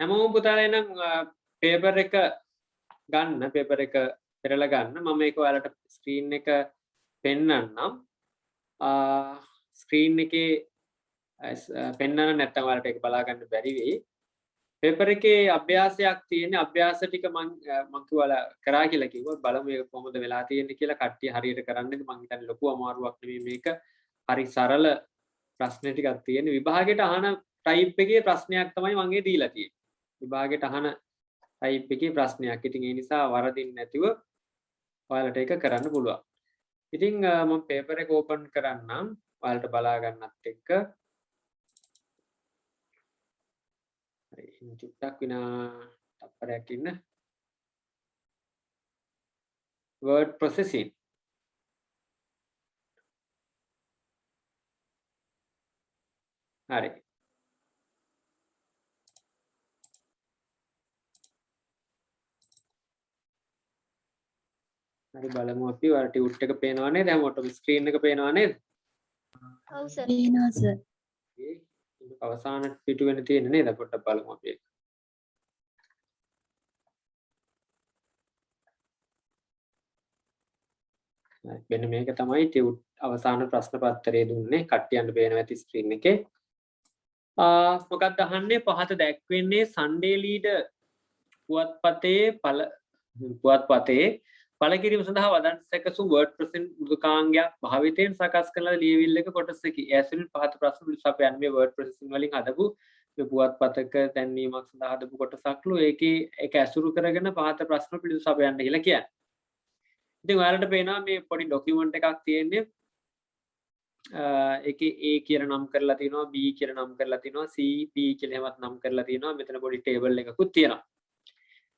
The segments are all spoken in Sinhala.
හැමෝම පුතාලා එනම් පේපර් එක ගන්න පේපර් එක පෙරලා ගන්න මම මේක ඔයාලට ස්ක්‍රීන් එක පෙන්වන්නම් ස්ක්‍රීන් එකේ පෙන්වන්න නැත්නම් ඔයාලට ඒක බලා ගන්න බැරි වෙයි පේපර් එකේ අභ්‍යාසයක් තියෙන අභ්‍යාස ටික මම කිව්වා කරා කියලා කිව්වා බලමු මේක කොහොමද වෙලා තියෙන්නේ කියලා කට්ටිය හරියට කරන්නේ මම හිතන්නේ ලොකු අමාරුවක් නෙමෙයි මේක හරි සරල ප්‍රශ්න ටිකක් තියෙන විභාගයට අහන ටයිප් එකේ ප්‍රශ්නයක් තමයි මම දීලා තියෙන්නේ විභාගයට අහන ටයිප් එකේ ප්‍රශ්නයක්. ඉතින් ඒ නිසා වරදින්න නැතිව ඔයාලට ඒක කරන්න පුළුවන්. ඉතින් මම පේපර් එක ඕපන් කරන්නම් ඔයාලට බලා ගන්නත් එක්ක. හරි චුට්ටක් විනා තප්පරයක් ඉන්න. word processing. හරි. හරි බලමු අපි ඔයාලට ටියුට් එක පේනව නේද හැමෝටම ස්ක්‍රීන් එක පේනව නේද ඔව් සර් පේනවා සර් ඒක අවසාන පිටු වෙන තියෙන නේද පොඩ්ඩක් බලමු අපි ඒක මෙන්න මේක තමයි ටියුට් අවසාන ප්‍රශ්න පත්‍රයේ දුන්නේ කට්ටියන්ට පේනවා ඇති ස්ක්‍රීන් එකේ මොකක්ද අහන්නේ පහත දැක්වෙන්නේ සන්ඩේ ලීඩර් පුවත්පතේ පළ කිරීම සඳහා වදන් සැකසුම් වර්ඩ් ප්‍රසෙන්ට් මෘදුකාංගයක් භාවිතයෙන් සකස් කරන ලියවිල්ල එක කොටසකි. ඇසුරින් පහත ප්‍රශ්න පිළිසපයන් මේ වර්ඩ් ප්‍රොසෙසින් වලින් හදපු මේ පුවත්පතක දැන්වීමක් සඳහා හදපු කොටසක්ලු ඒකේ ඒක ඇසුරු කරගෙන පහත ප්‍රශ්න පිළිසපයන්න කියලා කියන්නේ. ඉතින් ඔයාලට පේනවා මේ පොඩි ડોකියුමන්ට් එකක් තියෙන්නේ. ඒකේ A කියලා නම් කරලා තිනවා B කියලා නම් කරලා තිනවා C P කියලා එහෙමත් නම් කරලා තිනවා. මෙතන පොඩි ටේබල් එකකුත් තියෙනවා.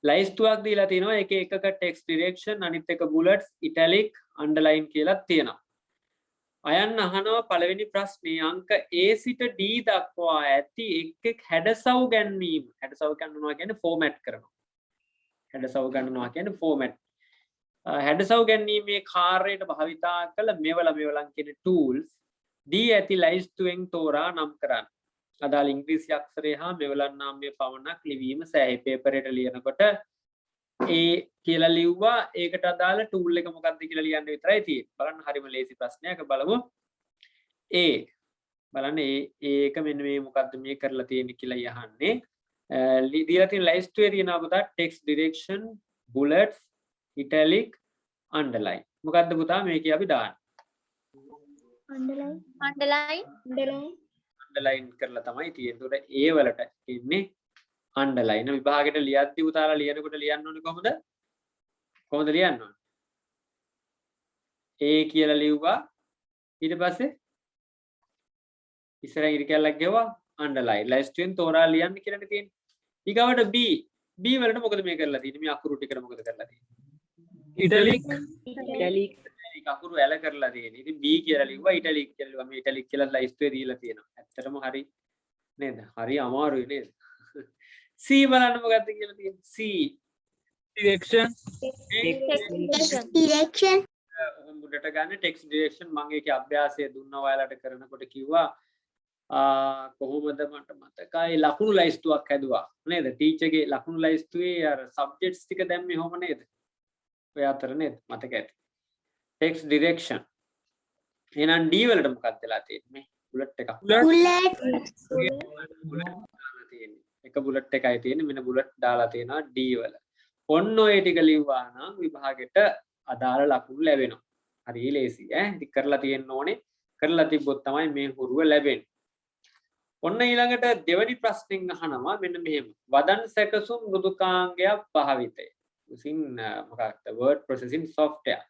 ලයිස්තුවක් දීලා තියෙනවා එක එකක ටෙක්ස්ට් ඩිරෙක්ෂන් අනිත් එක බුලට්ස් ඉටැලික් අන්ඩර්ලයින් කියලා තියෙනවා. අයන් අහනවා පළවෙනි ප්‍රශ්නේ අංක A සිට D දක්වා ඇති එක් හැඩසව් ගැන්වීම. හැඩසව් ගන්නවා කියන්නේ ෆෝමැට් කරනවා. හැඩසව් ගන්නවා කියන්නේ ෆෝමැට්. හැඩසව් ගැන්වීමේ කාර්යයට භාවිතා කළ මෙවලම් කියන ටූල්ස් D ඇති ලයිස්තුවෙන් තෝරා නම් කරන්න. අදාළ ඉංග්‍රීසි අක්ෂරය හා මෙවලන් නාමය පමණක් ලිවීම සෑහි පේපරයට ලියනකොට ඒ කියලා ලිව්වා ඒකට අදාළ ටූල් එක මොකක්ද කියලා ලියන්න විතරයි තියෙන්නේ. බලන්න හරිම ලේසි ප්‍රශ්නයක් බලමු. බලන්න ඒක මෙන්න මේ මොකක්ද මේ කරලා තියෙන්නේ කියලා යහන්නේ. දීලා තියෙන ලයිස්තුවේ තියෙනවා පුතා ටෙක්ස්ට් ඩිරෙක්ෂන්, බුලට්ස්, ඉටැලික්, අන්ඩර්ලයින්. මොකක්ද පුතා මේකේ අපි දාන්නේ? අන්ඩර්ලයින් කරලා තමයි තියෙන්නේ. ඒකට ඒ වලට ඉන්නේ අන්ඩර්ලයින්. විභාගයට ලියද්දි උතාලා ලියනකොට ලියන්න ඕනේ කොහොමද? කොහොමද ලියන්න ඕනේ? A කියලා ලිව්වා. ඊට පස්සේ ඉස්සරහින් ඉරි කැල්ලක් ගෙවුවා අන්ඩර්ලයින්. ලයිස්ට්ුවෙන් තෝරා ලියන්න කියලානේ තියෙන්නේ. ඊගවට B වලට මොකද මේ කරලා තියෙන්නේ? මේ අකුරු ටිකට මොකද කරලා තියෙන්නේ? ඉටැලික් අකුරු ඇල කරලා තියෙන්නේ. ඉතින් B කියලා ලිව්වා ඉටැලික් කියලා ලිව්වා. මේ ඉටැලික් කියලා ලයිස්ට්ුවේ දීලා තියෙනවා. ඇත්තටම හරි නේද? හරි අමාරුයි නේද? C බලන්න මොකද්ද කියලා තියෙන්නේ? C ඩිරෙක්ෂන් මුඩට ගන්න ටෙක්ස්ට් ඩිරෙක්ෂන් මම ඒකේ අභ්‍යාසය දුන්නා ඔයාලට කරනකොට කිව්වා කොහොමද මට මතකයි ලකුණු ලයිස්තුවක් හැදුවා නේද? ටීචර්ගේ ලකුණු ලයිස්තුවේ අර සබ්ජෙක්ට්ස් ටික දැම්මේ කොහොම නේද? ඔය අතර නේද? මතක ඇති. ටෙක්ස්ට් ඩිරෙක්ෂන් එහෙනම් D වලට මොකක්ද වෙලා තියෙන්නේ? බුලට් එකක්. එක බුලට් එකයි තියෙන්නේ. මෙන්න බුලට් දාලා තියෙනවා D වල. ඔන්න ඔය ටික ලිව්වා නම් විභාගෙට අදාළ ලකුණු ලැබෙනවා. හරි ලේසි ඈ. ඉතින් කරලා තියෙන්න ඕනේ. කරලා තිබ්බොත් තමයි මේ හුරුව ලැබෙන්නේ. ඔන්න ඊළඟට දෙවෙනි ප්‍රශ්نين අහනවා මෙන්න මෙහෙම. වදන් සැකසුම් මෘදුකාංගයක් භාවිතය. using මොකක්ද word processing software.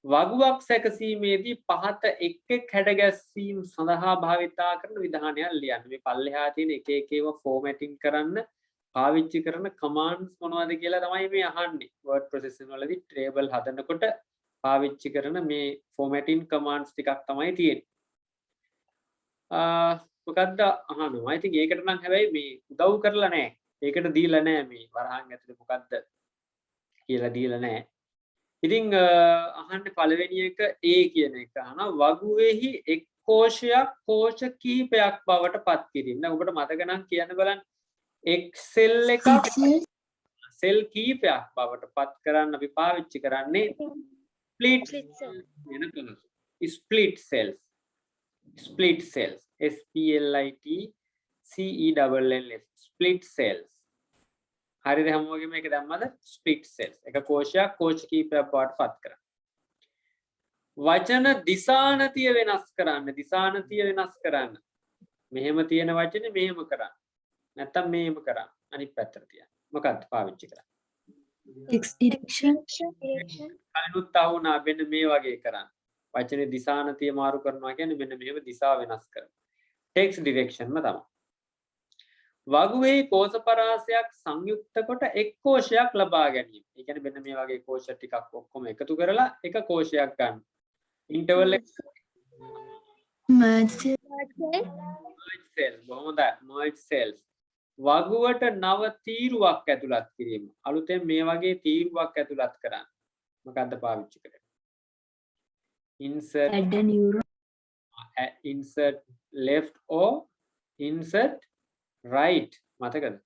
වගුවක් සැකසීමේදී පහත එක් හැඩ ගැස්වීම් සඳහා භාවිතා කරන විධානයක් ලියන්න. මේ පල්ලෙහා තියෙන එක එක ඒවා ෆෝමැටින් කරන්න පාවිච්චි කරන කමාන්ඩ්ස් මොනවද කියලා තමයි මේ අහන්නේ. word processing වලදී ටේබල් හදනකොට පාවිච්චි කරන මේ ෆෝමැටින් කමාන්ඩ්ස් ටිකක් තමයි තියෙන්නේ. මොකක්ද අහනවා. ඉතින් ඒකට නම් හැබැයි මේ උදව් කරලා නැහැ. ඒකට දීලා නැහැ මේ වරහන් ඇතුලේ මොකද්ද කියලා දීලා නැහැ. ඉතින් අහන්නේ පළවෙනි එක A කියන එක අහනවා වගුවේහි එක් කෝෂයක් කෝෂ කිහිපයක් බවට පත් කිරීම. දැන් ඔබට මතක නම් කියන්න බලන්න Excel එකක් සෙල් කීපයක් බවට පත් කරන්න අපි පාවිච්චි කරන්නේ split Split cell. split cells split cells split cells හරිද හැමෝගෙම මේක දැම්මද split cells එක කෝෂයක් කෝෂ කීපයක් බවට පත් කරන්න වචන දිසානතිය වෙනස් කරන්න මෙහෙම තියෙන වචනේ මෙහෙම කරන්න නැත්තම් මෙහෙම කරන්න අනිත් පැත්තට තියන්න මොකක්ද පාවිච්චි කරන්නේ X direction. කලිනුත් අහුණා මෙන්න මේ වගේ කරන්න වචනේ දිසානතිය මාරු කරනවා කියන්නේ මෙන්න මෙහෙම දිශාව වෙනස් කරන text direction ම තමයි වගුවේ කෝෂ පරාසයක් සංයුක්ත කොට එක් කෝෂයක් ලබා ගැනීම. ඒ කියන්නේ මෙන්න මේ වගේ කෝෂ ටිකක් ඔක්කොම එකතු කරලා එක කෝෂයක් ගන්න. ඉන්ටර්වල් එක Merge. merge cell බොහොමයි merge cells. වගුවට නව තීරුවක් ඇතුළත් කිරීම. අලුතෙන් මේ වගේ තීරුවක් ඇතුළත් කරන්න. මොකක්ද පාවිච්චි කරන්නේ? insert Add a neuron. insert left or insert right මතකද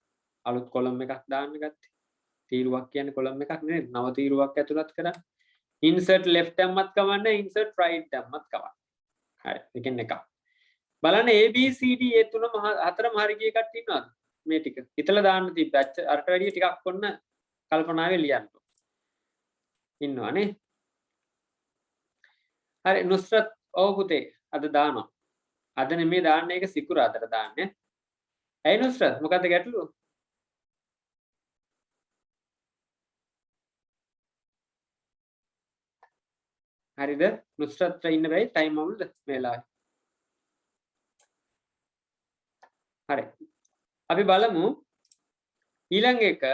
අලුත් කොලම් එකක් දාන්න ගත්තේ තීරුවක් කියන්නේ කොලම් එකක් නෙවෙයි නව තීරුවක් ඇතුළත් කරන්න insert left දැම්මත් කවන්නේ insert right දැම්මත් කවන්නේ හරි දෙකෙන් එකක් බලන්න ABCD ඒ තුනම හතරම හරි ගිය කට්ටිය ඉන්නවද මේ ටික හිතලා දාන්න තිබ්බ අරට වැඩිය ටිකක් ඔන්න කල්පනාවේ ලියන්න ඉන්නවනේ හරි නුස්රත් ඔව් පුතේ අද දානවා අද නෙමෙයි දාන්නේ ඒක සිකුරාදට දාන්නේ ඇයි නුස්රත් මොකද්ද ගැටලුව හරිද නුස්රත් ඉන්න බැයි ටයිම් අවුල්ද මේ වෙලාවේ හරි අපි බලමු ඊළඟ එක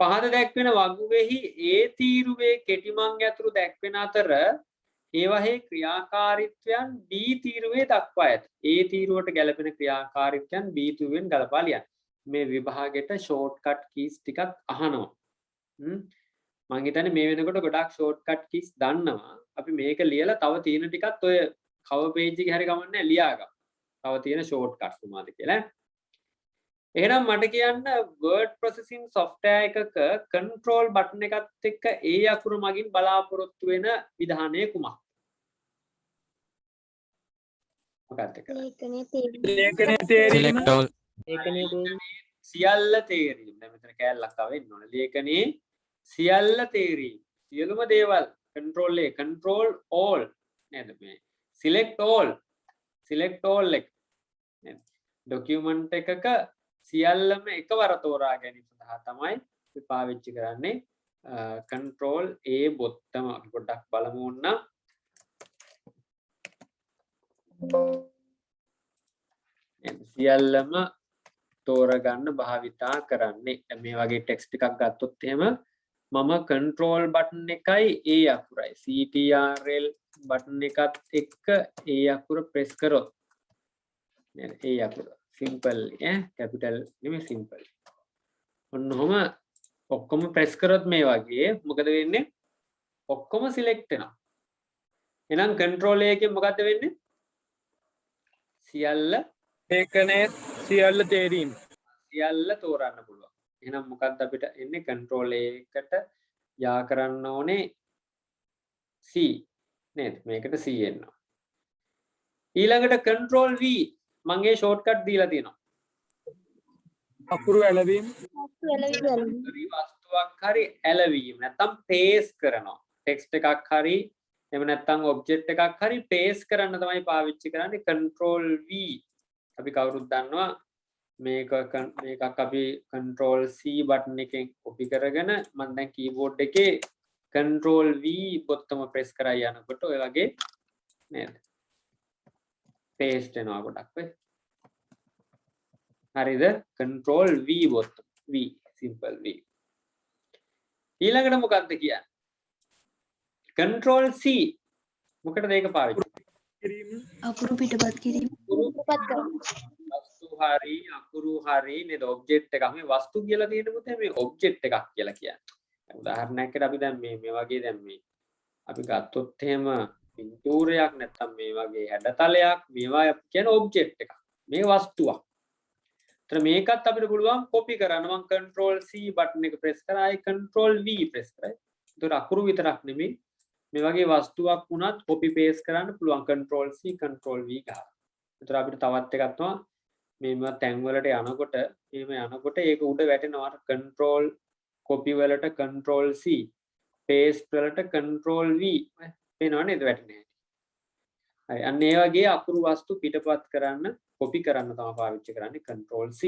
පහත දැක්වෙන වගුවේහි ඒ තීරුවේ කෙටිමං යතුරු දැක්වෙන අතර ඒවාහි ක්‍රියාකාරීත්වයන් B තීරුවේ දක්වා ඇත. ඒ තීරුවට ගැලපෙන ක්‍රියාකාරීත්වයන් B තීරුවෙන් ගලපා ලියන්න. මේ විභාගෙට ෂෝට්කට් කීස් ටිකක් අහනවා. මං හිතන්නේ මේ වෙනකොට ගොඩක් ෂෝට්කට් කීස් දන්නවා. අපි මේක ලියලා තව තියෙන ටිකත් ඔය කවර් පේජ් එකේ හරි ගමන්නේ ලියාගමු. තව තියෙන ෂෝට්කට්ස් මොනවද කියලා. එහෙනම් මට කියන්න word processing software එකක control button එකත් එක්ක ඒ අකුරු මගින් බලාපොරොත්තු වෙන විධානය කුමක්ද? මොකක්ද කරන්නේ? ලේඛනයේ තේරීම. select all සියල්ල තේරීම. දැන් මෙතන කෑල්ලක් ආවෙන්න ඕන. ලේඛනයේ සියල්ල තේරීම. සියලුම දේවල් control A control all නේද මේ select all එක නේද? document එකක සියල්ලම එකවර තෝරා ගැනීම සඳහා තමයි අපි පාවිච්චි කරන්නේ control A බොත්තම අපි පොඩ්ඩක් බලමු ඕනනම් සියල්ලම තෝරගන්න භාවිතා කරන්නේ මේ වගේ ටෙක්ස්ට් එකක් ගත්තොත් එහෙම මම control button එකයි A අකුරයි CTRL button එකත් එක්ක A අකුර press කරොත් නේද A අකුර simple capital නෙමෙයි simple ඔන්න ඔහම ඔක්කොම press කරොත් මේ වගේ මොකද වෙන්නේ ඔක්කොම select වෙනවා එහෙනම් control A එකෙන් මොකද්ද වෙන්නේ සියල්ල ලේඛනයේ සියල්ල තේරීම සියල්ල තෝරන්න පුළුවන් එහෙනම් මොකක්ද අපිට එන්නේ control A එකට යා කරන්න ඕනේ C නේද මේකට C එනවා ඊළඟට control V මම ඒ ෂෝට්කට් දීලා තියෙනවා අකුරු ඇලවීම වස්තුවක් හරි ඇලවීම නැත්නම් පේස් කරනවා ටෙක්ස්ට් එකක් හරි එහෙම නැත්නම් ඔබ්ජෙක්ට් එකක් හරි පේස් කරන්න තමයි පාවිච්චි කරන්නේ control V අපි කවුරුත් දන්නවා මේකක් අපි control C බටන් එකෙන් කොපි කරගෙන මම දැන් කීබෝඩ් එකේ control V බොත්තම press කරා යනකොට ඔය වගේ නේද paste වෙනවා ගොඩක් වෙයි හරිද control V බොත්තම V simple V ඊළඟට මොකක්ද කියන්නේ control C මොකටද ඒක පාවිච්චි අකුරු පිටපත් කිරීම. වස්තු හරි අකුරු හරි නේද ඔබ්ජෙක්ට් එකක් මේ වස්තු කියලා තියෙන පුතේ මේ ඔබ්ජෙක්ට් එකක් කියලා කියන්නේ උදාහරණයකට අපි දැන් මේ වගේ දැන් මේ අපි ගත්තොත් එහෙම පින්තූරයක් නැත්නම් මේ වගේ හැඩතලයක් මේවා කියන ඔබ්ජෙක්ට් එකක් මේ වස්තුවක් ඒතර මේකත් අපිට පුළුවන් copy කරන්න. මම control C button එක press කරා. ආයි control V press කරා. ඒතර අකුරු විතරක් නෙමෙයි මේ වගේ වස්තුවක් වුණත් copy paste කරන්න පුළුවන් control C control V ගහලා. ඒතර අපිට තවත් එකක් තමයි මේව තැන් වලට යනකොට මේව යනකොට ඒක උඩ වැටෙනවා control copy වලට control C paste වලට control V පේනව නේද වැටෙන්නේ. හරි අන්න ඒ වගේ අකුරු වස්තු පිටපත් කරන්න copy කරන්න තමයි පාවිච්චි කරන්නේ control C.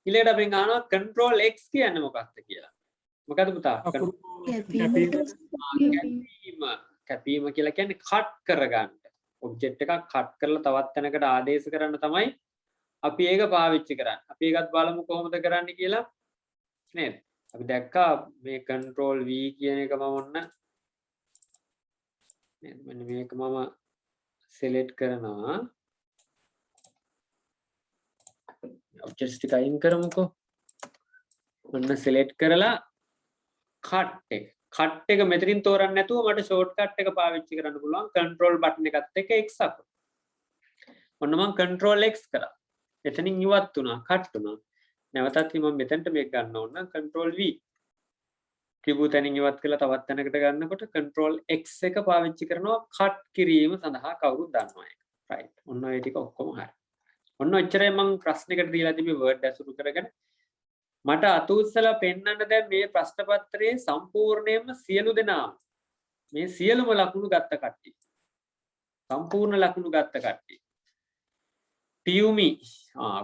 ඊළඟට අපි ගන්නවා control X කියන්නේ මොකක්ද කියලා. මොකද පුතා? කැපීම කියලා කියන්නේ කට් කරගන්න. ඔබ්ජෙක්ට් එකක් කට් කරලා තවත් තැනකට ආදේශ කරන්න තමයි අපි ඒක පාවිච්චි කරන්නේ. අපි ඒකත් බලමු කොහොමද කරන්නේ කියලා. නේද? අපි දැක්කා මේ control V කියන එක මම ඔන්න නේද මෙන්න මේක මම select කරනවා. ඔබ්ජෙක්ට්ස් ටික අයින් කරමුකෝ. ඔන්න select කරලා cut එක මෙතනින් තෝරන්න නැතුව මට shortcut එක පාවිච්චි කරන්න පුළුවන් control button එකත් එක්ක X අකුර. ඔන්න මම control X කරා. එතනින් ඉවත් වුණා, cut වුණා. නැවතත් මම මෙතනට මේක ගන්න ඕන නම් control V. තිබු තැනින් ඉවත් කරලා තවත් තැනකට ගන්නකොට control X එක පාවිච්චි කරනවා cut කිරීම සඳහා කවුරුත් දන්නවා ඒක. right. ඔන්න ඔය ටික ඔක්කොම හරි. ඔන්න ඔච්චරයි මම ප්‍රශ්නයකට දීලා තිබි word ඇසුරු කරගෙන මට අත උස්සලා පෙන්වන්න දැන් මේ ප්‍රශ්න පත්‍රයේ සම්පූර්ණයෙන්ම සියලු දෙනාම මේ සියලුම ලකුණු ගත්ත කට්ටිය සම්පූර්ණ ලකුණු ගත්ත කට්ටිය පියුමි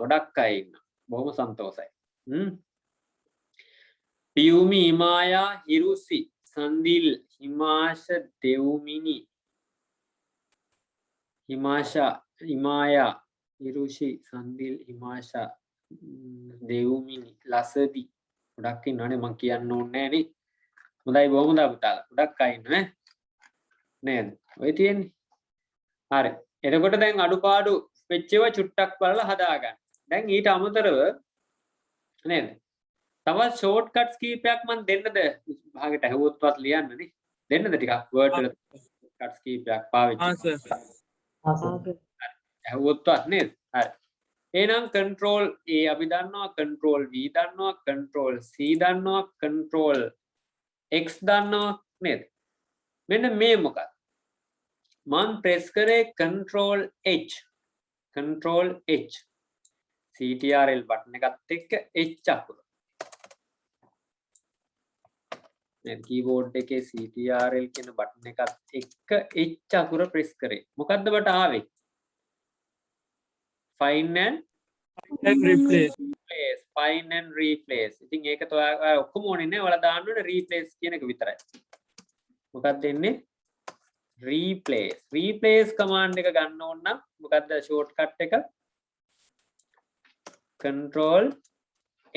ගොඩක් අය ඉන්න බොහොම සන්තෝෂයි පියුමි හිමායා හිරුසි සන්දිල් හිමාෂ දෙව්මිනි හිමායා හිරුෂි සන්දිල් හිමාෂා දෙව්මිනි ලසදි ගොඩක් ඉන්නවනේ මම කියන්න ඕනේ නෑනේ හොඳයි බොහොම හොඳයි පුතාලා ගොඩක් අය ඉන්න නේද ඔය තියෙන්නේ හරි එතකොට දැන් අඩුපාඩු වෙච්ච ඒවා චුට්ටක් බලලා හදාගන්න දැන් ඊට අමතරව නේද තවත් ෂෝට් කට්ස් කීපයක් මම දෙන්නද භාගයට ඇහුවොත්වත් ලියන්නනේ දෙන්නද ටිකක් වර්ඩ් වල කට්ස් කීපයක් පාවිච්චි ඇහුවොත්වත් නේද හරි එහෙනම් control A අපි දන්නවා control V දන්නවා control C දන්නවා control X දන්නවා නේද මෙන්න මේ මොකක්ද මම press කරේ control H CTRL button එකත් එක්ක H අකුර නේද keyboard එකේ CTRL කියන button එකත් එක්ක H අකුර press කරේ මොකද්ද බට ආවේ find and replace ඉතින් ඒක ඔයා ඔක්කොම ඕනේ නැහැ ඔයාලා දාන්න ඕනේ replace කියන එක විතරයි මොකක්ද දෙන්නේ replace command එක ගන්න ඕන නම් මොකද්ද shortcut එක control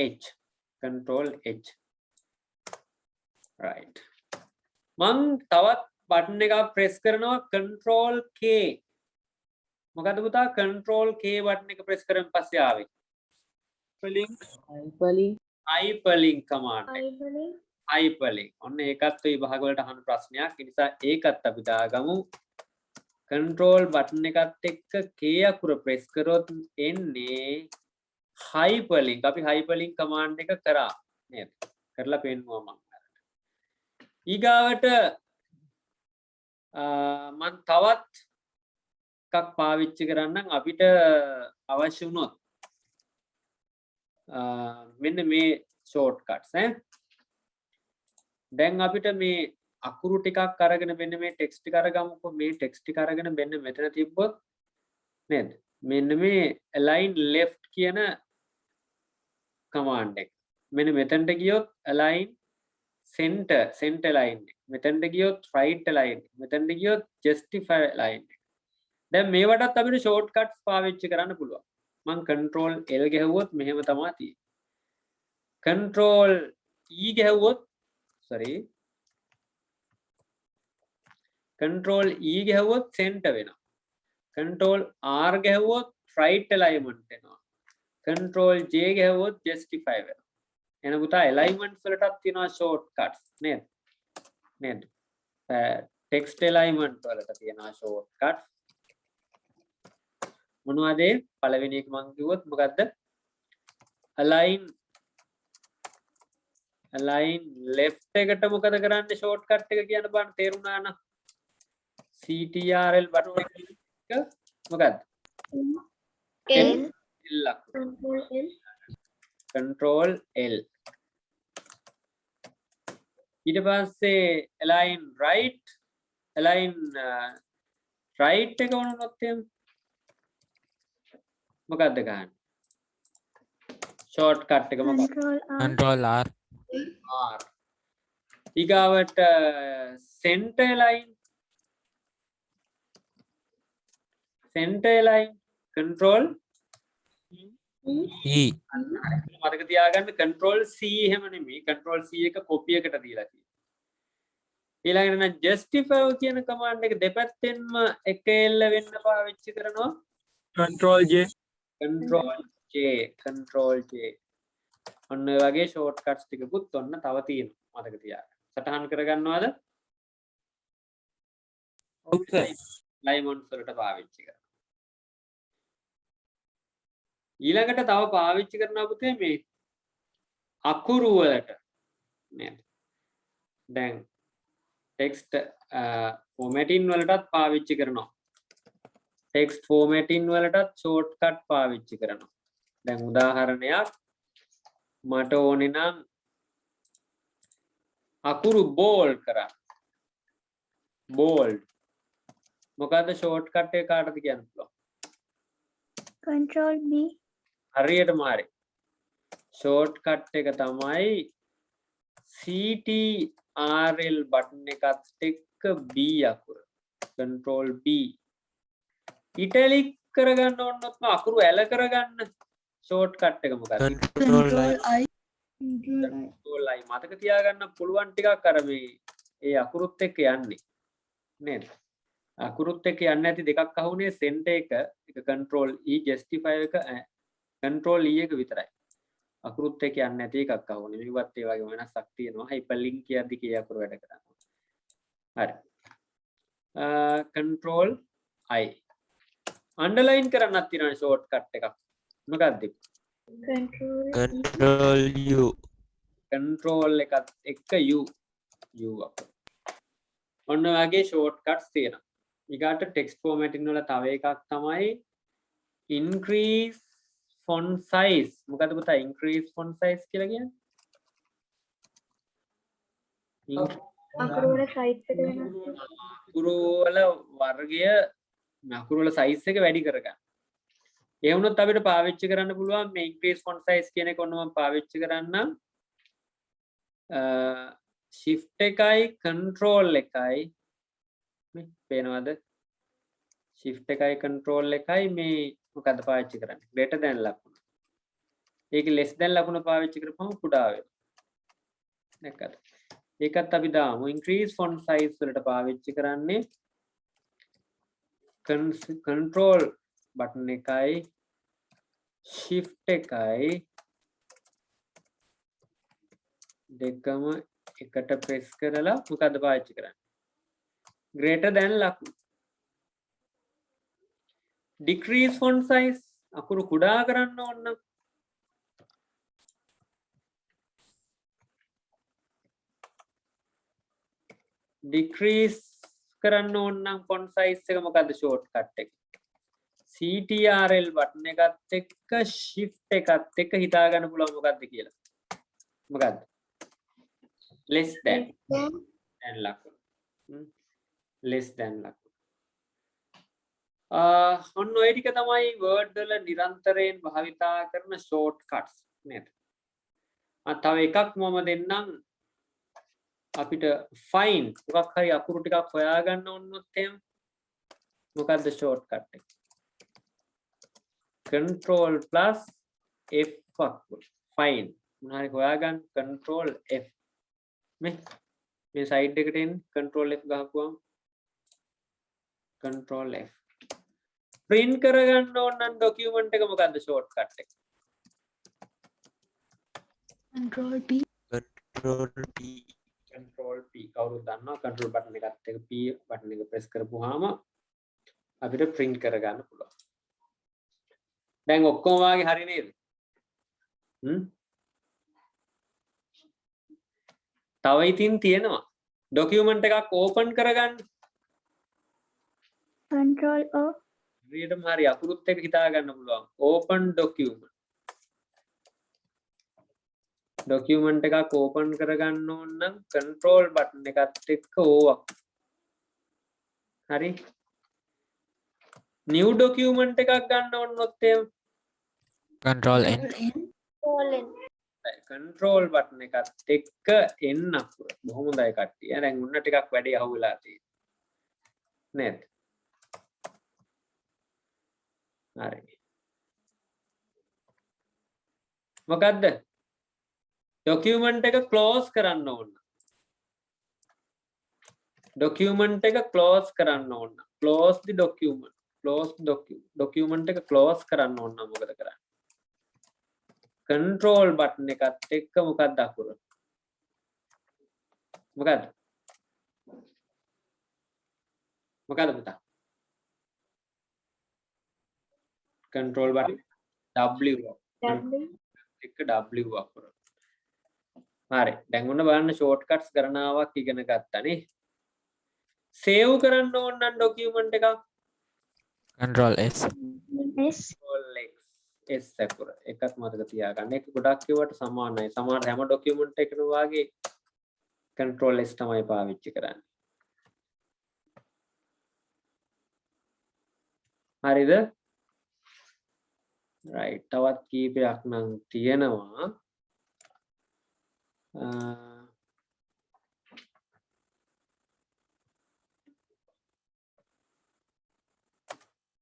H right මං තවත් බටන් එකක් press කරනවා control K මොකද පුතා control K බටන් එක press කරන් පස්සේ ආවේ hyperlink command hyperlink ඔන්න ඒකත් ඔය විභාග වලට අහන ප්‍රශ්නයක් ඒ නිසා ඒකත් අපි දාගමු control button එකත් එක්ක K අකුර press කරොත් එන්නේ hyperlink අපි hyperlink command එක කරා නේද කරලා පෙන්නුවා මම ඊගාවට මම තවත් එකක් පාවිච්චි කරන්නම් අපිට අවශ්‍ය වුණොත් මෙන්න මේ shortcuts දැන් අපිට මේ අකුරු ටිකක් අරගෙන මෙන්න මේ ටෙක්ස්ට් ටික අරගමුකෝ මේ ටෙක්ස්ට් ටික අරගෙන මෙන්න මෙතන තිබ්බොත් නේද මෙන්න මේ align left කියන command එක මෙන්න මෙතනට ගියොත් align center line එක මෙතනට ගියොත් right line එක මෙතනට ගියොත් justify line එක දැන් මේවටත් අපිට shortcuts පාවිච්චි කරන්න පුළුවන් මම control L ගැහුවොත් මෙහෙම තමයි තියෙන්නේ control E ගැහුවොත් control E ගැහුවොත් center වෙනවා control R ගැහුවොත් right alignment වෙනවා control J ගැහුවොත් justify වෙනවා එන පුතා alignments වලටත් තියෙනවා shortcuts නේද text alignment වලට තියෙනවා shortcuts මොනවද පළවෙනි එක මම කිව්වොත් මොකද්ද align left එකට මොකද කරන්නේ shortcut එක කියන බං තේරුණා නම් CTRL බටන් එක මොකද්ද L L control L ඊට පස්සේ align right එක වුණොත් එහෙම මොකද්ද ගන්න shortcut එක මොකක්ද Control R. R ඊගාවට center line control E. මතක තියාගන්න control C එහෙම නෙමෙයි control C එක copy එකට දීලා තියෙනවා ඊළඟට නම් justify කියන command එක දෙපැත්තෙන්ම එක එල්ල වෙන්න පාවිච්චි කරනවා Control J. control J ඔන්න ඔය වගේ shortcuts ටිකකුත් ඔන්න තව තියෙනවා මතක තියාගන්න සටහන් කරගන්නවද limons වලට පාවිච්චි කරනවා ඊළඟට තව පාවිච්චි කරනවා පුතේ මේ අකුරු වලට නේද දැන් text formatting වලටත් පාවිච්චි කරනවා text formatting වලටත් shortcut පාවිච්චි කරනවා දැන් උදාහරණයක් මට ඕනේ නම් අකුරු bold කරන්න bold මොකද්ද shortcut එක කාටද කියන්න පුළුවන් Control B හරියටම හරි shortcut එක තමයි CTRL බටන් එකත් එක්ක B අකුර control B italic කරගන්න ඕනොත් අකුරු ඇල කරගන්න shortcut එක මොකක්ද Control I. control I මතක තියාගන්න පුළුවන් ටිකක් අර මේ ඒ අකුරුත් එක්ක යන්නේ නේද අකුරුත් එක්ක යන්නේ නැති දෙකක් අහුනේ center එක control E justify එක control E එක විතරයි අකුරුත් එක්ක යන්නේ නැති එකක් අහුනේ මේවත් ඒ වගේ වෙනසක් තියෙනවා hyperlink කියද්දි කී අකුරු වැඩ කරනවා හරි control I underline කරන්නත් තියෙනවා shortcut එකක් මොකක්ද Control U. control එකත් එක්ක U අකුර ඔන්න වගේ shortcuts තියෙනවා ඊගාට text formatting වල තව එකක් තමයි increase font size මොකද පුතා increase font size කියලා කියන්නේ අකුරු වල size එක වෙනස් අකුරු වල වර්ගය අකුරු වල size එක වැඩි කරගන්න ඒ වුණොත් අපිට පාවිච්චි කරන්න පුළුවන් මේ increase font size කියන එක ඔන්න මම පාවිච්චි කරන්නම් shift එකයි control එකයි මේ පේනවද shift එකයි control එකයි මේ මොකද්ද පාවිච්චි කරන්නේ greater than ලකුණ ඒකේ less than ලකුණ පාවිච්චි කරපුවම කුඩා වෙනවා දැක්කද ඒකත් අපි දාමු increase font size වලට පාවිච්චි කරන්නේ control button එකයි shift එකයි දෙකම එකට press කරලා මොකද්ද පාවිච්චි කරන්නේ greater than ලකුණ decrease font size අකුරු කුඩා කරන්න ඕන නම් decrease කරන්න ඕන නම් font size එක මොකද්ද shortcut එක CTRL බටන් එකත් එක්ක shift එකත් එක්ක හිතා ගන්න පුළුවන් මොකද්ද කියලා මොකද්ද less than ලකුණ less than ලකුණ ඔන්න ඔය ටික තමයි word වල නිරන්තරයෙන් භාවිතා කරන shortcuts නේද තව එකක් මම දෙන්නම් අපිට find මොකක් හරි අකුරු ටිකක් හොයාගන්න ඕනොත් එහෙම මොකද්ද shortcut එක control plus F අකුරු find මොන හරි හොයාගන්න control F මේ side එකට එන්න control F ගහපුවම control F print කරගන්න ඕන නම් document එක මොකද්ද shortcut එක Control P Control P. control P කවුරුද දන්නවා control button එකත් එක්ක P button එක press කරපුවාම අපිට print කරගන්න පුළුවන් දැන් ඔක්කොම වාගේ හරි නේද? තව ඉතින් තියෙනවා. ડોකියුමන්ට් එකක් ඕපන් කරගන්න. Control O. හරියටම හරි අකුරුත් එක හිතා ගන්න පුළුවන්. Open document. ડોකියුමන්ට් එකක් ඕපන් කරගන්න ඕන නම් කන්ට්‍රෝල් බටන් එකත් එක්ක ඕවක්. හරි. නිව් ડોකියුමන්ට් එකක් ගන්න ඕනොත් එහෙම Control N. Colon. Control button එකත් එක්ක එන්න අකුර. බොහොම හොඳයි කට්ටිය. දැන් උන්න ටිකක් වැඩි අහුවෙලා තියෙනවා. නේද? හරි. මොකද්ද? ડોකියුමන්ට් එක ක්ලෝස් කරන්න ඕන. ડોකියුමන්ට් එක ක්ලෝස් කරන්න ඕන. close the document. close document එක ක්ලෝස් කරන්න ඕන නම් මොකද කරන්නේ? control button එකත් එක්ක මොකක්ද අකුර? මොකද්ද? මොකද්ද පුතා? control button W එක W අකුර. හරි. දැන් ඔන්න බලන්න shortcuts ගණනාවක් ඉගෙන ගත්තානේ. save කරන්න ඕන නම් document එකක් Control S. control X S අකුර. එකක් මතක තියාගන්න. ඒක ගොඩක් කියවට සමානයි. සමහර හැම document එකකම වාගේ control S තමයි පාවිච්චි කරන්නේ. හරිද? right. තවත් කීපයක් නම් තියෙනවා.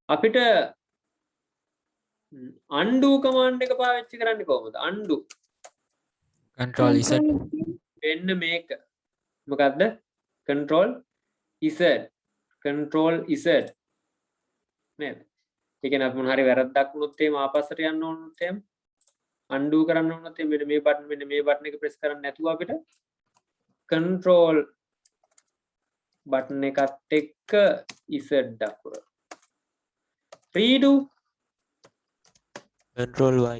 අපිට undo command එක පාවිච්චි කරන්නේ කොහොමද? undo Control Z. වෙන්න මේක මොකද්ද? control Z නේද? ඒ කියන්නේ අපි මොන හරි වැරද්දක් වුණොත් එහෙම ආපස්සට යන්න ඕනොත් එහෙම undo කරන්න ඕනොත් එහෙම මෙන්න මේ බටන් එක press කරන්නේ නැතුව අපිට control බටන් එකත් එක්ක Z අකුර redo Control Y.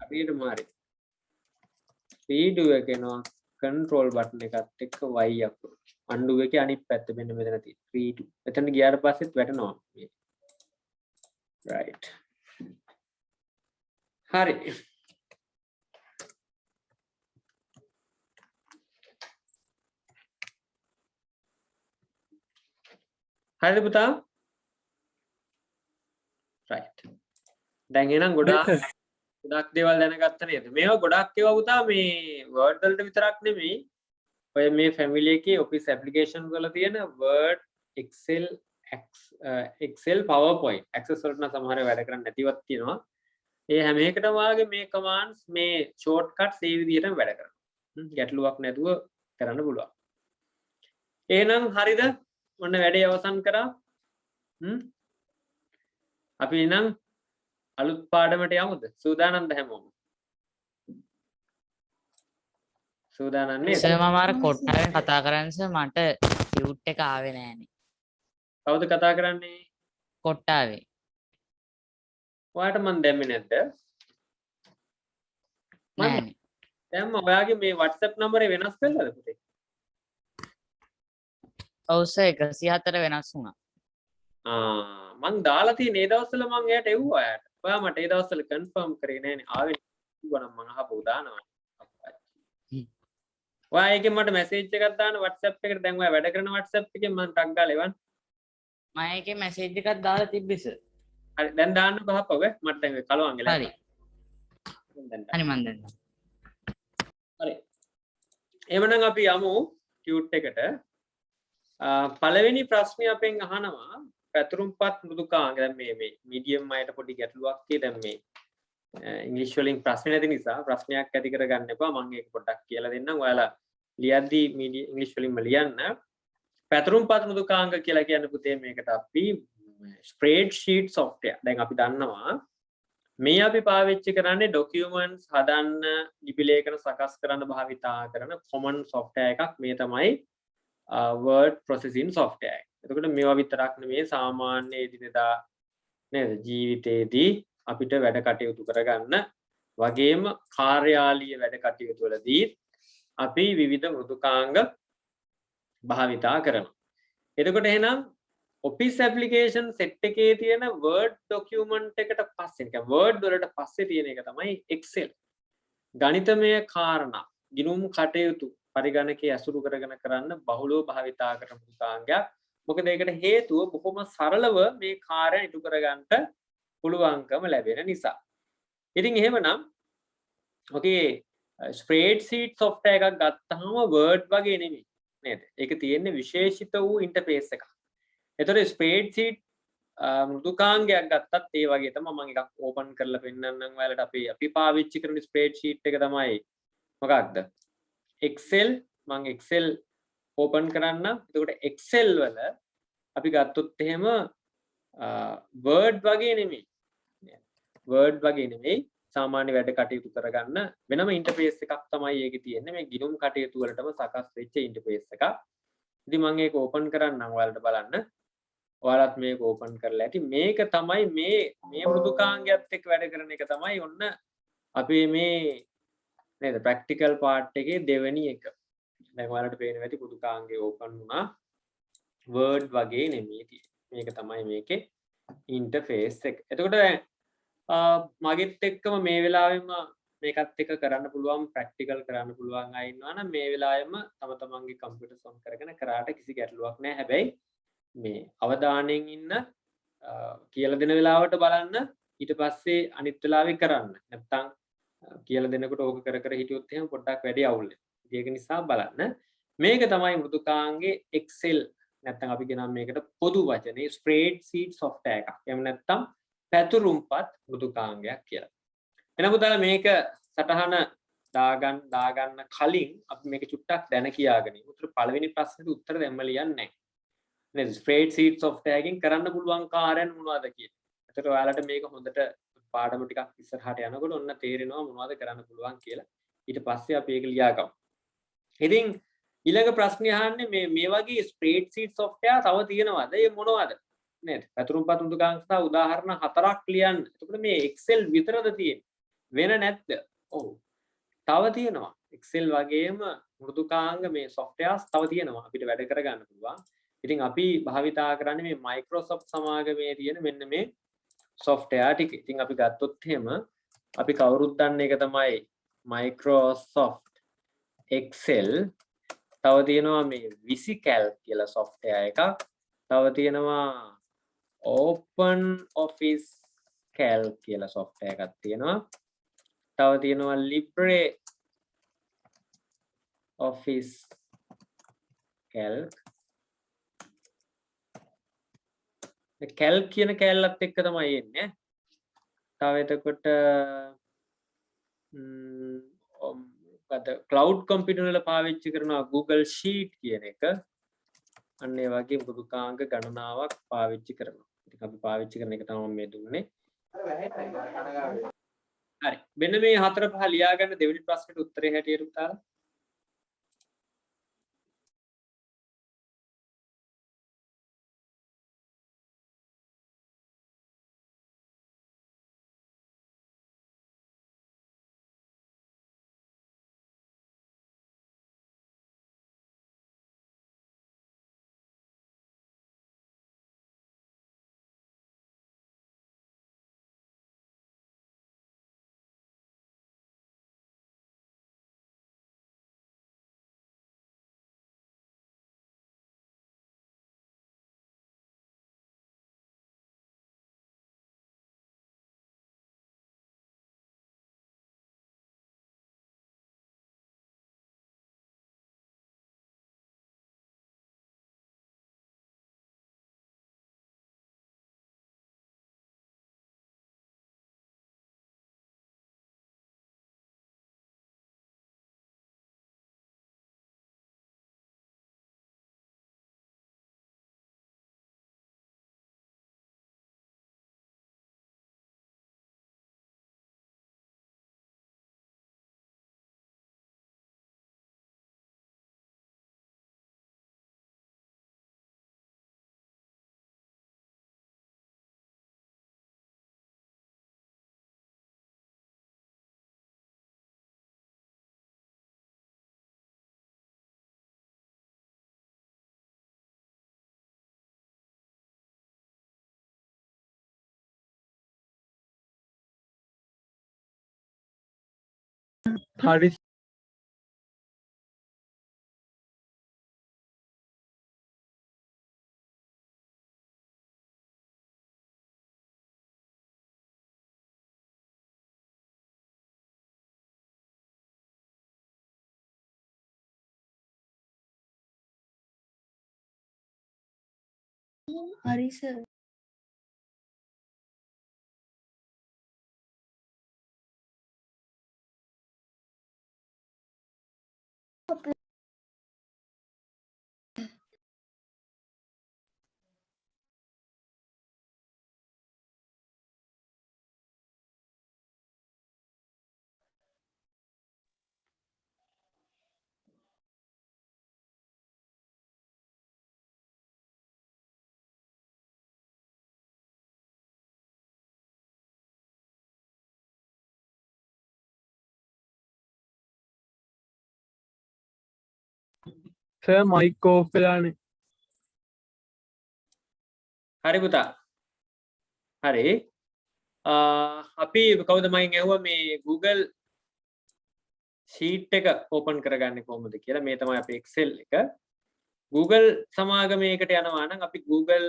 හරියටම හරි redo එක එනවා control බටන් එකත් එක්ක Y අකුර undo එකේ අනිත් පැත්ත මෙන්න මෙතන තියෙන redo එතන ගියාට පස්සෙත් වැටෙනවා මේ right හරි හරිද පුතා right දැන් එහෙනම් ගොඩාක් දේවල් දැනගත්ත නේද මේවා ගොඩක් ඒවා පුතා මේ word වලට විතරක් නෙමෙයි ඔය මේ family එකේ office application වල තියෙන word excel powerpoint access වලට නම් සමහර වැඩ කරන්නේ නැතිවත් තියෙනවා ඒ හැම එකටම වාගේ මේ commands මේ shortcuts ඒ විදිහටම වැඩ කරනවා ගැටලුවක් නැතුව කරන්න පුළුවන් එහෙනම් හරිද ඔන්න වැඩේ අවසන් කරා අපි එහෙනම් අලුත් පාඩමට යමුද සූදානම්ද හැමෝම සූදානම් නේද සර් මම අර කොට්ටාවෙන් කතා කරන්නේ සර් මට ටියුට් එක ආවේ නෑනේ කවුද කතා කරන්නේ කොට්ටාවේ ඔයාට මන් දැම්මේ නැද්ද නෑනේ දැම්ම ඔයාගේ මේ WhatsApp නම්බරේ වෙනස් කළාද පුතේ ඔව් සර් 104 වෙනස් වුණා මං දාලා තියෙන ඒ දවස්වල මං එයාට එව්වා එයාට. ඔයා මට ඒ දවස්වල කන්ෆර්ම් කරේ නෑනේ. ආවේ කිව්වනම් මං අහපුව දානවා. ඔයා ඒකෙන් මට මැසේජ් එකක් දාන්න WhatsApp එකට. දැන් ඔයා වැඩ කරන WhatsApp එකෙන් මං ටග් ගාලා එවන්න. මම ඒකේ මැසේජ් එකක් දාලා තිබ්බේ සර්. හරි දැන් දාන්න බහපව මට දැන් කලවම් ගලා. හරි. හරි මන් දැන්. හරි. එවනම් අපි යමු ටියුට් එකට. පළවෙනි ප්‍රශ්නේ අපෙන් අහනවා පැතුරුම්පත් මෘදුකාංග දැන් මේ මීඩියම් අයට පොඩි ගැටලුවක් තියෙයි දැන් මේ ඉංග්‍රීසි වලින් ප්‍රශ්න නැති නිසා ප්‍රශ්නයක් ඇති කරගන්න එපා මම ඒක පොඩ්ඩක් කියලා දෙන්නම් ඔයාලා ලියද්දි ඉංග්‍රීසි වලින්ම ලියන්න පැතුරුම්පත් මෘදුකාංග කියලා කියන්නේ පුතේ මේකට අපි ස්ප්‍රෙඩ්ෂීට් software දැන් අපි දන්නවා මේ අපි පාවිච්චි කරන්නේ documents හදන්න ලිපි ලේඛන සකස් කරන්න භාවිතා කරන common software එකක් මේ තමයි word processing software. එතකොට මේවා විතරක් නෙමෙයි සාමාන්‍ය එදිනෙදා නේද ජීවිතේදී අපිට වැඩ කටයුතු කරගන්න වගේම කාර්යාලීය වැඩ කටයුතු වලදී අපි විවිධ මෘදුකාංග භාවිතා කරනවා. එතකොට එහෙනම් Office application set එකේ තියෙන Word document එකට පස්සේ නිකන් Word වලට පස්සේ තියෙන එක තමයි Excel. ගණිතමය කාරණා ගිණුම් කටයුතු පරිගණකයේ ඇසුරු කරගෙන කරන්න බහුලව භාවිතා කරන මෘදුකාංගයක්. මොකද ඒකට හේතුව බොහොම සරලව මේ කාර්යය ඉටු කරගන්නට පුළුවන්කම ලැබෙන නිසා. ඉතින් එහෙමනම් ඔකේ ස්ප්‍රෙඩ්ෂීට් software එකක් ගත්තාම Word වගේ නෙමෙයි නේද? ඒක තියෙන්නේ විශේෂිත වූ ඉන්ටර්ෆේස් එකක්. එතකොට ස්ප්‍රෙඩ්ෂීට් මෘදුකාංගයක් ගත්තත් ඒ වගේ තමයි. මම එකක් ඕපන් කරලා පෙන්නන්නම් ඔයාලට. අපි පාවිච්චි කරන ස්ප්‍රෙඩ්ෂීට් එක තමයි මොකක්ද? Excel. මම Excel ඕපන් කරන්න. එතකොට Excel වල අපි ගත්තොත් එහෙම Word වගේ නෙමෙයි. Word වගේ නෙමෙයි. සාමාන්‍ය වැඩ කටයුතු කරගන්න වෙනම ඉන්ටර්ෆේස් එකක් තමයි ඒකේ තියෙන්නේ. මේ ගිණුම් කටයුතු වලටම සකස් වෙච්ච ඉන්ටර්ෆේස් එකක්. ඉතින් මම ඒක ඕපන් කරන්නම් ඔයාලට බලන්න. ඔයාලත් මේක ඕපන් කරලා ඇති. මේක තමයි මේ මෘදුකාංගයත් එක්ක වැඩ කරන එක තමයි ඔන්න අපි මේ නේද ප්‍රැක්ටිකල් පාර්ට් එකේ දෙවෙනි එක. දැන් ඔයාලට පේනවා ඇති මෘදුකාංගය ඕපන් වුණා. Word වගේ නෙමෙයි තියෙන්නේ. මේක තමයි මේකේ ඉන්ටර්ෆේස් එක. එතකොට මගෙත් එක්කම මේ වෙලාවෙම මේකත් එක්ක කරන්න පුළුවන් ප්‍රැක්ටිකල් කරන්න පුළුවන් අය ඉන්නවා නම් මේ වෙලාවෙම තම තමන්ගේ කම්පියුටර්ස් ඔන් කරගෙන කරාට කිසි ගැටලුවක් නැහැ. හැබැයි මේ අවධානයෙන් ඉන්න කියලා දෙන වෙලාවට බලන්න ඊට පස්සේ අනිත් වෙලාවේ කරන්න. නැත්තම් කියලා දෙනකොට ඕක කර කර හිටියොත් එහෙම පොඩ්ඩක් වැඩි අවුල් වෙනවා. ඒක නිසා බලන්න. මේක තමයි මෘදුකාංගේ Excel නැත්තම් අපි කියනවා මේකට පොදු වචනේ ස්ප්‍රෙඩ්ෂීට් software එකක්. එහෙම නැත්තම් පැතුරුම්පත් මෘදුකාංගයක් කියලා. එහෙනම් පුතාලා මේක සටහන දාගන්න කලින් අපි මේක චුට්ටක් දැන කියාගෙන ඉමු. උත්තර පළවෙනි ප්‍රශ්නෙට උත්තර දැම්ම ලියන්නේ නැහැ. නේද? ස්ප්‍රෙඩ්ෂීට් software එකෙන් කරන්න පුළුවන් කාර්යයන් මොනවද කියලා. එතකොට ඔයාලට මේක හොඳට පාඩම ටිකක් ඉස්සරහට යනකොට ඔන්න තේරෙනවා මොනවද කරන්න පුළුවන් කියලා. ඊට පස්සේ අපි ඒක ලියාගමු. ඉතින් ඊළඟ ප්‍රශ්නේ අහන්නේ මේ වගේ ස්ප්‍රෙඩ්ෂීට් software තව තියෙනවද? ඒ මොනවද? නේද? පැතුරුම්පත් මෘදුකාංග සහ උදාහරණ 4ක් ලියන්න. එතකොට මේ Excel විතරද තියෙන්නේ? වෙන නැද්ද? ඔව්. තව තියෙනවා. Excel වගේම මෘදුකාංග මේ softwares තව තියෙනවා. අපිට වැඩ කරගන්න පුළුවන්. ඉතින් අපි භාවිතා කරන්නේ මේ Microsoft සමාගමේ තියෙන මෙන්න මේ software ටික. ඉතින් අපි ගත්තොත් එහෙම අපි කවුරුත් දන්න එක තමයි Microsoft Excel. තව තියෙනවා මේ VisiCalc කියලා software එකක්. තව තියෙනවා Open Office Calc කියලා software එකක් තියෙනවා. තව තියෙනවා LibreOffice Calc. Calc කියන කැලලත් එක්ක තමයි එන්නේ. තව එතකොට cloud computing වල පාවිච්චි කරනවා Google Sheet කියන එක. අන්න ඒ වගේ මෘදුකාංග ගණනාවක් පාවිච්චි කරනවා. ඉතින් අපි පාවිච්චි කරන එක තමයි මේ දුන්නේ. හරි. මෙන්න මේ 4 5 ලියා ගන්න දෙවෙනි ප්‍රශ්නෙට උත්තරේ හැටියට උතාලා හරි හරි සර්. සර් මයික් ඕෆ් වෙලානේ. හරි පුතා හරි අපි කවුද මයින් ඇහුවා මේ Google sheet එක open කරගන්නේ කොහොමද කියලා. මේ තමයි අපේ Excel එක. Google සමාගමයකට යනවා නම් අපි Google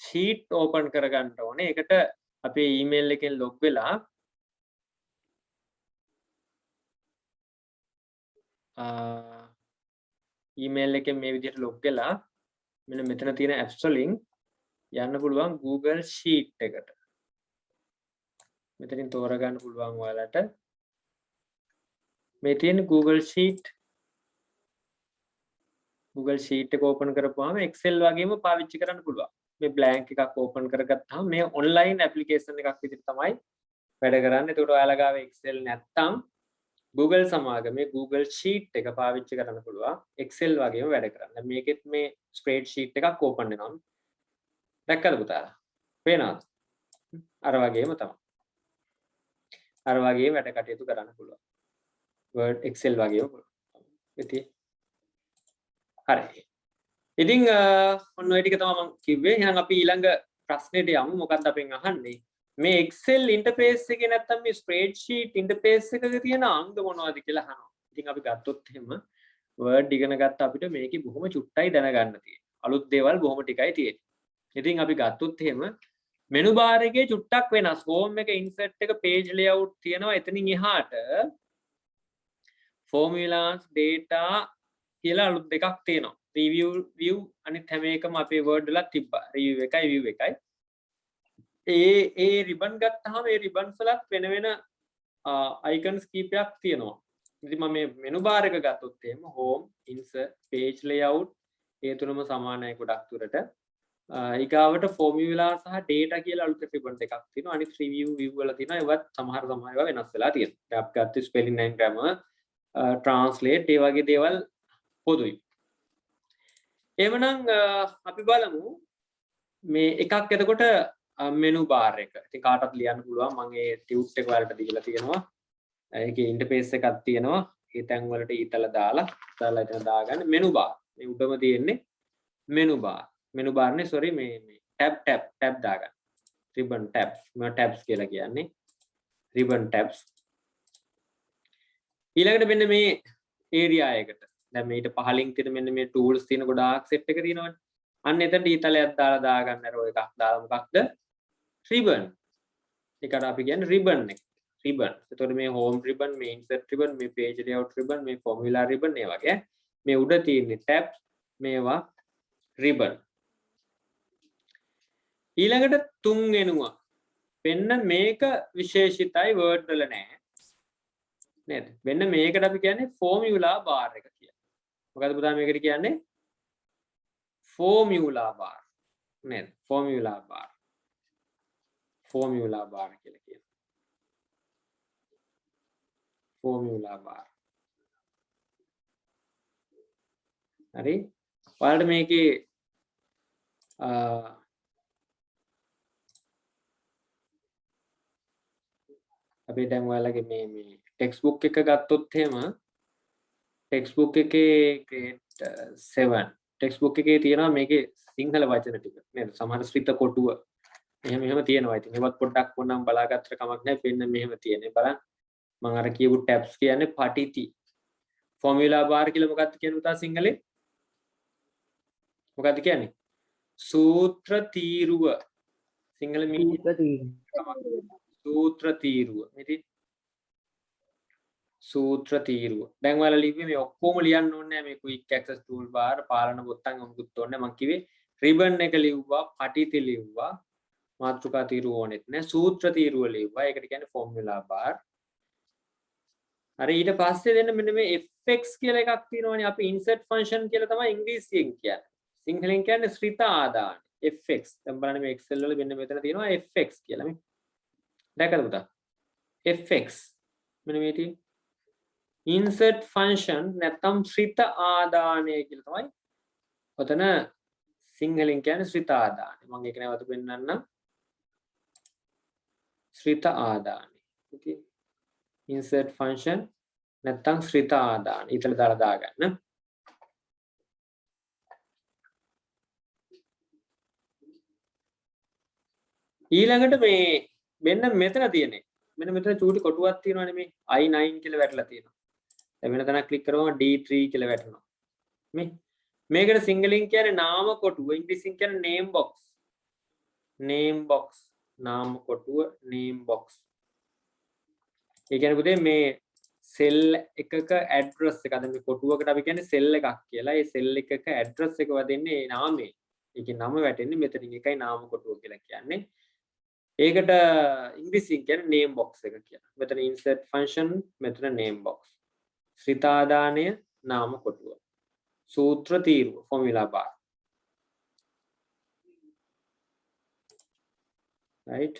sheet open කරගන්න ඕනේ. ඒකට අපේ email එකෙන් log වෙලා email එකෙන් මේ විදිහට log වෙලා මෙන්න මෙතන තියෙන apps වලින් යන්න පුළුවන් Google sheet එකට. මෙතනින් තෝරගන්න පුළුවන් ඔයාලට. මේ තියෙන Google sheet එක open කරපුවාම Excel වගේම පාවිච්චි කරන්න පුළුවන්. මේ blank එකක් open කරගත්තාම මේ online application එකක් විදිහට තමයි වැඩ කරන්නේ. ඒකට ඔයාලා ගාව Excel නැත්තම් Google සමාගමේ Google sheet එක පාවිච්චි කරන්න පුළුවන්. Excel වගේම වැඩ කරන්න. මේකෙත් මේ spreadsheet එකක් open වෙනවා. දැක්කද පුතාලා? පේනවද? අර වගේම තමයි. අර වගේ වැඩ කටයුතු කරන්න පුළුවන්. Word Excel වගේම පුළුවන්. ඉතින් හරි. ඉතින් ඔන්න ඔය ටික තමයි මම කිව්වේ. එහෙනම් අපි ඊළඟ ප්‍රශ්නෙට යමු. මොකක්ද අපෙන් අහන්නේ? මේ Excel interface එකේ නැත්තම් මේ spreadsheet interface එකක තියෙන අංග මොනවද කියලා අහනවා. ඉතින් අපි ගත්තොත් එහෙම Word ඉගෙන ගත්ත අපිට මේකේ බොහොම චුට්ටයි දැනගන්න තියෙන්නේ. අලුත් දේවල් බොහොම ටිකයි තියෙන්නේ. ඉතින් අපි ගත්තොත් එහෙම menu bar එකේ චුට්ටක් වෙනස්. home එක insert එක page layout තියෙනවා. එතනින් එහාට formulas data කියලා අලුත් දෙකක් තියෙනවා. review view අනිත් හැම එකම අපේ Word වල තිබ්බා. review එකයි view එකයි. ඒ ribbon ගත්තාම ඒ ribbons වලත් වෙන වෙන icons කීපයක් තියෙනවා. ඉතින් මම මේ menu bar එක ගත්තොත් එහෙම home insert page layout ඒ තුනම සමානයි ගොඩක් දුරට. ඊගාවට formula සහ data කියලා අලුත් ribbon දෙකක් තියෙනවා. අනිත් review view වල තියෙනවා. ඒවත් සමහර ඒවා වෙනස් වෙලා තියෙනවා. දැන් අපි ගත්ත spelling and grammar translate ඒ වගේ දේවල් පොදුයි. එhmenan අපි බලමු මේ එකක් එතකොට menu bar එක. ඉතින් කාටවත් ලියන්න පුළුවන්. මම ඒ tut එක වලට දීලා තියෙනවා. ඒකේ interface එකක් තියෙනවා. ඒ තැන් වලට ඊතල දාලා එතන දාගන්න menu bar. මේ උඩම තියෙන්නේ menu bar. menu bar නේ sorry මේ tab දාගන්න. ribbon tabs. මම tabs කියලා කියන්නේ. ribbon tabs. ඊළඟට මෙන්න මේ area එකට. දැන් මේිට පහලින් තියෙන මෙන්න මේ tools තියෙන ගොඩාක් set එක තියෙනවනේ. අන්න එතනට ඊතලයක් දාලා දාගන්න අර ඔය එකක් දාලා මොකක්ද? ribbon. ඒකට අපි කියන්නේ ribbon එක. ribbon. එතකොට මේ home ribbon, මේ insert ribbon, මේ page layout ribbon, මේ formula ribbon ඒ වගේ. මේ උඩ තියෙන්නේ tabs, මේවා ribbon. ඊළඟට තුන්වෙනුවා. වෙන්න මේක විශේෂිතයි Word වල නෑ. නේද? වෙන්න මේකට අපි කියන්නේ formula bar එක කියලා. මොකද පුතා මේකට කියන්නේ formula bar නේද? formula bar කියලා කියනවා. formula bar. හරි? ඔයාලට මේකේ අපි දැන් ඔයාලගේ මේ textbook එක ගත්තොත් එහෙම textbook එකේ grade 7 textbook එකේ තියෙනවා මේකේ සිංහල වචන ටික නේද? සමහර ශ්‍රිත කොටුව එහෙම තියෙනවා. ඉතින් ඒවත් පොඩ්ඩක් ඕනම් බලාගත්තට කමක් නැහැ. මෙන්න මෙහෙම තියෙන්නේ බලන්න. මම අර කියපු tabs කියන්නේ පටිති formula bar කියලා මොකක්ද කියන්නේ පුතා සිංහලෙන් මොකක්ද කියන්නේ සූත්‍ර තීරුව සිංහල සූත්‍ර තීරුව ඉතින් සූත්‍ර තීරුව දැන් ඔයාලා ලිව්වේ මේ ඔක්කොම ලියන්න ඕනේ නැහැ මේ quick access toolbar පාලන බොත්තම් මොකුත් ඕනේ නැහැ මම කිව්වේ ribbon එක ලිව්වා පටිති ලිව්වා මාතෘකා තීරුව ඕනෙත් නැහැ සූත්‍ර තීරුව ලිව්වා ඒකට කියන්නේ formula bar හරි ඊට පස්සේ දෙන්න මෙන්න මේ fx කියලා එකක් තියෙනවානේ අපි insert function කියලා තමයි ඉංග්‍රීසියෙන් කියන්නේ සිංහලෙන් කියන්නේ ශ්‍රිත ආදාන fx දැන් බලන්න මේ excel වල මෙන්න මෙතන තියෙනවා fx කියලා මේ දැකලා පුතා fx මෙන්න මේ තියෙන insert function නැත්නම් ශ්‍රිත ආදානය කියලා තමයි ඔතන සිංහලෙන් කියන්නේ ශ්‍රිත ආදානය මම ඒක නැවත පෙන්නන්නම් ශ්‍රිත ආදානය ඉතින් insert function නැත්නම් ශ්‍රිත ආදාන ඊතල දාලා දාගන්න ඊළඟට මේ මෙන්න මෙතන තියෙන්නේ මෙන්න මෙතන චූටි කොටුවක් තියෙනවානේ මේ i9 කියලා වැටලා තියෙනවා දැන් වෙන තැනක් ක්ලික් කරවම d3 කියලා වැටෙනවා මේ මේකට සිංහලෙන් කියන්නේ නාම කොටුව ඉංග්‍රීසියෙන් කියන්නේ name box නාම කොටුව name box ඒ කියන්නේ පුතේ මේ සෙල් එකක ඇඩ්‍රස් එක අද මේ කොටුවකට අපි කියන්නේ සෙල් එකක් කියලා. ඒ සෙල් එකක ඇඩ්‍රස් එක වදින්නේ ඒ නාමේ. ඒකේ නම වැටෙන්නේ මෙතනින් එකයි නාම කොටුව කියලා කියන්නේ. ඒකට ඉංග්‍රීසියෙන් කියන්නේ name box එක කියලා. මෙතන insert function මෙතන name box. ශ්‍රිතාදානය නාම කොටුව. සූත්‍ර තීරුව formula bar. right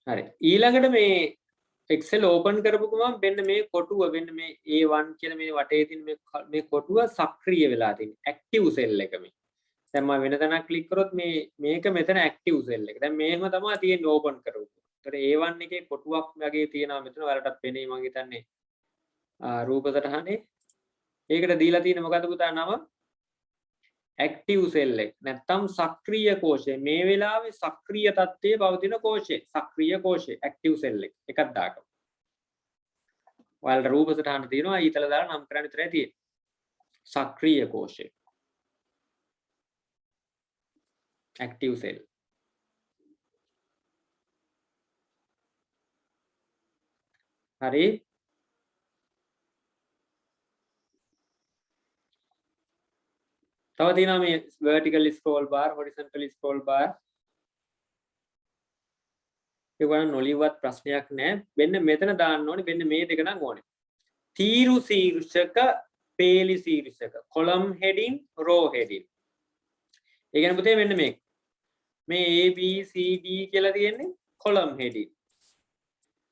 හරි ඊළඟට මේ Excel open කරපු ගමන් මෙන්න මේ කොටුව මෙන්න මේ A1 කියලා මේ වටේ තියෙන මේ කොටුව සක්‍රිය වෙලා තියෙන active cell එක මේ. දැන් මම වෙන තැනක් ක්ලික් කරොත් මේක මෙතන active cell එක. දැන් මේකම තමයි තියෙන්නේ open කරපු. ඒතර A1 එකේ කොටුවක් වගේ තියෙනවා මෙතන ඔයාලටත් පෙනේ මම හිතන්නේ රූප සටහනේ. ඒකට දීලා තියෙන මොකද්ද පුතා නම? active cell එක නැත්නම් සක්‍රීය කෝෂය මේ වෙලාවේ සක්‍රීය තත්ත්වයේ පවතින කෝෂය සක්‍රීය කෝෂය active cell එකක් දාගමු. ඔයාලට රූප සටහන තියෙනවා ඊතල දාලා නම් කරන්න විතරයි තියෙන්නේ. සක්‍රීය කෝෂය active cell හරි තව තියෙනවා මේ vertical scroll bar horizontal scroll bar ඒ වань නොලියවත් ප්‍රශ්නයක් නැහැ මෙන්න මෙතන දාන්න ඕනේ මෙන්න මේ දෙක නම් ඕනේ තීරු ශීර්ෂක පේලි ශීර්ෂක column heading row heading ඒ කියන්නේ පුතේ මෙන්න මේ A B C D කියලා තියෙන්නේ column heading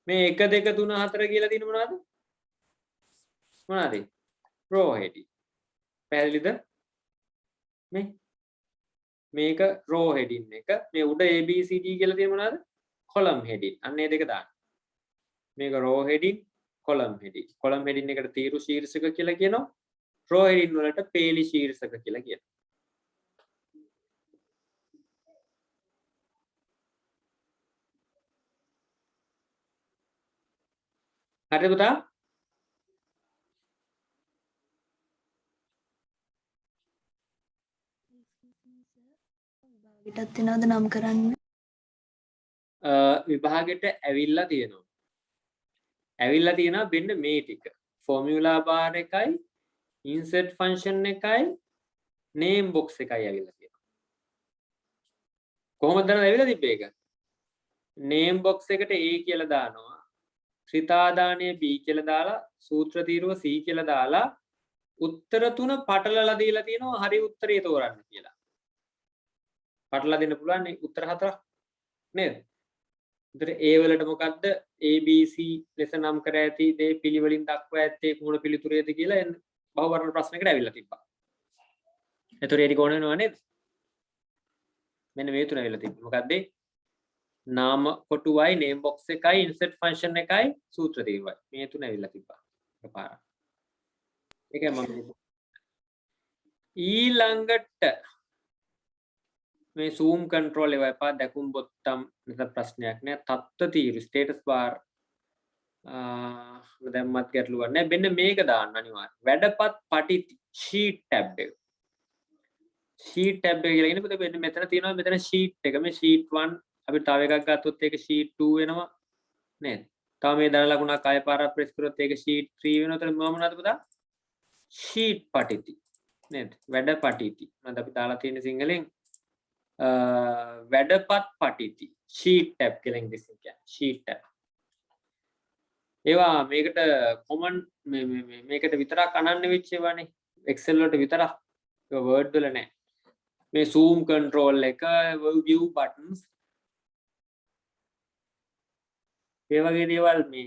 මේ 1 2 3 4 කියලා තියෙන මොනවාද row heading පැහැදිලිද මේක row heading එක මේ උඩ ABCD කියලා තියෙන මොනවාද column heading අන්න ඒ දෙක දාන්න මේක row heading column heading එකට තීරු ශීර්ෂක කියලා කියනවා row heading වලට පේලි ශීර්ෂක කියලා කියනවා හරිද පුතා විභාගෙටත් වෙනවද නම් කරන්න විභාගෙට ඇවිල්ලා තියෙනවා මෙන්න මේ ටික formula bar එකයි insert function එකයි name box එකයි ඇවිල්ලා තියෙනවා කොහොමද දැන් ඇවිල්ලා තිබ්බේ ඒක name box එකට A කියලා දානවා ශ්‍රිතාදානය B කියලා දාලා සූත්‍ර තීරුව C කියලා දාලා උත්තර තුන පටලලා දීලා තියෙනවා හරි උත්තරේ තෝරන්න කියලා පටලලා දෙන්න පුළුවන් උත්තර හතරක් නේද? උත්තර A වලට මොකද්ද? A B C ලෙස නම් කර ඇති දේ පිළිවෙලින් දක්වා ඇත්තේ කුමන පිළිතුරේද කියලා බහුවර්ණ ප්‍රශ්නයකට ඇවිල්ලා තිබ්බා. ඒතර ඒක ඕන වෙනව නේද? මෙන්න මේ තුන ඇවිල්ලා තිබ්බා. මොකද්ද? නාම කොටුවයි name box එකයි insert function එකයි සූත්‍ර තීරුවයි. මේ තුන ඇවිල්ලා තිබ්බා. එකපාරක්. ඒකයි මම ඊළඟට මේ zoom control ඒවා එපා දැකුම් බොත්තම් මෙතන ප්‍රශ්නයක් නෑ තත්ත්ව තීරු status bar දැම්මත් ගැටලුවක් නෑ මෙන්න මේක දාන්න අනිවාර්යයෙන් වැඩපත් පටිති sheet tab එක sheet tab එක කියලා කියන්නේ මෙන්න මෙතන තියෙනවා මෙතන sheet එක මේ sheet 1 අපි තව එකක් ගත්තොත් ඒක sheet 2 වෙනවා නේද තව මේ දන ලකුණක් අය පාරක් ප්‍රෙස් කරොත් ඒක sheet 3 වෙනවා එතන මොනවද පුතා sheet පටිති නේද වැඩ පටිති මම අපි දාලා තියෙන සිංහලෙන් වැඩපත් පටිති sheet tab කියලා ඉංග්‍රීසියෙන් කියන්නේ sheet tab ඒවා මේකට කොමන් මේකට විතරක් අනන්‍ය වෙච්ච ඒවානේ excel වලට විතරක් ඒක word වල නෑ මේ zoom control එක view buttons ඒ වගේ දේවල් මේ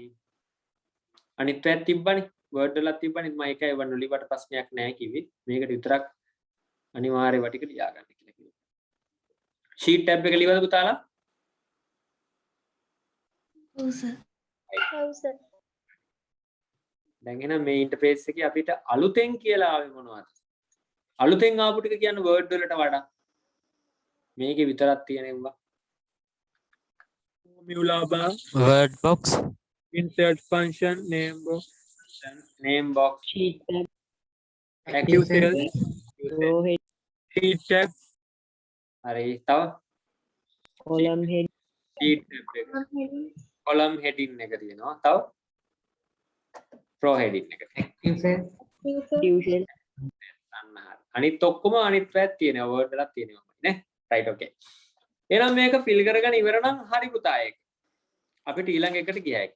අනිත් පැත්ත තිබ්බනේ word වලත් තිබ්බනේ මම ඒකයි වන්න ලිවට ප්‍රශ්නයක් නෑ කිව්වේ මේකට විතරක් අනිවාර්ය වටික ලියා ගන්න කියලා කිව්වා sheet tab එක ලියවද පුතාලා ඔව් සර් දැන් එහෙනම් මේ ඉන්ටර්ෆේස් එකේ අපිට අලුතෙන් කියලා ආවේ මොනවද අලුතෙන් ආපු ටික කියන්නේ word වලට වඩා මේකේ විතරක් තියෙනවා formula bar, word box, insert function, name box, sheet tab, active cell, row head, sheet tab, හරි තව column head, sheet tab එක column heading එක තියෙනවා තව row heading එක active cell, අන්න හරි අනිත් ඔක්කොම අනිත් පැත්ත තියෙනවා word වලත් තියෙනවා නේ right okay එහෙනම් මේක fill කරගෙන ඉවර නම් හරි පුතා ඒක අපිට ඊළඟ එකට ගියා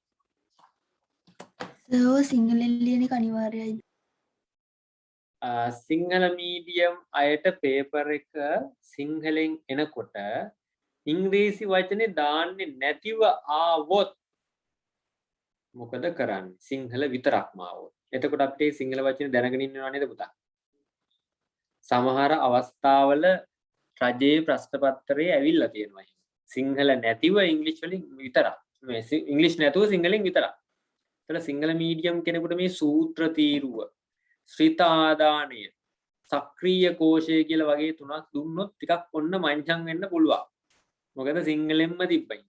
සර් සිංහලෙන් ලියන එක අනිවාර්යයි සිංහල මීඩියම් අයට පේපර් එක සිංහලෙන් එනකොට ඉංග්‍රීසි වචනේ දාන්නේ නැතිව ආවොත් මොකද කරන්නේ සිංහල විතරක්ම ආවොත් එතකොට අපිට සිංහල වචනේ දැනගෙන ඉන්නව නේද පුතා සමහර අවස්ථාවල රජයේ ප්‍රශ්න පත්‍රයේ ඇවිල්ලා තියෙනවා සිංහල නැතිව ඉංග්‍රීසි වලින් විතරක් මේ ඉංග්‍රීසි නැතුව සිංහලෙන් විතරක් ඒතර සිංහල මීඩියම් කෙනෙකුට මේ සූත්‍ර තීරුව ශ්‍රිත ආදානය සක්‍රීය කෝෂය කියලා වගේ තුනක් දුන්නොත් ටිකක් ඔන්න මංචන් වෙන්න පුළුවන් මොකද සිංහලෙන්ම තිබ්බයි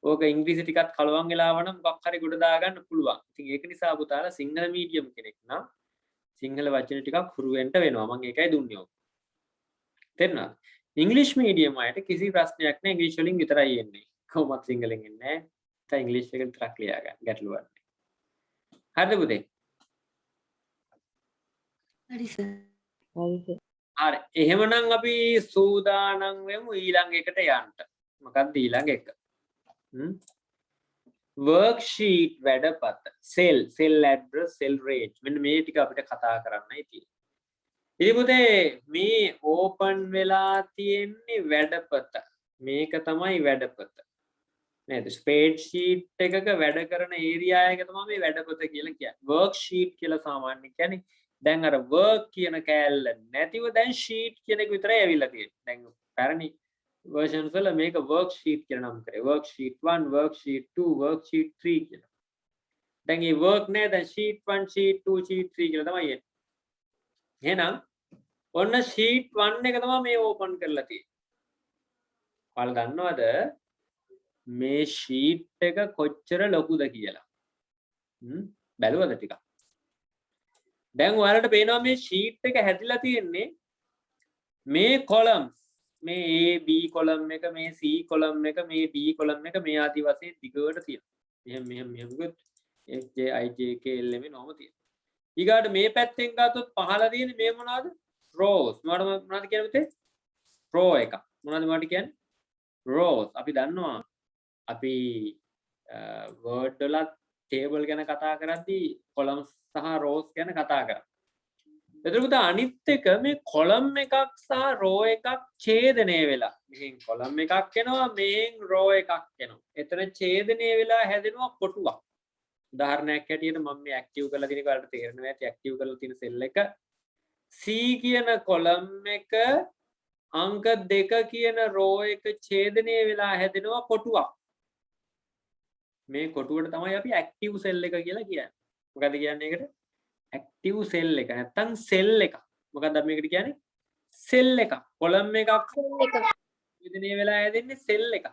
ඕක ඉංග්‍රීසි ටිකක් කලවම් වෙලා වනම් මොකක් හරි ගොඩ දාගන්න පුළුවන් ඉතින් ඒක නිසා පුතාලා සිංහල මීඩියම් කෙනෙක් නම් සිංහල වචන ටිකක් හුරු වෙන්න වෙනවා මම ඒකයි දුන්නේ ඔක තේරුණාද ඉංග්‍රීසි මීඩියම් අයට කිසි ප්‍රශ්නයක් නැහැ ඉංග්‍රීසි වලින් විතරයි එන්නේ කොහොමත් සිංහලෙන් එන්නේ නැහැ ඉංග්‍රීසි එක විතරක් ලියා ගන්න ගැටලුවක් නැහැ හරිද පුතේ හරි සර් හරි එහෙමනම් අපි සූදානම් වෙමු ඊළඟ එකට යන්න මොකක්ද ඊළඟ එක worksheet වැඩපත cell address cell range මෙන්න මේ ටික අපිට කතා කරන්නයි තියෙන්නේ ඉතින් පුතේ මේ ඕපන් වෙලා තියෙන්නේ වැඩපත මේක තමයි වැඩපත නේද ස්ප්‍රෙඩ්ෂීට් එකක වැඩ කරන ඒරියා එක තමයි මේ වැඩපත කියලා කියන්නේ worksheet කියලා සාමාන්‍යයෙන් කියන්නේ දැන් අර work කියන කෑල්ල නැතිව දැන් sheet කියන එක විතරයි ඇවිල්ලා තියෙන්නේ දැන් පැරණි versions වල මේක worksheet කියලා නම් කරේ worksheet 1 worksheet 2 worksheet 3 කියලා දැන් මේ work නෑ දැන් sheet 1 sheet 2 sheet 3 කියලා තමයි එන්නේ එහෙනම් ඔන්න sheet 1 එක තමයි මේ ඕපන් කරලා තියෙන්නේ ඔයාලා දන්නවද මේ sheet එක කොච්චර ලොකුද කියලා බැලුවද ටිකක් දැන් ඔයාලට පේනවා මේ sheet එක හැදිලා තියෙන්නේ මේ columns මේ A B column එක මේ C column එක මේ D column එක මේ ආදි වශයෙන් දිගට තියෙනවා මෙහෙම ගොත් F J I J K L M නෝම තියෙනවා ඊගාට මේ පැත්තෙන් ගත්තොත් පහළ තියෙන්නේ මේ මොනවද rows මොනවද කියන්නේ පුතේ row එක මොනවද මට කියන්නේ rows අපි දන්නවා අපි word වල table ගැන කතා කරද්දී columns සහ rows ගැන කතා කරා එතකොට පුතා අනිත් එක මේ column එකක් සහ row එකක් ඡේදනය වෙලා මෙහෙන් column එකක් එනවා මෙහෙන් row එකක් එනවා එතන ඡේදනය වෙලා හැදෙනවා කොටුවක් උදාහරණයක් හැටියට මම මේ ඇක්ටිව් කරලා තියෙන එක ඔයාලට තේරෙනවා ඇති ඇක්ටිව් කරලා තියෙන සෙල් එක C කියන column එක අංක 2 කියන row එක ඡේදනය වෙලා හැදෙනවා කොටුවක් මේ කොටුවට තමයි අපි ඇක්ටිව් සෙල් එක කියලා කියන්නේ මොකද කියන්නේ ඒකට ඇක්ටිව් සෙල් එක නැත්තම් සෙල් එක මොකක්ද අපි මේකට කියන්නේ සෙල් එකක් කොලම් එකක් විදිනේ වෙලා හැදෙන්නේ සෙල් එකක්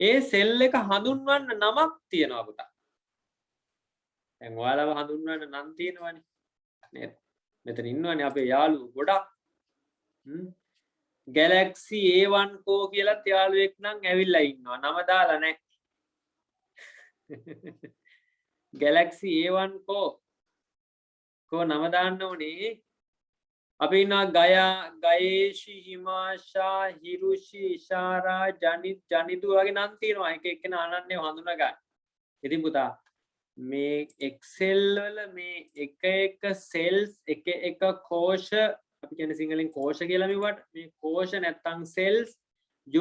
ඒ සෙල් එක හඳුන්වන්න නමක් තියෙනවා පුතා දැන් ඔයාලව හඳුන්වන්න නම් තියෙනවනේ නේද මෙතන ඉන්නවනේ අපේ යාළුවෝ ගොඩක් Galaxy A1 කෝ කියලාත් යාළුවෙක් නම් ඇවිල්ලා ඉන්නවා නම දාලා නැහැ Galaxy A1 කෝ නම දාන්න ඕනේ අපි ඉන්නවා ගයා ගයේෂි හිමාෂා හිරුෂි ඉෂාරා ජනිදු වගේ නම් තියෙනවා එක එක්කෙනා අනන්‍යව හඳුනා ගන්න. ඉතින් පුතා මේ Excel වල මේ එක cells එක කෝෂ අපි කියන්නේ සිංහලෙන් කෝෂ කියලා මෙවට මේ කෝෂ නැත්තම් cells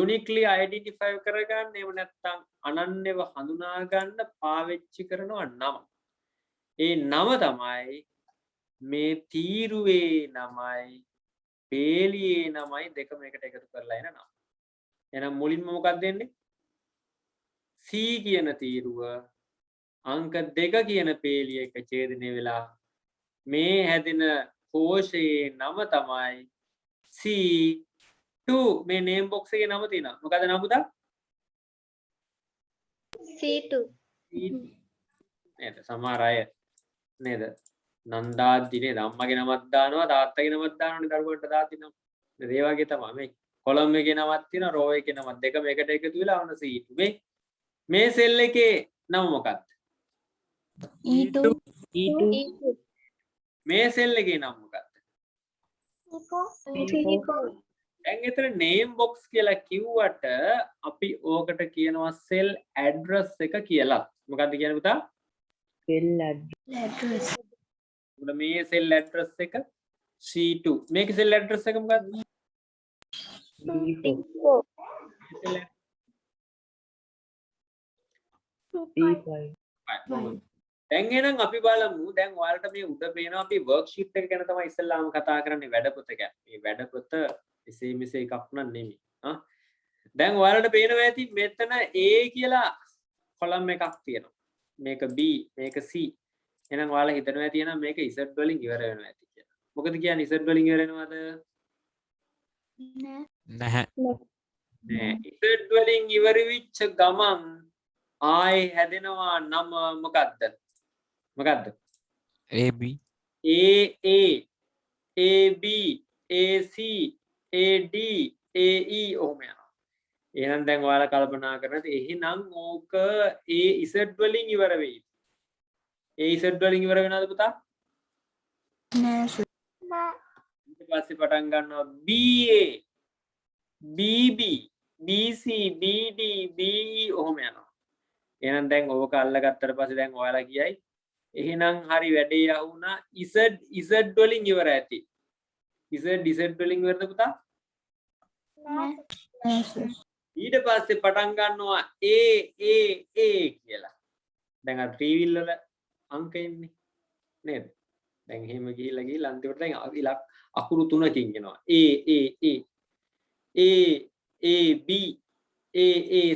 uniquely identify කරගන්න එහෙම නැත්තම් අනන්‍යව හඳුනා ගන්න පාවිච්චි කරනවා නම. ඒ නම තමයි මේ තීරුවේ නමයි පේලියේ නමයි දෙකම එකට එකතු කරලා එන නම. එහෙනම් මුලින්ම මොකක්ද දෙන්නේ? C කියන තීරුව අංක 2 කියන පේලිය එක ඡේදනය වෙලා මේ හැදෙන කෝෂයේ නම තමයි C2 මේ නේම් බොක්ස් එකේ නම තියෙනවා. මොකද නම පුතා? C2 නේද? සමහර අය නේද? නන්දාද්දි නේද? අම්මගේ නමක් දානවා තාත්තගේ නමක් දානවනේ දරුවන්ට දාති නම්. ඒ වගේ තමයි මේ කොලම් එකේ නමක් තියෙනවා රෝ එකේ නමක් දෙකම එකට එකතු වෙලා වුණ C2 මේ සෙල් එකේ නම මොකක්ද? E2 මේ සෙල් එකේ නම මොකක්ද? දැන් එතන නේම් බොක්ස් කියලා කිව්වට අපි ඕකට කියනවා සෙල් ඇඩ්‍රස් එක කියලා. මොකක්ද කියන්නේ පුතා? address මේ සෙල් ඇඩ්‍රස් එක C2 මේකේ සෙල් ඇඩ්‍රස් එක මොකක්ද? දැන් එහෙනම් අපි බලමු දැන් ඔයාලට මේ උඩ පේනවා අපි වර්ක්ෂීට් එක ගැන තමයි ඉස්සෙල්ලාම කතා කරන්නේ වැඩපොත ගැන. මේ වැඩපොත එසේ මෙසේ එකක් නන් නෙමෙයි. දැන් ඔයාලට පේනවා ඇති මෙතන A කියලා කොලම් එකක් තියෙනවා. මේක B මේක C. එහෙනම් ඔයාලා හිතනවා ඇති එහෙනම් මේක Z වලින් ඉවර වෙනවා ඇති කියලා. මොකද කියන්නේ Z වලින් ඉවර වෙනවද? නැහැ. නෑ. Z වලින් ඉවර වෙච්ච ගමන් ආයේ හැදෙනවා නම මොකද්ද? මොකද්ද? AB AA AB AC AD AE ඔහොම යනවා. එහෙනම් දැන් ඔයාලා කල්පනා කරනද එහෙනම් ඕක AZ වලින් ඉවර වෙයි. AZ වලින් ඉවර වෙනවද පුතා? නෑ සර් ඊට පස්සේ පටන් ගන්නවා BA BB BC BD BE ඔහොම යනවා. එහෙනම් දැන් ඕක අල්ලගත්තට පස්සේ දැන් ඔයාලා කියයි එහෙනම් හරි වැඩේ යහුණා Z වලින් ඉවර ඇති. Z වලින් ඉවරද පුතා? නෑ සර් ඊට පස්සේ පටන් ගන්නවා A කියලා. දැන් අර ත්‍රිවිල් වල අංක එන්නේ නේද? දැන් එහෙම ගිහිල්ලා අන්තිමට දැන් අකුරු 3කින් එනවා. A B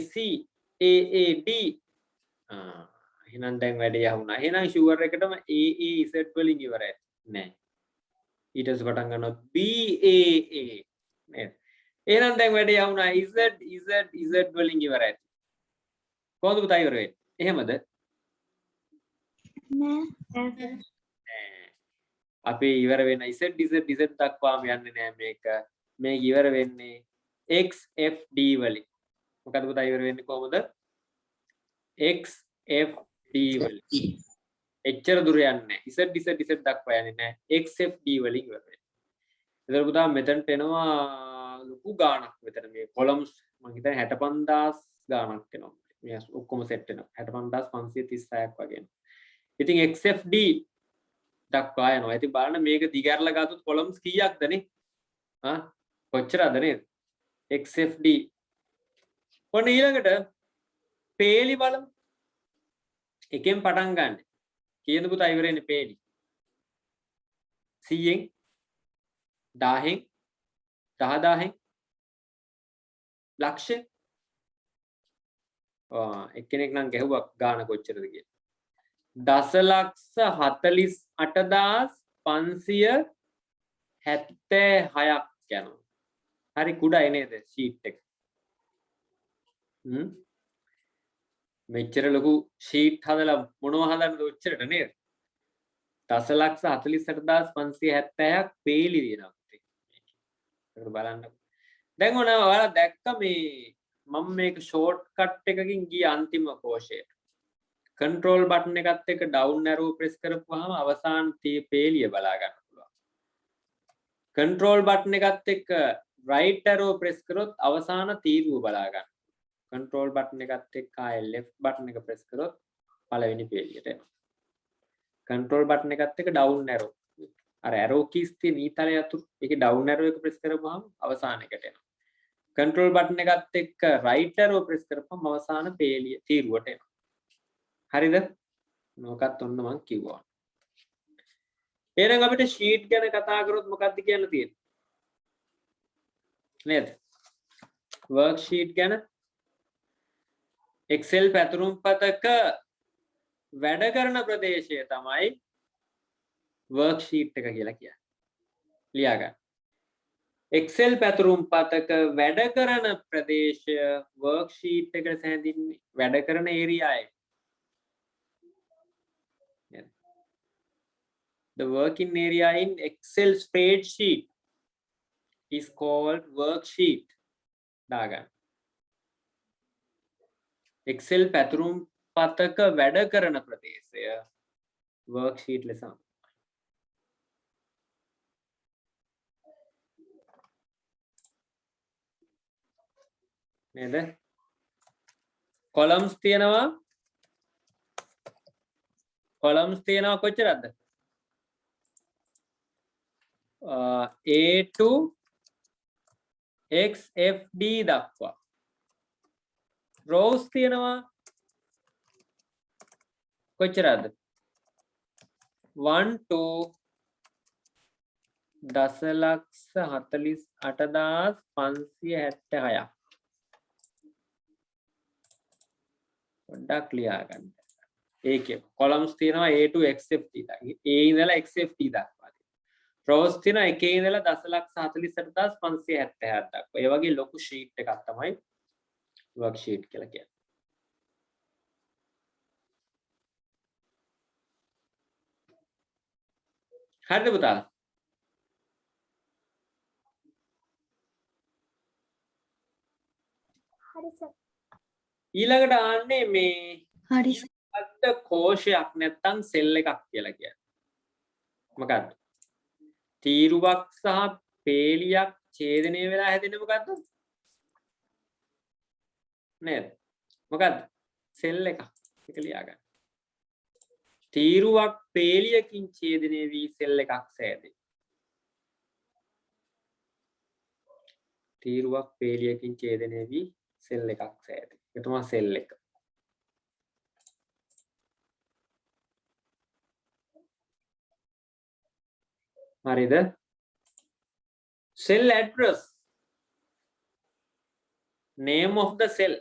C AAD එහෙනම් දැන් වැඩේ යහුණා. එහෙනම් ෂුවර් එකටම AAZ වලින් ඉවරයි. නෑ. ඊට පස්සේ පටන් ගන්නවා BAA නේද? එහෙනම් දැන් වැඩේ යහුණා Z වලින් ඉවරයි. කොහොමද පුතා ඉවර වෙන්නේ? එහෙමද? නෑ අපි ඉවර වෙන Z දක්වාම යන්නේ නෑ මේක. මේක ඉවර වෙන්නේ XFD වලින්. මොකද පුතා ඉවර වෙන්නේ කොහොමද? XFD වලින්. එච්චර දුර යන්නේ නැහැ. Z දක්වා යන්නේ නැහැ. XFD වලින් ඉවර වෙන්නේ. ඒතර පුතා මෙතනට එනවා ලොකු ගාණක් මෙතන මේ කොලම්ස් මම හිතන්නේ 65000 ගාණක් එනවා. මේ ඔක්කොම සෙට් වෙනවා. 65536ක් වගේ එනවා. ඉතින් XFD දක්වා යනවා. ඉතින් බලන්න මේක දිගහැරලා ගත්තොත් කොලම්ස් කීයක්ද නේ? කොච්චරද නේද? XFD. ඔන්න ඊළඟට පේලි බලමු. එකෙන් පටන් ගන්න. කීයද පුතා ඉවර වෙන්නේ පේලි? 100න් 1000න් 10000න් ලක්ෂ එක්කෙනෙක් නම් ගැහුවා ගාන කොච්චරද කියලා. 10,48,576ක් යනවා. හරි කුඩායි නේද sheet එක? මෙච්චර ලොකු sheet හදලා මොනවා හදන්නද ඔච්චරට නේද? 10,48,570ක් පේලි දිනනවා. ඒක බලන්න. දැන් ඔයාලා දැක්ක මේ මම මේක ෂෝට් කට් එකකින් ගිය අන්තිම කෝෂයට. control button එකත් එක්ක down arrow press කරපුවාම අවසාන පේලිය බලා ගන්න පුළුවන්. control button එකත් එක්ක right arrow press කරොත් අවසාන තීරුව බලා ගන්න. control button එකත් එක්ක ආයෙ left button එක press කරොත් පළවෙනි පේලියට එනවා. control button එකත් එක්ක down arrow අර arrow keys තියෙන ඊතලය අතුරු ඒකේ down arrow එක press කරපුවාම අවසාන එකට එනවා. control button එකත් එක්ක right arrow press කරපුවම අවසාන පේලිය තීරුවට එනවා. හරිද? මොකක්ද ඔන්න මම කිව්වා. එහෙනම් අපිට sheet ගැන කතා කරොත් මොකක්ද කියන්න තියෙන්නේ? නේද? worksheet ගැන Excel පැතුරුම්පතක වැඩ කරන ප්‍රදේශය තමයි worksheet එක කියලා කියන්නේ. ලියා ගන්න. Excel පැතුරුම්පතක වැඩ කරන ප්‍රදේශය worksheet එකට සැඳින්නේ වැඩ කරන area එක. The working area in Excel spreadsheet is called worksheet. දාගන්න. Excel පැතුරුම්පතක වැඩ කරන ප්‍රදේශය worksheet ලෙස නේද? columns තියෙනවා කොච්චරද? A to XFD දක්වා. rows තියෙනවා කොච්චරද? 1 to 10,48,576. පොඩ්ඩක් ලියා ගන්න. ඒකේ columns තියෙනවා A to XFD දක්වා. A ඉඳලා XFD දක්වා. rows තියෙනවා එකේ ඉඳලා 10,48,576 දක්වා. ඒ වගේ ලොකු sheet එකක් තමයි worksheet කියලා කියන්නේ. හරිද පුතා? හරි සර්. ඊළඟට ආන්නේ මේ හරි සර්. අත්ත කෝෂයක් නැත්තම් සෙල් එකක් කියලා කියන්නේ. මොකක්ද? තීරුවක් සහ පේලියක් ඡේදනය වෙලා හැදෙන්නේ මොකද්ද? නේද? මොකද්ද? සෙල් එකක්. ඒක ලියා ගන්න. තීරුවක් පේලියකින් ඡේදනය වී සෙල් එකක් සෑදේ. තීරුවක් පේලියකින් ඡේදනය වී සෙල් එකක් සෑදේ. ඒක තමයි සෙල් එක. හරිද? cell address, name of the cell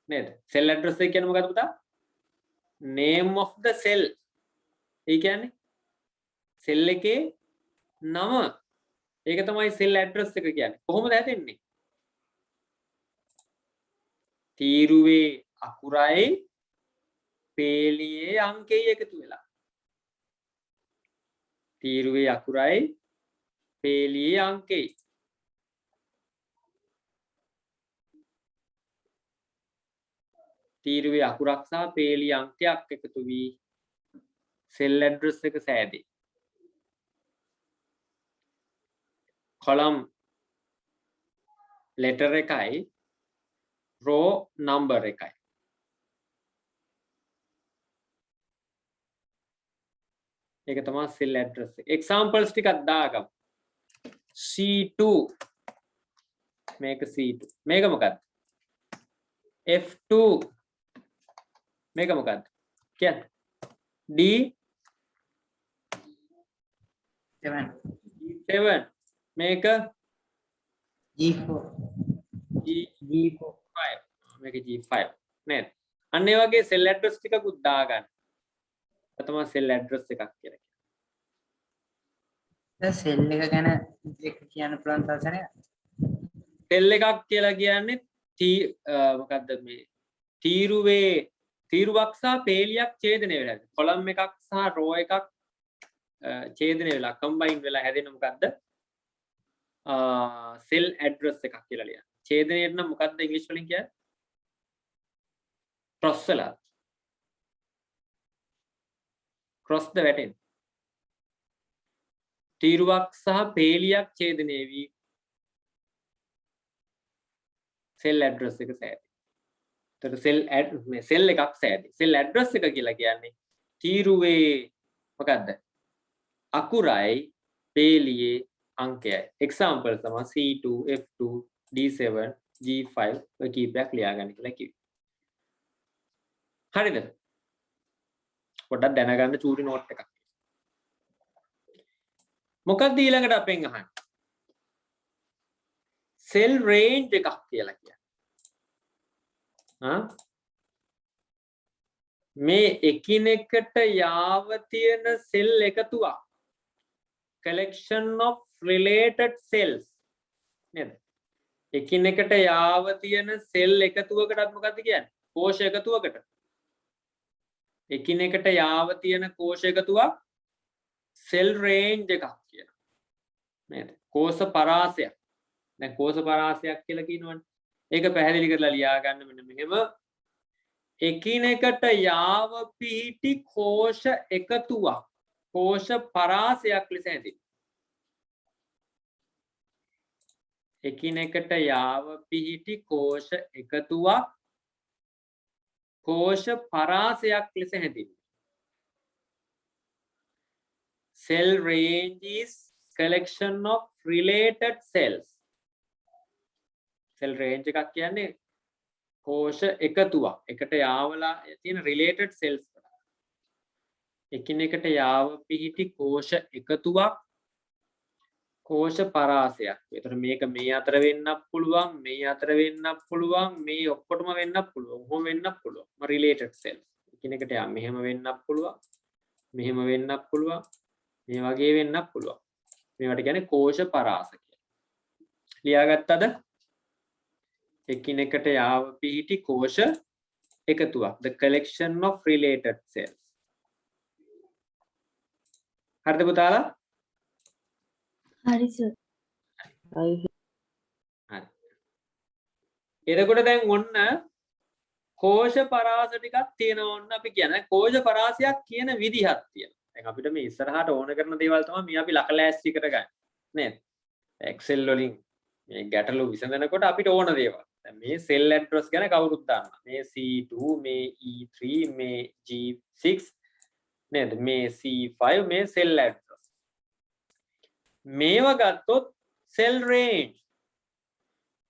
නේද? cell address එක කියන්නේ මොකද්ද පුතා? name of the cell. ඒ කියන්නේ cell එකේ නම. ඒක තමයි cell address එක කියන්නේ. කොහොමද හැදෙන්නේ? තීරුවේ අකුරයි පේලියේ අංකයයි එකතු වෙලා. තීරුවේ අකුරයි පේලියේ අංකයයි. තීරුවේ අකුරක් සහ පේලිය අංකයක් එකතු වී cell address එක සෑදේ. column letter එකයි row number එකයි. ඒක තමයි cell address එක. examples ටිකක් දාගමු. C2 මේක C2. මේක මොකක්ද? F2 මේක මොකක්ද? කියන්නේ D7 මේක G4 G5 මේක G5 නේද? අන්න ඒ වගේ cell address ටිකකුත් දාගන්න. තමයි cell address එකක් කියලා කියන්නේ. සෙල් එක ගැන එක කියන්න පුළුවන් තවසරයක්. සෙල් එකක් කියලා කියන්නේ මොකද්ද මේ තීරුවක් සහ පේලියක් ඡේදනය වෙලා කොලම් එකක් සහ රෝ එකක් ඡේදනය වෙලා කම්බයින් වෙලා හැදෙන මොකද්ද සෙල් ඇඩ්‍රස් එකක් කියලා ලියන්න. ඡේදනයට නම් මොකද්ද ඉංග්‍රීසි වලින් කියන්නේ? ක්‍රොස් වෙලා. ක්‍රොස් ද වැටෙන. තීරුවක් සහ පේලියක් ඡේදනය වී සෙල් ඇඩ්‍රස් එක සෑදී. එතකොට සෙල් එකක් සෑදී. සෙල් ඇඩ්‍රස් එක කියලා කියන්නේ තීරුවේ මොකද්ද? අකුරයි පේලියේ අංකයයි. එක්සැම්පල් තමයි C2, F2, D7, G5 ඔය කීපයක් ලියාගන්න කියලා කිව්වේ. හරිද? පොඩ්ඩක් දැනගන්න චූටි නෝට් එකක්. මොකක්ද ඊළඟට අපෙන් අහන්නේ? සෙල් රේන්ජ් එකක් කියලා කියන්නේ. මේ එකිනෙකට යාව තියෙන සෙල් එකතුවක්. collection of related cells නේද? එකිනෙකට යාව තියෙන සෙල් එකතුවකටත් මොකක්ද කියන්නේ? කෝෂ එකතුවකට. එකිනෙකට යාව තියෙන කෝෂ එකතුවක් සෙල් රේන්ජ් එකක් කියනවා. නේද? කෝෂ පරාසයක්. දැන් කෝෂ පරාසයක් කියලා කියනවනේ. ඒක පැහැදිලි කරලා ලියා ගන්න මෙන්න මෙහෙම. එකිනෙකට යාව පිහිටි කෝෂ එකතුවක් කෝෂ පරාසයක් ලෙස හැඳින්වෙනවා. එකිනෙකට යාව පිහිටි කෝෂ එකතුවක් කෝෂ පරාසයක් ලෙස හැඳින්වෙනවා. Cell range is collection of related cells. Cell range එකක් කියන්නේ කෝෂ එකතුවක්. එකට යාවලා තියෙන related cells. එකිනෙකට යාව පිහිටි කෝෂ එකතුවක් කෝෂ පරාසයක්. ඒතර මේක මේ අතර වෙන්නත් පුළුවන්, මේ අතර වෙන්නත් පුළුවන්, මේ ඔක්කොටම වෙන්නත් පුළුවන්. කොහොම වෙන්නත් පුළුවන්. related cells. එකිනෙකට යා මෙහෙම වෙන්නත් පුළුවන්. මෙහෙම වෙන්නත් පුළුවන්. මේ වගේ වෙන්නත් පුළුවන්. මේවට කියන්නේ කෝෂ පරාස කියලා. ලියාගත්තද? එකිනෙකට යාව පිහිටි කෝෂ එකතුවක්. The collection of related cells. හරිද පුතාලා? හරි සර්. හරි. එතකොට දැන් ඔන්න කෝෂ පරාස ටිකක් තියෙනවා. ඔන්න අපි කියන්නේ කෝෂ පරාසයක් කියන විදිහක් තියෙනවා. දැන් අපිට මේ ඉස්සරහට ඕන කරන දේවල් තමයි මේ අපි ලකලෑස්ති කරගන්නේ. නේද? Excel වලින් මේ ගැටලු විසඳනකොට අපිට ඕන දේවල්. දැන් මේ සෙල් ඇඩ්‍රස් ගැන කවුරුත් දන්නවා. මේ C2, මේ E3, මේ G6 නේද? මේ C5 මේ සෙල් ඇඩ්‍රස්. මේව ගත්තොත් සෙල් රේන්ජ්.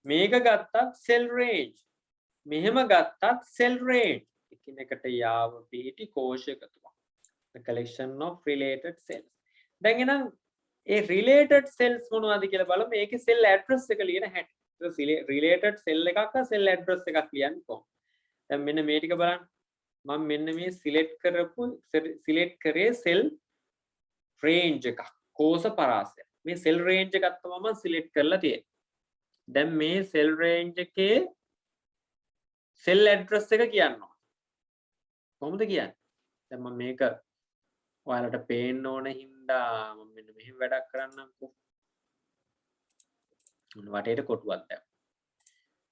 මේක ගත්තත් සෙල් රේන්ජ්. මෙහෙම ගත්තත් සෙල් රේන්ජ්. එකිනෙකට යාව පිහිටි කෝෂ එකතුවක්. The collection of related cells. දැන් එහෙනම් ඒ related cells මොනවද කියලා බලමු. මේකේ cell address එක ලියන හැටි. related cell එකක් cell address එකක් ලියන්නේ කොහොමද? දැන් මෙන්න මේ ටික බලන්න. මම මෙන්න මේ select කරේ cell range එකක්. කෝෂ පරාසය. මේ cell range එකක් තමයි මම select කරලා තියෙන්නේ. දැන් මේ cell range එකේ cell address එක කියනවා. කොහොමද කියන්නේ? දැන් මම මේක ඔයාලට පේන්න ඕන හින්දා මම මෙන්න මෙහෙම වැඩක් කරන්නම්කෝ. මොන වටේට කොටුවක් දැම්මා.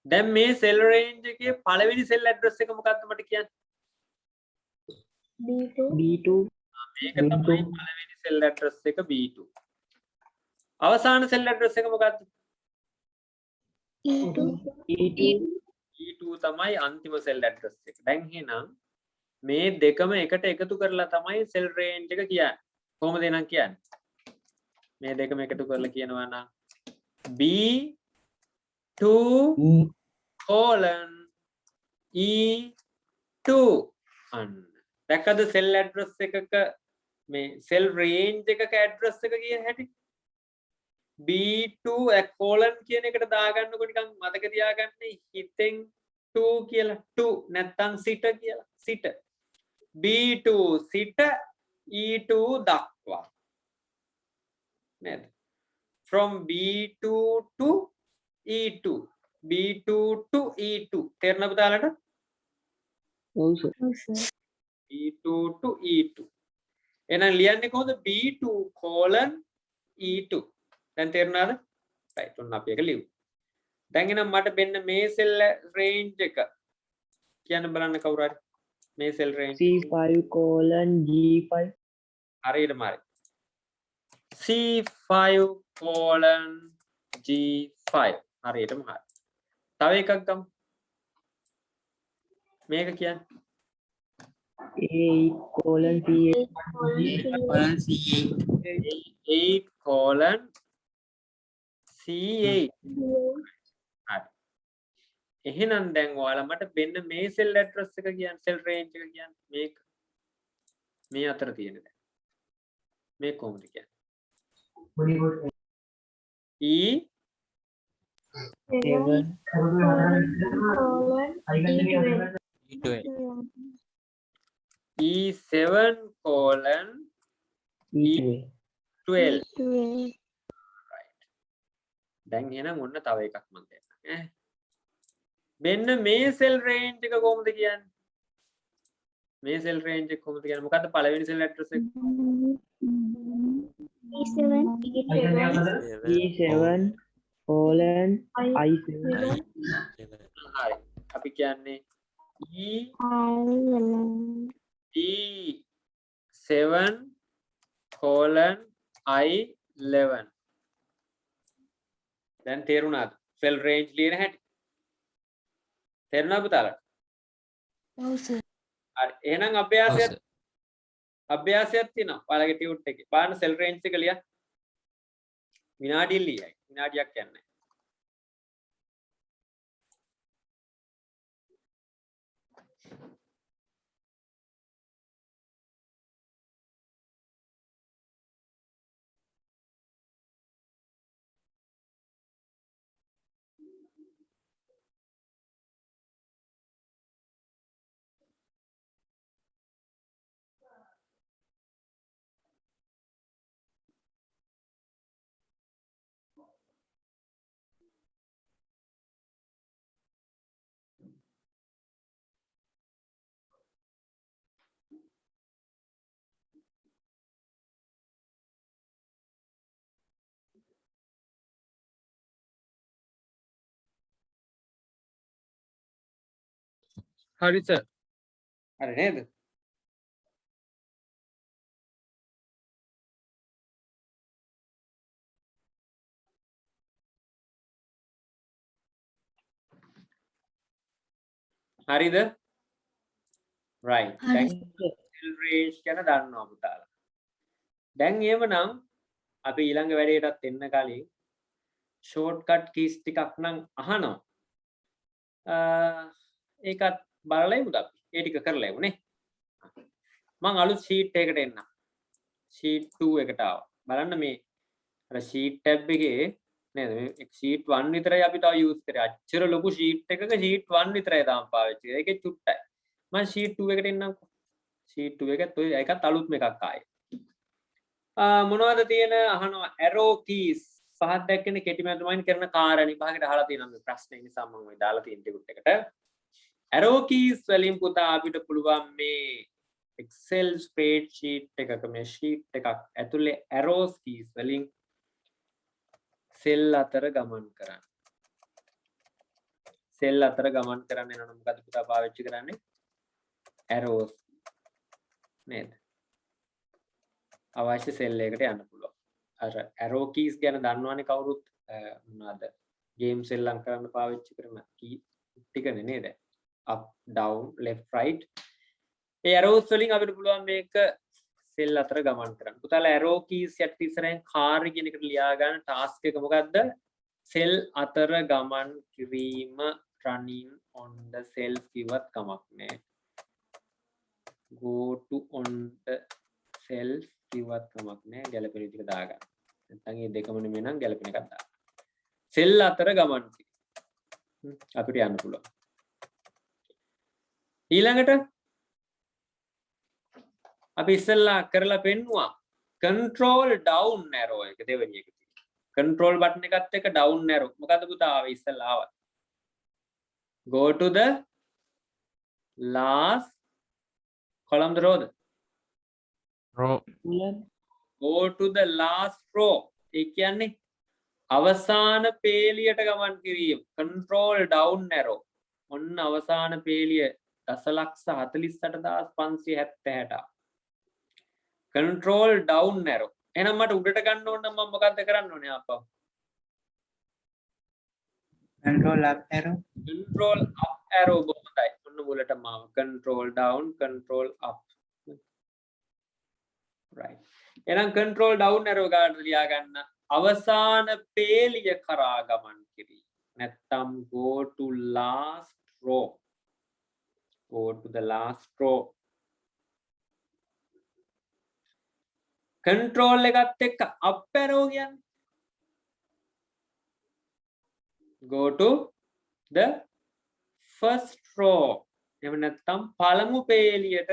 දැන් මේ cell range එකේ පළවෙනි cell address එක මොකක්ද මට කියන්න? B2. මේක තමයි පළවෙනි cell address එක B2. අවසාන cell address එක මොකක්ද? E2. E2 තමයි අන්තිම cell address එක. දැන් එහෙනම් මේ දෙකම එකට එකතු කරලා තමයි cell range එක කියන්නේ. කොහොමද එහෙනම් කියන්නේ? මේ දෙකම එකතු කරලා කියනවා නම් B2 colon E2 අන්න. දැක්කද cell address එකක මේ cell range එකක address එක කියන හැටි? B2 colon කියන එකට දාගන්නකො නිකන් මතක තියාගන්න හිතෙන් 2 කියලා 2 නැත්තම් සිට කියලා සිට B2 සිට E2 දක්වා නේද from B2 to E2 B2 to E2 තේරෙනවද පුතාලට ඔව් සර්. B2 to E2 එහෙනම් ලියන්නේ කොහොමද B2 colon E2 දැන් තේරුණාද right ඔන්න අපි එක ලියමු දැන් එහෙනම් මට මෙන්න මේ සෙල් රේන්ජ් එක කියන්න බලන්න කවුරු හරි මේ සෙල් රේන්ජ් C5 colon G5 හරියටම හරි C5 colon G5 හරියටම හරි තව එකක් ගමු මේක කියන්නේ A8 colon C8 8 colon C8 හරි එහෙනම් දැන් ඔයාලා මට මෙන්න මේ සෙල් ඇඩ්‍රස් එක කියන්නේ සෙල් රේන්ජ් එක කියන්නේ මේක මේ අතර තියෙන දැන් මේ කොහොමද කියන්නේ E7 colon E12 දැන් එහෙනම් ඔන්න තව එකක් මම දෙන්නම් ඈ මෙන්න මේ සෙල් රේන්ජ් එක කොහොමද කියන්නේ මේ සෙල් රේන්ජ් එක කොහොමද කියන්නේ මොකද්ද පළවෙනි සෙල් ඇඩ්‍රස් එක E7 colon I7 හරි අපි කියන්නේ E7 colon I11 දැන් තේරුණාද සෙල් රේන්ජ් ලියන හැටි තේරුණා පුතාලා හරි එහෙනම් අභ්‍යාසයක් තියෙනවා ඔයාලගේ ටියුට් එකේ බලන්න සෙල් රේන්ජ් එක ලියන්න විනාඩියක් ලියයි විනාඩියක් යන්නේ හරි සර්. හරි නේද හරිද right දැන් සෙල් රේන්ජ් ගැන දන්නවා පුතාලා දැන් එහෙමනම් අපි ඊළඟ වැඩේටත් එන්න කලින් ෂෝට්කට් කීස් ටිකක් නම් අහනවා ඒකත් බලලා ඉමුද අපි ඒ ටික කරලා ඉමු නේ මම අලුත් ෂීට් එකකට එන්න ෂීට් 2 එකට ආවා බලන්න මේ අර ෂීට් ටැබ් එකේ නේද මේ ෂීට් 1 විතරයි අපි තව යූස් කරේ අච්චර ලොකු ෂීට් එකක ෂීට් 1 විතරයි තාම පාවිච්චි කරේ ඒකේ චුට්ටයි මම ෂීට් 2 එකට එන්නම්කෝ ෂීට් 2 එකත් ඔය එකත් අලුත්ම එකක් ආයේ මොනවද තියෙන අහනවා ඇරෝ කීස් පහක් දැක්කනේ කෙටි මැදමයින් කරන කාරණේ පහකට අහලා තියෙනවා මේ ප්‍රශ්නේ නිසා මම ඔය දාලා තියෙන ටිකුත් එකට ඇරෝ කීස් වලින් පුතා අපිට පුළුවන් මේ Excel spreadsheet එකක මේ sheet එකක් ඇතුලේ arrows keys වලින් සෙල් අතර ගමන් කරන්න සෙල් අතර ගමන් කරන්න එනනම් මොකද පුතා පාවිච්චි කරන්නේ arrows නේද අවශ්‍ය සෙල් එකකට යන්න පුළුවන් අර arrow keys ගැන දන්නවනේ කවුරුත් මොනවාද game සෙල්ලම් කරන්න පාවිච්චි කරන key ටිකනේ නේද up down left right ඒ arrows වලින් අපිට පුළුවන් මේක සෙල් අතර ගමන් කරන්න. පුතාලා arrow keys යට ඉස්සරහින් කාර්ය කියන එකට ලියා ගන්න task එක මොකද්ද? සෙල් අතර ගමන් කිරීම running on the cells කිව්වත් කමක් නැහැ. go to on the cells කිව්වත් කමක් නැහැ. ගැලපෙන විදිහට දාගන්න. නැත්නම් මේ දෙකම නෙමෙයි නම් ගැලපෙන එකක් දාන්න. සෙල් අතර ගමන් අපිට යන්න පුළුවන්. ඊළඟට අපි ඉස්සෙල්ලා කරලා පෙන්නුවා control down arrow එක දෙවෙනි එක තියෙනවා. control button එකත් එක්ක down arrow මොකද්ද පුතා ආවේ ඉස්සෙල්ලා ආවා. go to the last column the row row, go to the last row ඒ කියන්නේ අවසාන පේලියට ගමන් කිරීම control down arrow ඔන්න අවසාන පේලිය 1,48,570 control down arrow එහෙනම් මට උඩට ගන්න ඕන නම් මම මොකද්ද කරන්න ඕනේ ආපහු control up arrow control up arrow බොහොමයි ඔන්න මුලට මාව control down control up right එහෙනම් control down arrow ගාඩ ලියා ගන්න අවසාන පේලිය කරා ගමන් කිරීම නැත්තම් go to last row go to the last row control එකත් එක්ක up arrow කියන්නේ go to the first row එහෙම නැත්තම් පළමු පේලියට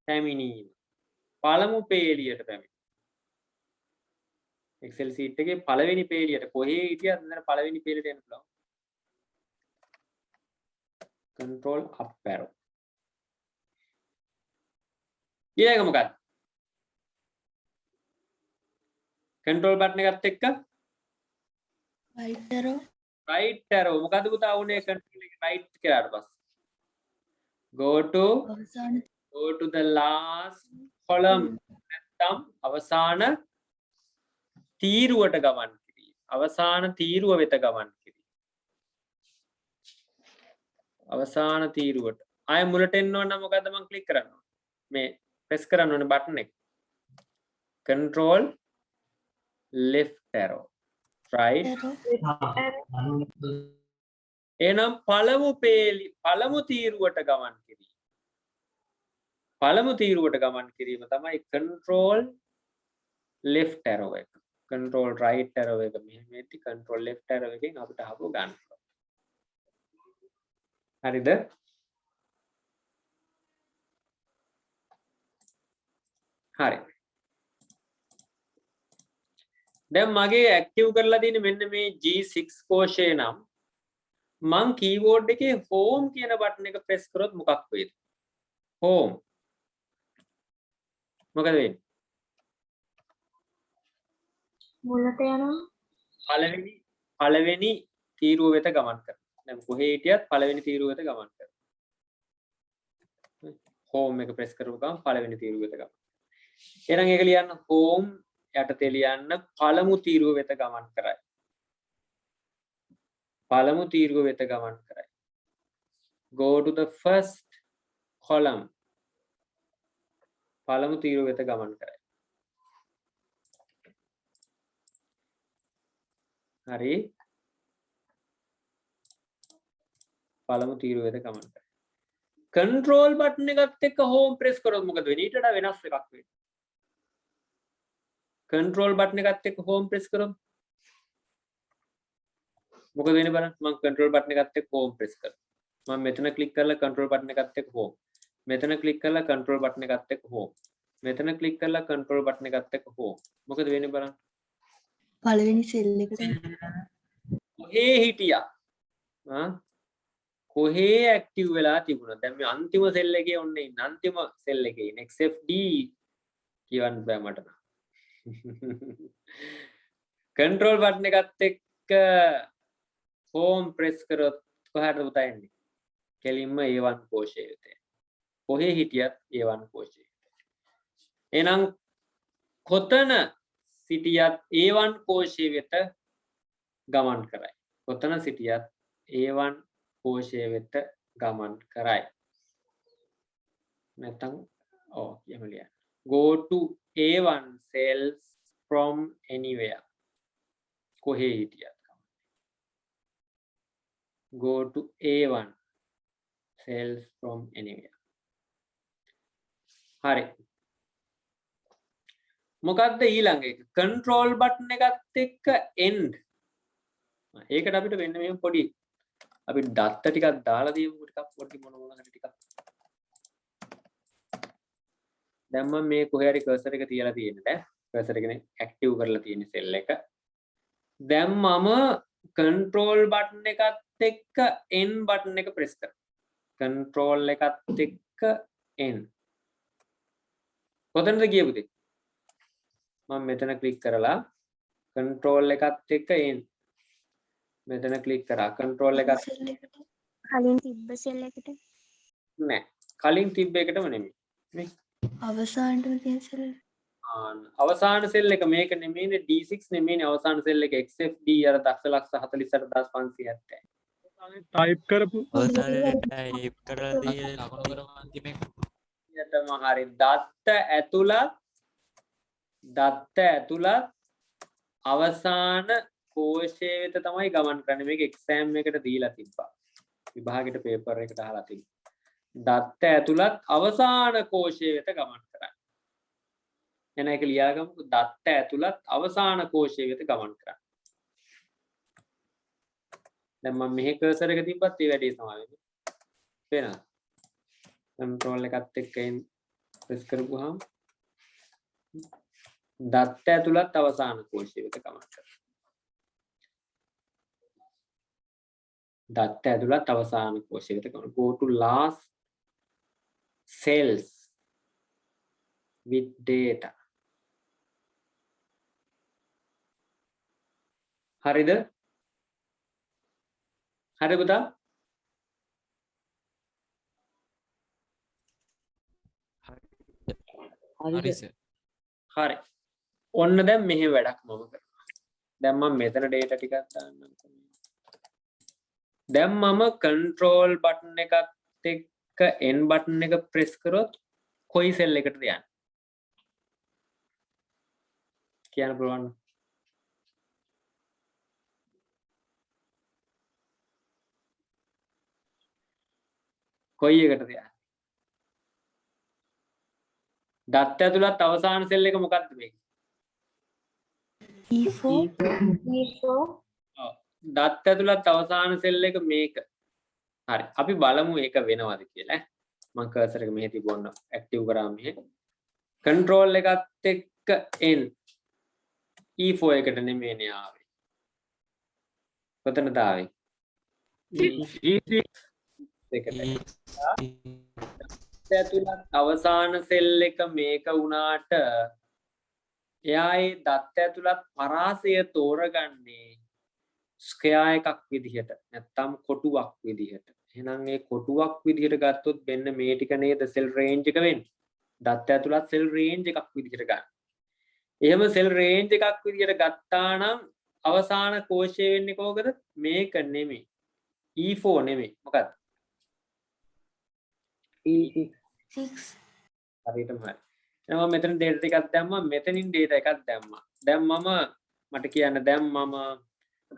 පැමිණීම පළමු පේලියට පැමිණීම Excel sheet එකේ පළවෙනි පේලියට කොහේ හිටියත් මෙතන පළවෙනි පේලියට එන්න පුළුවන් control up arrow ඊළඟ මොකක්ද control button එකත් එක්ක right arrow right arrow මොකද්ද පුතා උනේ control එක right කරාට පස්සේ go to the last column නැත්නම් අවසාන තීරුවට ගමන් කිරීම අවසාන තීරුව වෙත ගමන් කිරීම අවසාන තීරුවට ආය මුලට එන්න ඕන නම් මොකද්ද මම ක්ලික් කරන්න ඕනේ මේ ප්‍රෙස් කරන්න ඕනේ බටන් එක control left arrow right එහෙනම් පළමු තීරුවට ගමන් කිරීම පළමු තීරුවට ගමන් කිරීම තමයි control left arrow එක control right arrow එක මෙහෙම එද්දි control left arrow එකෙන් අපිට ආපහු ගන්න පුළුවන් හරිද හරි දැන් මගේ ඇක්ටිව් කරලා තියෙන්නේ මෙන්න මේ G6 කෝෂය නම් මං කීබෝඩ් එකේ home කියන බටන් එක ප්‍රෙස් කරොත් මොකක් වෙයිද home මොකද වෙන්නේ මුලට යනවා පළවෙනි තීරුව වෙත ගමන් කරනවා දැන් කොහේ හිටියත් පළවෙනි තීරුව වෙත ගමන් කරනවා home එක ප්‍රෙස් කරපු ගමන් පළවෙනි තීරුව වෙත ගමන් එහෙනම් ඒක ලියන්න home යටතේ ලියන්න පළමු තීරුව වෙත ගමන් කරයි පළමු තීරුව වෙත ගමන් කරයි go to the first column පළමු තීරුව වෙත ගමන් කරයි හරි පළමු තීරුව වෙත ගමන් කරයි control button එකත් එක්ක home press කරොත් මොකද වෙන්නේ ඊට වඩා වෙනස් එකක් වෙන්නේ control button එකත් එක්ක home press කරොත් මොකද වෙන්නේ බලන්න මම control button එකත් එක්ක home press කරනවා මම මෙතන click කරලා control button එකත් එක්ක home මෙතන click කරලා control button එකත් එක්ක home මෙතන click කරලා control button එකත් එක්ක home මොකද වෙන්නේ බලන්න පළවෙනි සෙල් එකට කොහේ හිටියා කොහේ ඇක්ටිව් වෙලා තිබුණා දැන් මේ අන්තිම සෙල් එකේ ඔන්න ඉන්න අන්තිම සෙල් එකේ ඉන්න XFD කියවන්න බෑ මට නම් control button එකත් එක්ක home press කරොත් කොහාටද පුතා එන්නේ කෙලින්ම A1 කෝෂය වෙත කොහේ හිටියත් A1 කෝෂය එහෙනම් කොතන සිටියත් A1 කෝෂය වෙත ගමන් කරයි කොතන සිටියත් A1 කෝෂය වෙත ගමන් කරයි නැත්නම් කියමු ලියන්න go to A1 cells from anywhere කොහේ හිටියත් go to A1 cells from anywhere හරි මොකක්ද ඊළඟ එක control button එකත් එක්ක end ඒකට අපිට වෙන්න මේ පොඩි අපි දත්ත ටිකක් දාලා දීමු ටිකක් පොඩි මොන මොනකට ටිකක් දැන් මම මේ කොහේ හරි කර්සර් එක තියලා තියෙන්නේ කර්සර් එකනේ ඇක්ටිව් කරලා තියෙන සෙල් එක දැන් මම control button එකත් එක්ක n button එක press කරනවා control එකත් එක්ක n කොතනද ගියේ පුතේ මම මෙතන ක්ලික් කරලා control එකත් එක්ක n මෙතන ක්ලික් කරා control එකත් සෙල් එකට කලින් තිබ්බ සෙල් එකට නෑ කලින් තිබ්බ එකටම නෙමෙයි මේ අවසානටම තියෙන සෙල් අවසාන සෙල් එක මේක නෙමෙයිනේ D6 නෙමෙයිනේ අවසාන සෙල් එක XFD අර දක්ෂලක්ෂ 48570 ටයිප් කරපු ටයිප් කරලා තියෙන ලකුණු කරමු අන්තිමේ යටම හරි දත්ත ඇතුළත් අවසාන කෝෂය වෙත තමයි ගමන් කරන්නේ මේක එක්සෑම් එකට දීලා තිබ්බා විභාගෙට පේපර් එකට අහලා තිබ්බා දත්ත ඇතුළත් අවසාන කෝෂය වෙත ගමන් කරන්නේ එන එක ලියාගමු දත්ත ඇතුළත් අවසාන කෝෂය වෙත ගමන් කරන්නේ දැන් මම මෙහෙ කර්සර් එක තිබ්බත් ඒ වැඩේ තමයි වෙන්නේ පේනවද control එකත් එක්ක press කරපුවාම දත්ත ඇතුළත් අවසාන කෝෂය වෙත ගමන් කරනවා දත්ත ඇතුළත් අවසාන කෝෂය වෙත ගමන් go to last cells with data හරිද හරි පුතා හරි සර් හරි ඔන්න දැන් මෙහෙ වැඩක් මම කරනවා දැන් මම මෙතන data ටිකක් දාන්නම් දැන් මම control button එකත් එක්ක n button එක press කරොත් කොයි cell එකටද යන්නේ කියන්න පුළුවන් කොයි එකටද යන්නේ දත්ත ඇතුළත් අවසාන සෙල් එක මොකක්ද මේක E4 දත්ත ඇතුළත් අවසාන සෙල් එක මේක හරි අපි බලමු ඒක වෙනවද කියලා මම කර්සර් එක මෙහෙ තිබුණා ඇක්ටිව් කරා මෙහෙ control එකත් එක්ක n E4 එකට නෙමෙයිනේ ආවේ කොතනද ආවේ E6 එකට ඇතුළත් අවසාන සෙල් එක මේක වුණාට එයා ඒ දත්ත ඇතුළත් පරාසය තෝරගන්නේ ස්ක්වයර් එකක් විදිහට නැත්තම් කොටුවක් විදිහට එහෙනම් ඒ කොටුවක් විදිහට ගත්තොත් මෙන්න මේ ටික නේද සෙල් රේන්ජ් එක වෙන්නේ දත්ත ඇතුළත් සෙල් රේන්ජ් එකක් විදිහට ගන්න. එහෙම සෙල් රේන්ජ් එකක් විදිහට ගත්තා නම් අවසාන කෝෂය වෙන්නේ කොහොමද මේක නෙමෙයි E4 නෙමෙයි මොකක්ද E6 හරියටම හරි. එහෙනම් මම මෙතන data ටිකක් දැම්මා මෙතනින් data එකක් දැම්මා. දැන් මම මට කියන්න දැන් මම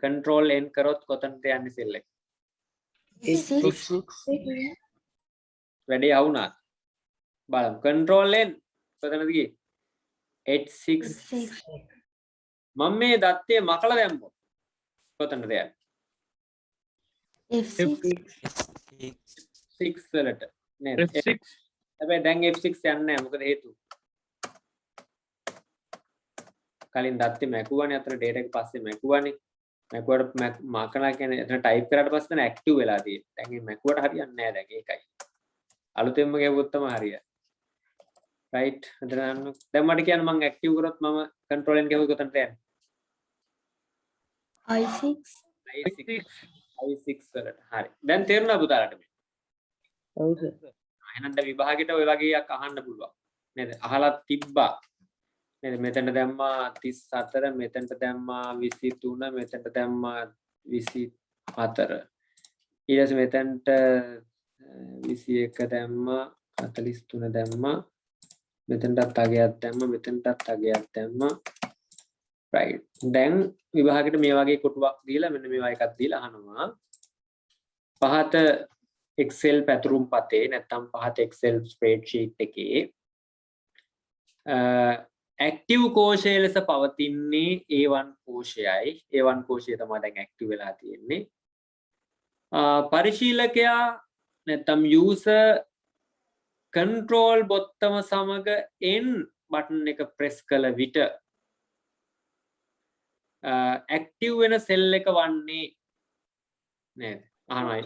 control n කරොත් කොතනද යන්නේ සෙල් එක? වැඩේ අවුනාද? බලමු. control n කොතනද ගියේ? H6 මම මේ දත්තේ මකලා දැම්මොත් කොතනද යන්නේ? F6 6 වලට නේද? F6 හැබැයි දැන් F6 යන්නේ නැහැ මොකද හේතුව? කලින් දත්තේ මැකුවානේ අතන data එක පස්සේ මැකුවානේ. මැකුවට මාකලා කියන්නේ එතන ටයිප් කරාට පස්සේ දැන් ඇක්ටිව් වෙලා තියෙන්නේ. දැන් මේ මැකුවට හරියන්නේ නැහැ දැන් ඒකයි. අලුතෙන්ම ගෙවුවොත් තමයි හරියන්නේ. right දැන් මට කියන්න මම ඇක්ටිව් කරොත් මම control n ගෙවුවොත් කොතනද යන්නේ? I6 I6 වලට. හරි. දැන් තේරුණා පුතාලට මේ? ඔව් සර් එහෙනම් දැන් විභාගෙට ඔය වගේ එකක් අහන්න පුළුවන්. නේද? අහලා තිබ්බා. නේද? මෙතන දැම්මා 34, මෙතනට දැම්මා 23, මෙතනට දැම්මා 24. ඊට පස්සේ මෙතනට 21 දැම්මා 43 දැම්මා. මෙතනටත් අගයක් දැම්මා, මෙතනටත් අගයක් දැම්මා. right. දැන් විභාගෙට මේ වගේ කොටුවක් දීලා මෙන්න මේවා එකක් දීලා අහනවා. පහත Excel පැතුරුම් පතේ නැත්නම් පහත Excel spreadsheet එකේ ඇක්ටිව් කෝෂය ලෙස පවතින්නේ A1 කෝෂයයි. A1 කෝෂය තමයි දැන් ඇක්ටිව් වෙලා තියෙන්නේ. පරිශීලකයා නැත්නම් user control බොත්තම සමග n බටන් එක ප්‍රෙස් කළ විට ඇක්ටිව් වෙන සෙල් එක වන්නේ නේද? අහනයි.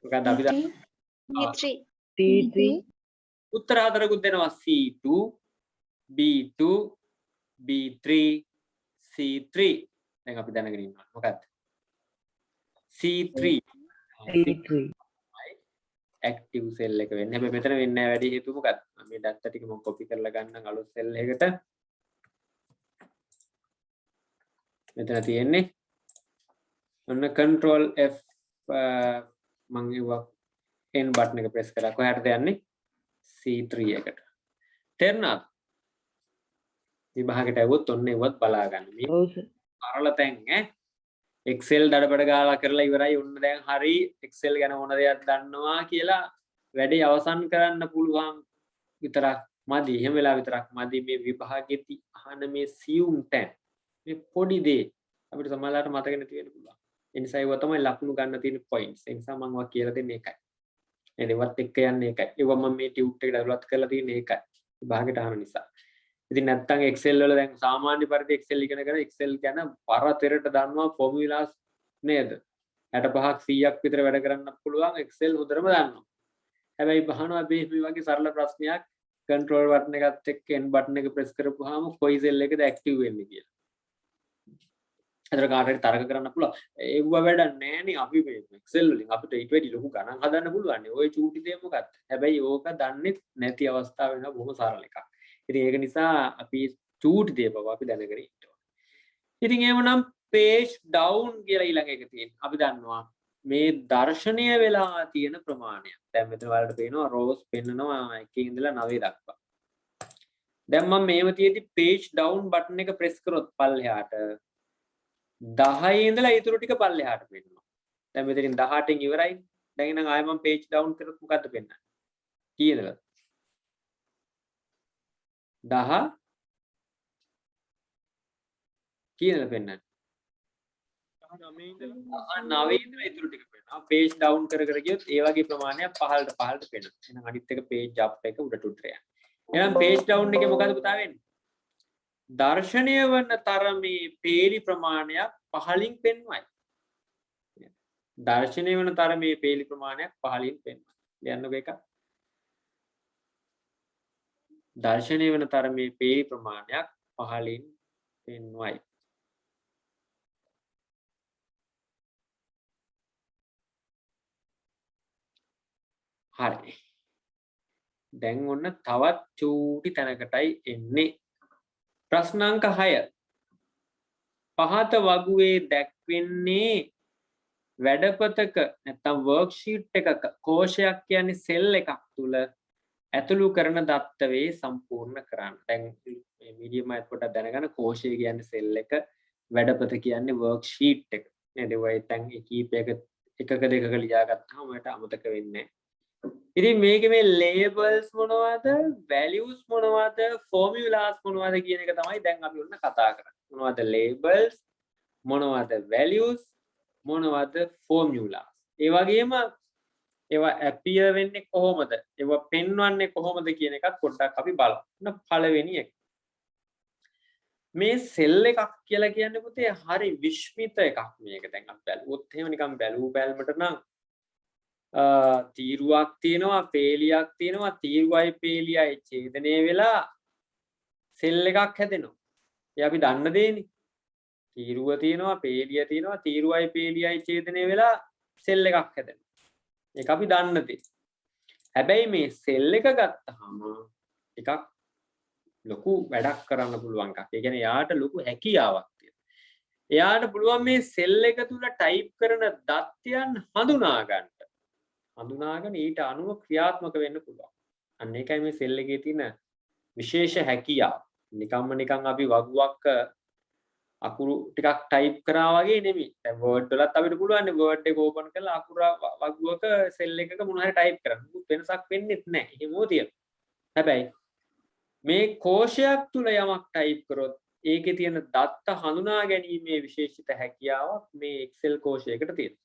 මොකක්ද අපි B3 T3 උත්තර හතරකුත් දෙනවා C2 B2 B3 C3. දැන් අපි දැනගෙන ඉන්නවා මොකක්ද? C3 T3 ඇක්ටිව් සෙල් එක වෙන්නේ. හැබැයි මෙතන වෙන්නේ නැහැ වැඩි හේතුව මොකක්ද? මේ data ටික මම copy කරලා ගන්නම් අලුත් සෙල් එකකට. මෙතන තියෙන්නේ ඔන්න control F මම ඒවා n බටන් එක ප්‍රෙස් කරා. කොහාටද යන්නේ? C3 එකට. තේරුණාද? විභාගයට આવොත් ඔන්න ඒවත් බලා ගන්න. මේ ඔව් සර් අරල තැන් ඈ Excel දඩබඩ ගාලා කරලා ඉවරයි. ඔන්න දැන් හරි Excel ගැන මොන දෙයක් දන්නවා කියලා වැඩේ අවසන් කරන්න පුළුවන් විතරක් මදි. එහෙම වෙලා විතරක් මදි මේ විභාගෙති අහන මේ සියුම් තැන්. මේ පොඩි දේ අපිට සමහරවිට මතක නැති වෙන්න පුළුවන්. ඒ නිසා ඒව තමයි ලකුණු ගන්න තියෙන points. ඒ නිසා මම ඔයා කියලා දෙන්නේ ඒකයි. නේද? ඒවත් එක්ක යන්නේ ඒකයි. ඒව මම මේ ටියුට් එකට ඩෙවලොප් කරලා තියෙන්නේ ඒකයි. විභාගෙට අහන නිසා. ඉතින් නැත්තම් Excel වල දැන් සාමාන්‍ය පරිදි Excel ඉගෙනගෙන Excel ගැන පරතරට දන්නවා formulas නේද? 65ක් 100ක් විතර වැඩ කරන්න පුළුවන් Excel හොඳටම දන්නවා. හැබැයි බහනවා මේ වගේ සරල ප්‍රශ්නයක් control button එකත් එක්ක n button එක press කරපුවාම කොයි cell එකද active වෙන්නේ කියලා. අතර කාටට තරක කරන්න පුළුවන්. ඒව වැඩක් නෑනේ අපි මේ Excel වලින් අපිට ඊට වැඩි ලොකු ගණන් හදන්න පුළුවන්. ඔය චූටි දේ මොකක්ද? හැබැයි ඕක දන්නේ නැති අවස්ථාව වෙනවා බොහොම සරල එකක්. ඉතින් ඒක නිසා අපි චූටි දේ බව අපි දැනගෙන ඉන්න ඕනේ. ඉතින් එහෙමනම් page down කියලා ඊළඟ එක තියෙනවා. අපි දන්නවා මේ දර්ශනය වෙලා තියෙන ප්‍රමාණය. දැන් මෙතන වලට පේනවා rows පෙන්නනවා 1 ඉඳලා 9 දක්වා. දැන් මම මේව තියෙදි page down button එක press කරොත් පල්ලෙහාට 10 ඉඳලා ඊටු ටික පල්ලෙහාට පෙන්නනවා. දැන් මෙතනින් 18න් ඉවරයි. දැන් එහෙනම් ආයෙ මම page down කරොත් මොකද්ද පෙන්නන්නේ? කීයද? 10 කීයද පෙන්නන්නේ? 9 ඉඳලා ඊටු ටික පෙන්නනවා. page down කර කර ගියොත් ඒ වගේ ප්‍රමාණයක් පහළට පෙන්නනවා. එහෙනම් අනිත් එක page up එක උඩට උඩට යනවා. එහෙනම් page down එකේ මොකද්ද පුතා වෙන්නේ? දර්ශනය වන තරමේ පේලි ප්‍රමාණයක් පහළින් පෙන්වයි. දර්ශනය වන තරමේ පේලි ප්‍රමාණයක් පහළින් පෙන්වයි. ලියන්නකෝ එක. දර්ශනය වන තරමේ පේලි ප්‍රමාණයක් පහළින් පෙන්වයි. හරි. දැන් ඔන්න තවත් චූටි තැනකටයි එන්නේ. ප්‍රශ්න අංක 6. පහත වගුවේ දැක්වෙන්නේ වැඩපතක නැත්නම් වර්ක්ෂීට් එකක කෝෂයක් කියන්නේ සෙල් එකක් තුල ඇතුළු කරන දත්තවේ සම්පූර්ණ කරන්න. දැන් මේ මීඩියම් එකත් පොඩ්ඩක් දැනගන්න කෝෂය කියන්නේ සෙල් එක, වැඩපත කියන්නේ වර්ක්ෂීට් එක. නේද? ඔය දැන් කීපයක එකක දෙකක ලියාගත්තාම ඔයාලට අමතක වෙන්නේ නැහැ. ඉතින් මේකේ මේ labels මොනවද, values මොනවද, formulas මොනවද කියන එක තමයි දැන් අපි ඔන්න කතා කරන්නේ. මොනවද labels, මොනවද values, මොනවද formulas. ඒ වගේම ඒවා appear වෙන්නේ කොහොමද, ඒවා පෙන්වන්නේ කොහොමද කියන එකත් පොඩ්ඩක් අපි බලමු. පළවෙනි එක. මේ සෙල් එකක් කියලා කියන්නේ පුතේ හරි විශ්මිත එකක් මේක. දැන් අපි බැලුවොත් එහෙම නිකන් බැලුමට නම් තීරුවක් තියෙනවා, පේලියක් තියෙනවා, තීරුවයි පේලියයි ඡේදනය වෙලා සෙල් එකක් හැදෙනවා. ඒ අපි දන්න දෙන්නේ. තීරුව තියෙනවා, පේලිය තියෙනවා, තීරුවයි පේලියයි ඡේදනය වෙලා සෙල් එකක් හැදෙනවා. ඒක අපි දන්න දේ. හැබැයි මේ සෙල් එක ගත්තාම ටිකක් ලොකු වැඩක් කරන්න පුළුවන් එකක්. ඒ කියන්නේ යාට ලොකු හැකියාවක් තියෙනවා. එයාට පුළුවන් මේ සෙල් එක තුල ටයිප් කරන දත්තයන් හඳුනා ගන්න. හඳුනාගෙන ඊට අනුව ක්‍රියාත්මක වෙන්න පුළුවන්. අන්න ඒකයි මේ සෙල් එකේ තියෙන විශේෂ හැකියාව. නිකන් අපි වගුවක් අකුරු ටිකක් ටයිප් කරා වගේ නෙමෙයි. දැන් Word වලත් අපිට පුළුවන් නේ Word එක ඕපන් කරලා අකුර වගුවක සෙල් එකක මොන හරි ටයිප් කරන්න. වෙනසක් වෙන්නේ නැහැ. එහෙමෝ තියෙනවා. හැබැයි මේ කෝෂයක් තුල යමක් ටයිප් කරොත් ඒකේ තියෙන දත්ත හඳුනා ගැනීමේ විශේෂිත හැකියාවක් මේ Excel කෝෂයකට තියෙනවා.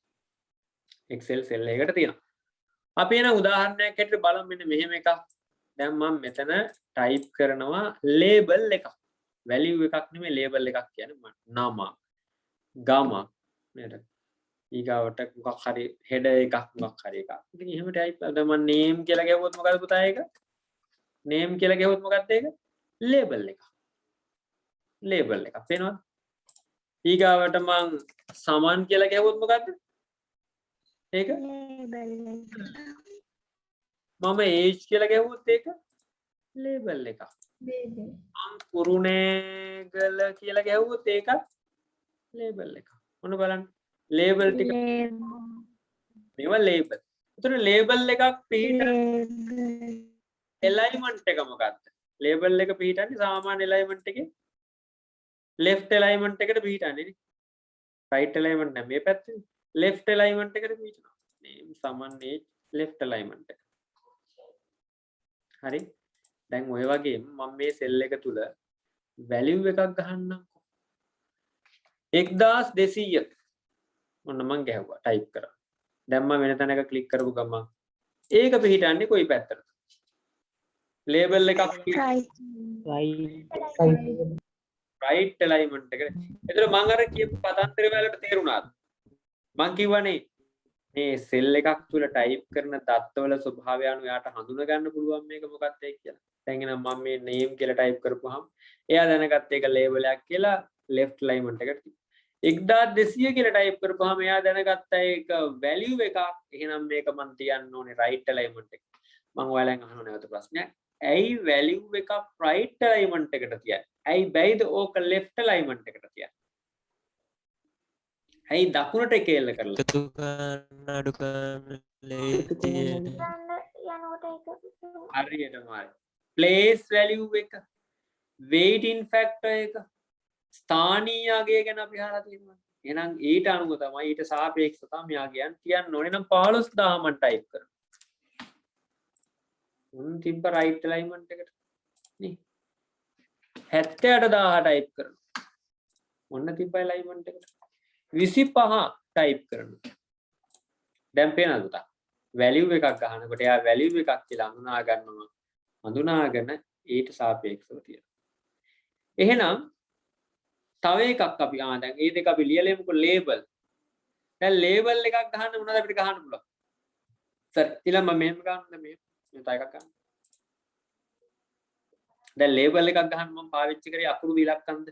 Excel සෙල් එකකට තියෙනවා. අපි එන උදාහරණයක් හැටියට බලමු මෙන්න මෙහෙම එකක්. දැන් මම මෙතන ටයිප් කරනවා ලේබල් එකක්. වැලියු එකක් නෙමෙයි ලේබල් එකක් කියන්නේ මම නම ගම නේද? ඊගාවට මොකක් හරි හෙඩර් එකක් මොකක් හරි එකක්. ඉතින් එහෙම ටයිප් දැන් මම නේම් කියලා ගැහුවොත් මොකද පුතා ඒක? නේම් කියලා ගැහුවොත් මොකක්ද ඒක? ලේබල් එකක්. ලේබල් එකක් පේනවද? ඊගාවට මං සමන් කියලා ගැහුවොත් මොකද්ද? ඒක මම ඒජ් කියලා ගැහුවොත් ඒක ලේබල් එකක්. මං කුරුණෑගල කියලා ගැහුවොත් ඒක ලේබල් එකක්. මොන බලන්න ලේබල් ටික මේවා ලේබල්. ඒතර ලේබල් එකක් පිටින් එලයිමන්ට් එක මොකක්ද? ලේබල් එක පිටින්නේ සාමාන්‍ය එලයිමන්ට් එකේ left alignment එකට පිටින්නේ නේ. right alignment නැහැ මේ පැත්තේ. left alignment එකට පිටිනවා. name සමන් age left alignment එක. හරි. දැන් ඔය වගේම මම මේ සෙල් එක තුල value එකක් ගහන්නම්කෝ. 1200 ඔන්න මම ගැහුවා type කරා. දැන් මම වෙන තැනක click කරපු ගමන් ඒක පිටින්නේ කොයි පැත්තටද? label එකක් right alignment එකට. ඒතර මම අර කියපු පදන්තර වලට තේරුණාද? මම කිව්වනේ මේ සෙල් එකක් තුල ටයිප් කරන தත්වල ස්වභාවය අනුව යාට හඳුනා ගන්න පුළුවන් මේක මොකක්ද කියලා. දැන් එහෙනම් මම මේ name කියලා ටයිප් කරපුවාම එයා දැනගත්ත ඒක label එකක් කියලා left alignment එකට. 1200 කියලා ටයිප් කරපුවාම එයා දැනගත්ත ඒක value එකක්. එහෙනම් මේක මම තියන්න ඕනේ right alignment එක. මම ඔයාලෙන් අහන නැවත ප්‍රශ්නයක්. ඇයි value එකක් right alignment එකට තියන්නේ? ඇයි බැයිද ඕක left alignment එකට තියන්නේ? ඇයි දකුණට එකෙල්ල කරලා? එකතු කරන්න අඩු කරන්න ලේසියෙන්. හරියටම හරි. place value එක, weighting factor එක, ස්ථානීය අගය ගැන අපි අහලා තියෙනවා. එහෙනම් ඊට අනුව තමයි ඊට සාපේක්ෂව තමයි මෙයා කියන්නේ තියන්න ඕනේ නම් 15000 මම ටයිප් කරනවා. උන් තිබ්බ right alignment එකට නේ 78000 ටයිප් කරනවා. මොන්න තිබ්බ alignment එකට 25 ටයිප් කරනවා. දැන් පේනවද පුතා? value එකක් ගන්නකොට එයා value එකක් කියලා හඳුනා ගන්නවා. හඳුනාගෙන ඊට සාපේක්ෂව තියෙනවා. එහෙනම් තව එකක් අපි දැන් මේ දෙක අපි ලියලෙමුකෝ label. දැන් label එකක් ගහන්න මොනවද අපිට ගහන්න පුළුවන්? සර් ඊළඟ මම මෙහෙම ගන්නද මෙහෙම තව එකක් ගන්න. දැන් ලේබල් එකක් ගහන්න මම පාවිච්චි කරේ අකුරු ඉලක්කම්ද?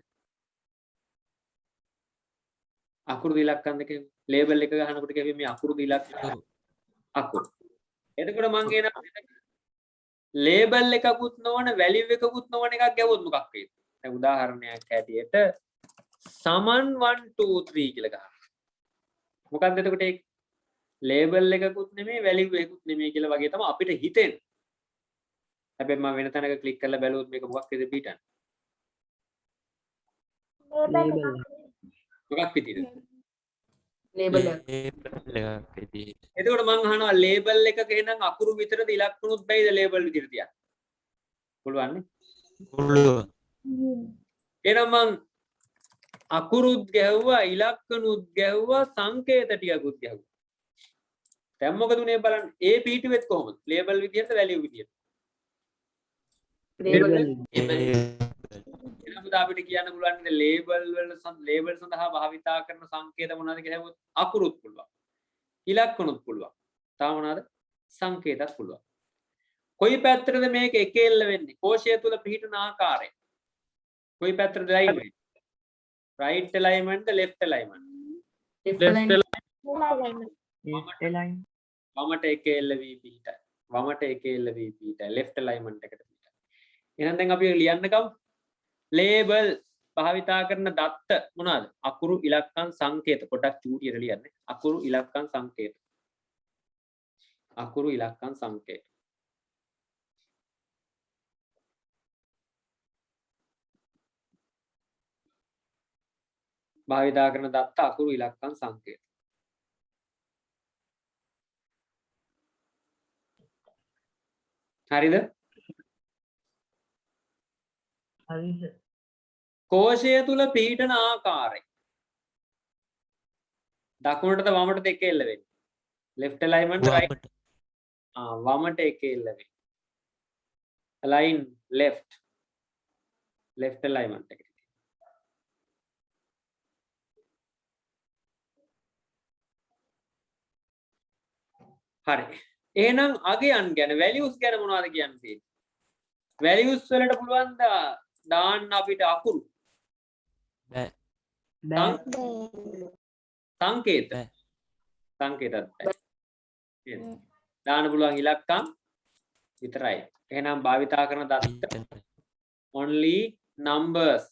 අකුරු ඉලක්කම්ද කියන්නේ ලේබල් එක ගහනකොට කියවේ මේ අකුරු ඉලක්කම් අකුරු. එතකොට මම කියනවා ලේබල් එකකුත් නොවන වැලියු එකකුත් නොවන එකක් ගැවුවොත් මොකක් වෙයිද? දැන් උදාහරණයක් හැටියට සමන් 1 2 3 කියලා ගහන්න. මොකක්ද එතකොට ඒක? ලේබල් එකකුත් නෙමෙයි වැලියු එකකුත් නෙමෙයි කියලා වගේ තමයි අපිට හිතෙන්නේ. හැබැයි මම වෙන තැනක ක්ලික් කරලා බැලුවොත් මේක මොකක් විදිහද පිටන්නේ? මොකක් විදිහද? label එක. එකක් විදිහට. එතකොට මම අහනවා ලේබල් එකක එහෙනම් අකුරු විතරද ඉලක්කනුත් බැයිද ලේබල් විදිහට තියන්න? පුළුවන් නේ? පුළුවන්. එහෙනම් මං අකුරුත් ගැහුවා ඉලක්කනුත් ගැහුවා සංකේත ටිකකුත් ගැහුවා. දැන් මොකද උනේ බලන්න. ඒ පිටුවෙත් කොහොමද? ලේබල් විදිහට වැලියු විදිහට. label එහෙනම් අපිට කියන්න පුළුවන් ඉතින් ලේබල් සඳහා භාවිතා කරන සංකේත මොනවද කියලා හෙවොත් අකුරුත් පුළුවන්. ඉලක්කනුත් පුළුවන්. තව මොනවද? සංකේතත් පුළුවන්. කොයි පැත්තටද මේක එකෙල්ල වෙන්නේ? කෝෂය තුල පිහිටන ආකාරය. කොයි පැත්තටද ලයින් වෙන්නේ? right alignment left alignment? වමට එකෙල්ල වී පිහිටයි. වමට එකෙල්ල වී පිහිටයි. left alignment එකට පිහිටයි. එහෙනම් දැන් අපි ලියන්න ගමු. ලේබල් භාවිතා කරන දත්ත මොනවාද? අකුරු ඉලක්කම් සංකේත. පොඩක් චූටියට ලියන්න. අකුරු ඉලක්කම් සංකේත. අකුරු ඉලක්කම් සංකේත. භාවිතා කරන දත්ත අකුරු ඉලක්කම් සංකේත. හරිද? හරිද? කෝෂය තුල පිහිටන ආකාරය. දකුණටද වමටද එකෙල්ල වෙන්නේ? left alignment right වමට එක එල්ලවේ. align left alignment එක. හරි. එහෙනම් අගයන් ගැන values ගැන මොනවද කියන්න තියෙන්නේ? values වලට පුළුවන් දාන්න අපිට අකුරු. සංකේත. සංකේතත් දාන්න පුළුවන් ඉලක්කම් විතරයි. එහෙනම් භාවිතා කරන දත්ත only numbers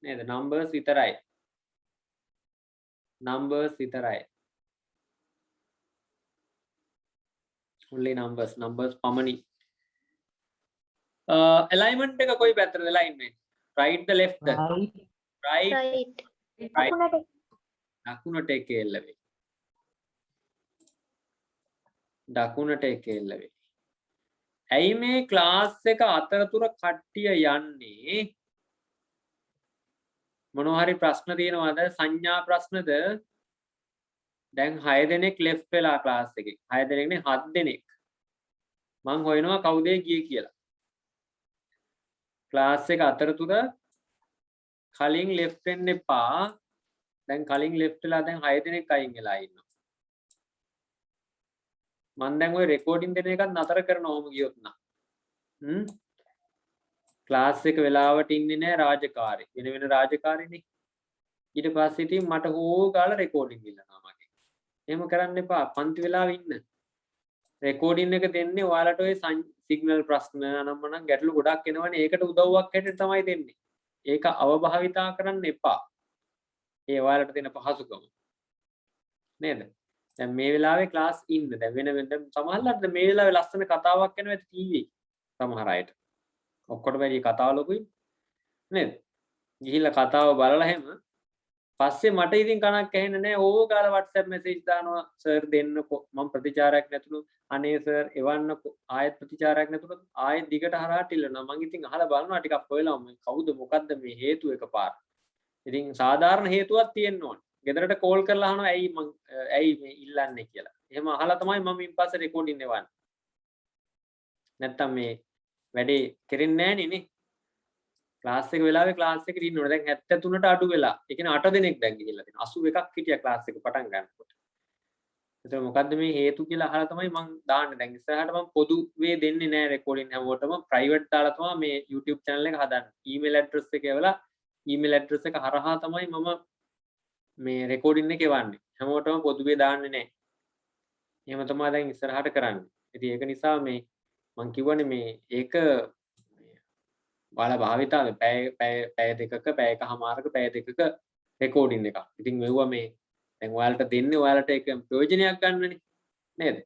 නේද? numbers විතරයි. numbers විතරයි. only numbers පමණි. alignment එක කොයි පැත්තටද alignment? right the left the right දකුණට එක එල්ල වෙයි. දකුණට එක එල්ල වෙයි. ඇයි මේ ක්ලාස් එක අතරතුර කට්ටිය යන්නේ? මොනවා හරි ප්‍රශ්න තියෙනවද? සංඥා ප්‍රශ්නද? දැන් 6 දෙනෙක් left වෙලා ක්ලාස් එකේ. 6 දෙනෙක් නේ 7 දෙනෙක්. මං හොයනවා කවුද ගියේ කියලා. ක්ලාස් එක අතරතුර කලින් left වෙන්න එපා. දැන් කලින් left වෙලා දැන් 6 දෙනෙක් අයින් වෙලා ඉන්නවා. මම දැන් ওই රෙකෝඩින් දෙන එකත් නතර කරනවා ඔහොම ගියොත් නම්. ක්ලාස් එක වෙලාවට ඉන්නේ නැහැ රාජකාරී. වෙන රාජකාරීනේ. ඊට පස්සේ ඉතින් මට හෝ ගාලා රෙකෝඩින් ඉල්ලනවා මගේ. එහෙම කරන්න එපා. පන්ති වෙලාවෙ ඉන්න. රෙකෝඩින් එක දෙන්නේ ඔයාලට ඔය සිග්නල් ප්‍රශ්න අනම්මනම් ගැටලු ගොඩක් එනවනේ. ඒකට උදව්වක් හැටියට තමයි දෙන්නේ. ඒක අවභාවිතා කරන්න එපා. ඒ ඔයාලට දෙන පහසුකම. නේද? දැන් මේ වෙලාවේ ක්ලාස් ඉන්න. දැන් වෙන සමහරවිට මේ වෙලාවේ ලස්සන කතාවක් යනවා ඇති ටීවී සමහර අයට. ඔක්කොටම වැඩි කතාව ලොකුයි. නේද? ගිහිල්ලා කතාව බලලා හැම පස්සේ මට ඉතින් කණක් ඇහෙන්නේ නැහැ. ඕව ගාලා WhatsApp message දානවා සර් දෙන්නකෝ. මම ප්‍රතිචාරයක් නැතුණු අනේ සර් එවන්නකෝ. ආයෙත් ප්‍රතිචාරයක් නැතුණු ආයෙත් දිගට හරහාට ඉල්ලනවා. මම ඉතින් අහලා බලනවා ටිකක් හොයලා කවුද මොකද්ද මේ හේතුව එකපාර. ඉතින් සාධාරණ හේතුවක් තියෙන්න ඕනේ. ගෙදරට කෝල් කරලා අහනවා ඇයි මේ ඉල්ලන්නේ කියලා. එහෙම අහලා තමයි මම ඉන්පස්සේ රෙකෝඩින් එවන්නේ. නැත්තම් මේ වැඩේ කෙරෙන්නේ නැහැ නේ. ක්ලාස් එක වෙලාවේ ක්ලාස් එකේ ඉන්න ඕනේ. දැන් 73ට අඩු වෙලා. ඒ කියන්නේ 8 දෙනෙක් දැන් ගිහිල්ලා තියෙනවා. 81ක් හිටියා ක්ලාස් එක පටන් ගන්නකොට. ඒතර මොකද්ද මේ හේතු කියලා අහලා තමයි මම දාන්නේ. දැන් ඉස්සරහට මම පොදුවේ දෙන්නේ නැහැ රෙකෝඩින් හැමෝටම. ප්‍රයිවට් දාලා තමයි මේ YouTube channel එක හදන්නේ. ඊමේල් ඇඩ්‍රස් එක එවලා ඊමේල් ඇඩ්‍රස් එක හරහා තමයි මම මේ රෙකෝඩින් එක එවන්නේ. හැමෝටම පොදුවේ දාන්නේ නැහැ. එහෙම තමයි දැන් ඉස්සරහට කරන්නේ. ඉතින් ඒක නිසා මේ මම කියවනේ මේ ඒක ඔයාලා භාවිතාවේ පැය දෙකක පැය එකමාරක පැය දෙකක රෙකෝඩින් එකක්. ඉතින් මෙවුවා මේ දැන් ඔයාලට දෙන්නේ ඔයාලට ඒක ප්‍රයෝජනයක් ගන්නනේ නේද?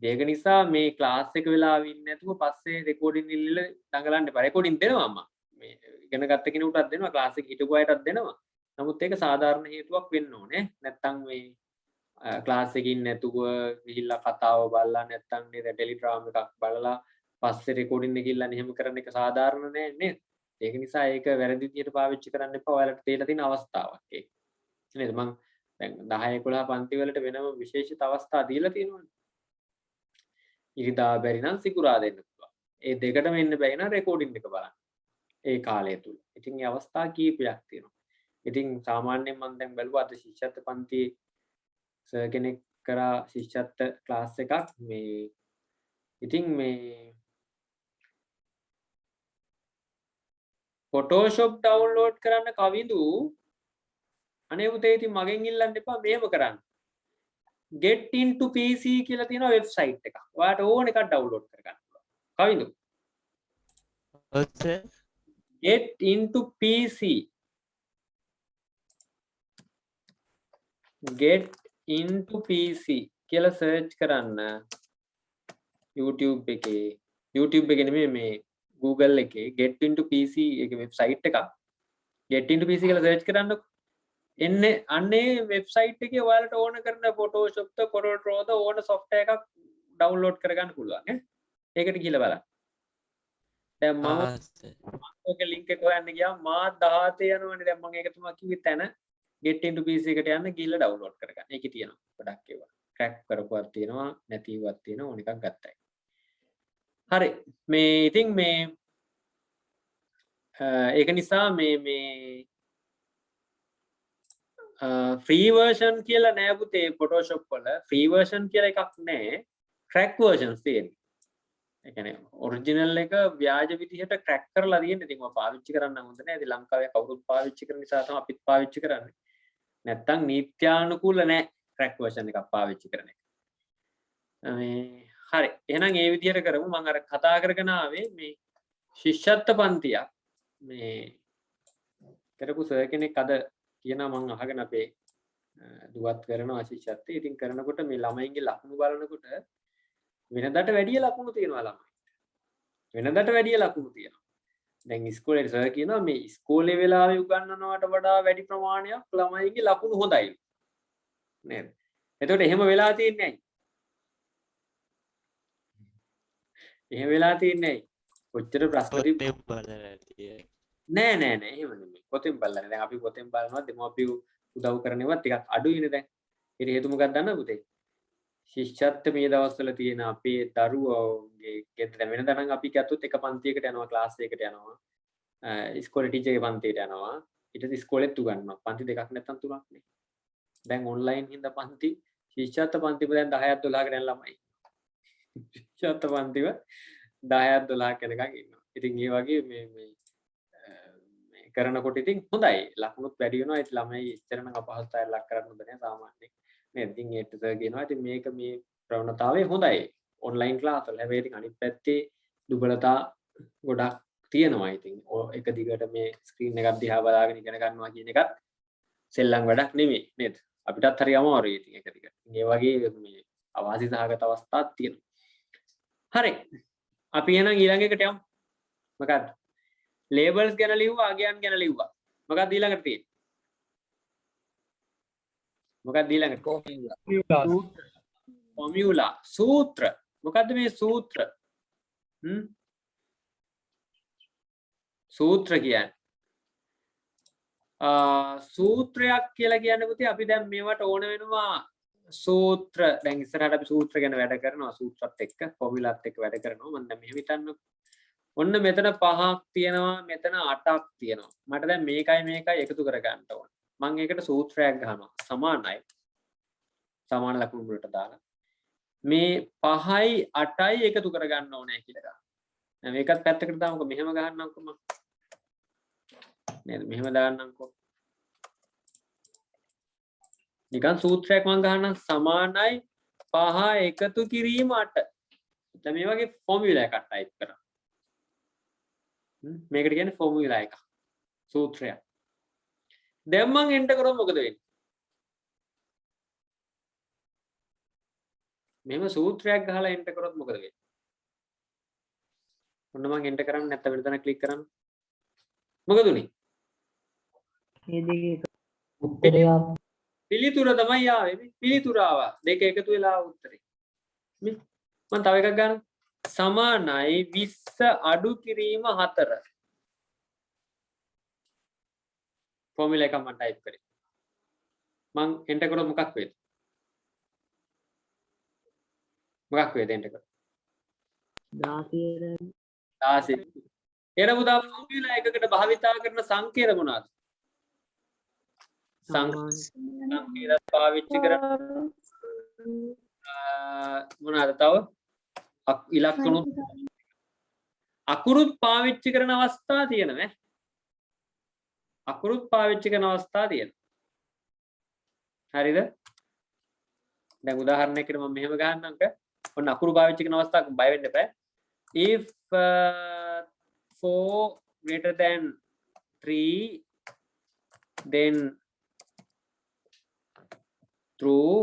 ඒක නිසා මේ ක්ලාස් එක වෙලාවෙ ඉන්නේ නැතුව පස්සේ රෙකෝඩින් ඉල්ලලා දඟලන්න එපා. රෙකෝඩින් දෙනවා අම්මා. මේ ඉගෙන ගත්ත කෙනෙකුටත් දෙනවා ක්ලාස් එකේ හිටපු අයටත් දෙනවා. නමුත් ඒක සාධාරණ හේතුවක් වෙන්න ඕනේ. නැත්තම් මේ ක්ලාස් එකකින් නැතුව ගිහිල්ලා කතාව බලලා නැත්තම් නේද ටෙලිග්‍රෑම් එකක් බලලා පස්සේ රෙකෝඩින් එක ඉල්ලන්නේ එහෙම කරන එක සාධාරණ නෑ නේද? ඒක නිසා ඒක වැරදි විදියට පාවිච්චි කරන්න එපා. ඔයාලට තේලා තියෙන අවස්ථාවක් ඒක. නේද? මම දැන් 10 11 පන්ති වලට වෙනම විශේෂිත අවස්ථා දීලා තියෙනවානේ. ඉරිදා බැරි නම් සිකුරාදා දෙන්න පුළුවන්. ඒ දෙකටම එන්න බැරි නම් රෙකෝඩින් එක බලන්න. ඒ කාලය තුල. ඉතින් මේ අවස්ථා කීපයක් තියෙනවා. ඉතින් සාමාන්‍යයෙන් මම දැන් බැලුවා අද ශිෂ්‍යත්ව පන්තියේ සර් කෙනෙක් කරා ශිෂ්‍යත්ව ක්ලාස් එකක් මේ ඉතින් මේ Photoshop download කරන්න කවිඳු අනේ පුතේ ඉතින් මගෙන් ඉල්ලන්න එපා මෙහෙම කරන්න. Get into PC කියලා තියෙන වෙබ්සයිට් එකක්. ඔයාලට ඕන එකක් download කරගන්න පුළුවන්. කවිඳු. Get into PC. Get into PC කියලා search කරන්න. YouTube එකේ නෙමෙයි මේ Google එකේ Get into PC එකේ වෙබ්සයිට් එකක්. Get into PC කියලා search කරන්නකො. එන්නේ අන්නේ වෙබ්සයිට් එකේ ඔයාලට ඕන කරන Photoshop ද Corel Draw ද ඕන software එකක් download කරගන්න පුළුවන් ඈ. ඒකට ගිහලා බලන්න. දැන් මම ඔක link එක හොයන්න ගියාම මාත් 17 යනවනේ. දැන් මම ඒක තුමා කිව්වේ තැන Get into PC එකට යන්න ගිහලා download කරගන්න. ඒකේ තියෙනවා ගොඩක් ඒවා. crack කරපුවක් තියෙනවා නැතිවක් තියෙනවා ඕන එකක් ගත්තයි. හරි මේ ඉතින් මේ ඒක නිසා මේ ෆ්‍රී වර්ෂන් කියලා නෑ පුතේ Photoshop වල ෆ්‍රී වර්ෂන් කියලා එකක් නෑ ක්‍රැක් වර්ෂන්ස් තියෙනවා. ඒ කියන්නේ ඔරිජිනල් එක ව්‍යාජ විදිහට ක්‍රැක් කරලා තියෙන්නේ. ඉතින් ඔය පාවිච්චි කරන්න හොඳ නෑ. ඉතින් ලංකාවේ කවුරුත් පාවිච්චි කරන නිසා තමයි අපිත් පාවිච්චි කරන්නේ. නැත්තම් නීත්‍යානුකූල නෑ ක්‍රැක් වර්ෂන් එකක් පාවිච්චි කරන එක. මේ හරි එහෙනම් ඒ විදිහට කරමු. මම අර කතා කරගෙන ආවේ මේ ශිෂ්‍යත්ව පන්තියක් මේ කරපු සර් කෙනෙක් අද කියනවා මම අහගෙන අපේ දුවත් කරනවා ශිෂ්‍යත්වය. ඉතින් කරනකොට මේ ළමයින්ගේ ලකුණු බලනකොට වෙනදාට වැඩිය ලකුණු තියෙනවා ළමයි. වෙනදාට වැඩිය ලකුණු තියෙනවා. දැන් ඉස්කෝලේ සර් කියනවා මේ ඉස්කෝලේ වෙලාවේ උගන්වනවට වඩා වැඩි ප්‍රමාණයක් ළමයින්ගේ ලකුණු හොඳයි. නේද? එතකොට එහෙම වෙලා තියන්නේ ඇයි? එහෙම වෙලා තියන්නේ ඇයි? කොච්චර ප්‍රශ්න නෑ නෑ නෑ එහෙම නෙමෙයි. පොතෙන් බලන්නේ. දැන් අපි පොතෙන් බලනවා දෙමව්පියෝ උදව් කරනවත් ටිකක් අඩුයිනේ දැන්. ඊට හේතු මොකක්ද දන්නවද පුතේ? ශිෂ්‍යත්ව මේ දවස්වල තියෙන අපේ දරුවෝගේ ගෙදර වෙනදා නම් අපි ගත්තොත් එක පන්තියකට යනවා ක්ලාස් එකකට යනවා. ඉස්කෝලේ ටීචර්ගේ පන්තියට යනවා. ඊට පස්සේ ඉස්කෝලෙත් උගන්වනවා. පන්ති දෙකක් නැත්තම් තුනක් නේ. දැන් ඔන්ලයින් හින්දා පන්ති ශිෂ්‍යත්ව පන්තිව දැන් 10ක් 12කට යන ළමයි. ශිෂ්‍යත්ව පන්තිව 10ක් 12ක් යනකම් ඉන්නවා. ඉතින් ඒ වගේ මේ කරනකොට ඉතින් හොඳයි ලකුණුත් වැඩි වෙනවා. ඒත් ළමයි එච්චර නම් අපහසුතාවයක් ලක් කරන්න හොඳ නැහැ සාමාන්‍යයෙන්. නේද? ඉතින් ඒත් සර් කියනවා ඉතින් මේක මේ ප්‍රවණතාවය හොඳයි. ඔන්ලයින් ක්ලාස් වල. හැබැයි ඉතින් අනිත් පැත්තේ දුබලතා ගොඩක් තියෙනවා. ඉතින් එක දිගට මේ ස්ක්‍රීන් එකක් දිහා බලාගෙන ඉගෙන ගන්නවා කියන එකත් සෙල්ලම් වැඩක් නෙමෙයි නේද? අපිටත් හරි අමාරුයි ඉතින් එක දිගට. ඒ වගේ මේ අවාසි සහගත අවස්ථාවක් තියෙනවා. හරි. අපි එහෙනම් ඊළඟ එකට යමු. මොකක්ද? ලේබල්ස් ගැන ලිව්වා අගයන් ගැන ලිව්වා. මොකක්ද ඊළඟට තියෙන්නේ? මොකක්ද ඊළඟට? ෆෝමියුලා සූත්‍ර. මොකක්ද මේ සූත්‍ර? සූත්‍ර කියන්නේ සූත්‍රයක් කියලා කියන්නේ පුතේ අපි දැන් මේවට ඕන වෙනවා සූත්‍ර. දැන් ඉස්සරහට අපි සූත්‍ර ගැන වැඩ කරනවා සූත්‍රත් එක්ක ෆෝමියුලාත් එක්ක වැඩ කරනවා. මම දැන් මෙහෙම හිතන්න. ඔන්න මෙතන 5ක් තියෙනවා මෙතන 8ක් තියෙනවා. මට දැන් මේකයි එකතු කර ගන්න ඕන. මම ඒකට සූත්‍රයක් ගහනවා. සමානයි. සමාන ලකුණු වලට දාලා. මේ 5යි 8යි එකතු කර ගන්න ඕනේ කියලා ගන්න. දැන් මේකත් පැත්තකට දාමුකෝ. මෙහෙම ගහන්නම්කෝ මම. නේද? මෙහෙම දාන්නම්කෝ. නිකන් සූත්‍රයක් මම ගහන්න සමානයි 5 එකතු කිරීම 8. දැන් මේ වගේ ෆෝමියුලා එකක් ටයිප් කරා. මේකට කියන්නේ ෆෝමියුලා එක. සූත්‍රයක්. දැන් මම එන්ටර් කරොත් මොකද වෙන්නේ? මෙහෙම සූත්‍රයක් ගහලා එන්ටර් කරොත් මොකද වෙන්නේ? ඔන්න මම එන්ටර් කරන්නේ නැත්නම් වෙන තැනක ක්ලික් කරන්න. මොකද උනේ? මේ දෙකේ උත්තරය පිළිතුර තමයි ආවේ. මේ පිළිතුර ආවා. දෙක එකතු වෙලා උත්තරේ. මේ මම තව එකක් ගන්නවා. සමානයි 20 අඩු කිරීම 4. ෆෝමියුලා එක මම ටයිප් කරේ. මම එන්ටර් කරොත් මොකක් වෙයිද? මොකක් වෙයිද එන්ටර් කරොත්? 16 16. එන මුදා ෆෝමියුලා එකකට භාවිතා කරන සංකේත මොනවාද? සංකේත පාවිච්චි කරන මොනවාද තව? ඉලක්කණු අකුරුත් පාවිච්චි කරන අවස්ථා තියෙනවා. අකුරුත් පාවිච්චි කරන අවස්ථා තියෙනවා. හරිද? දැන් උදාහරණයකට මම මෙහෙම ගහන්නම්ක. ඔන්න අකුරු පාවිච්චි කරන අවස්ථාවක් බය වෙන්න එපා. if 4 greater than 3 then true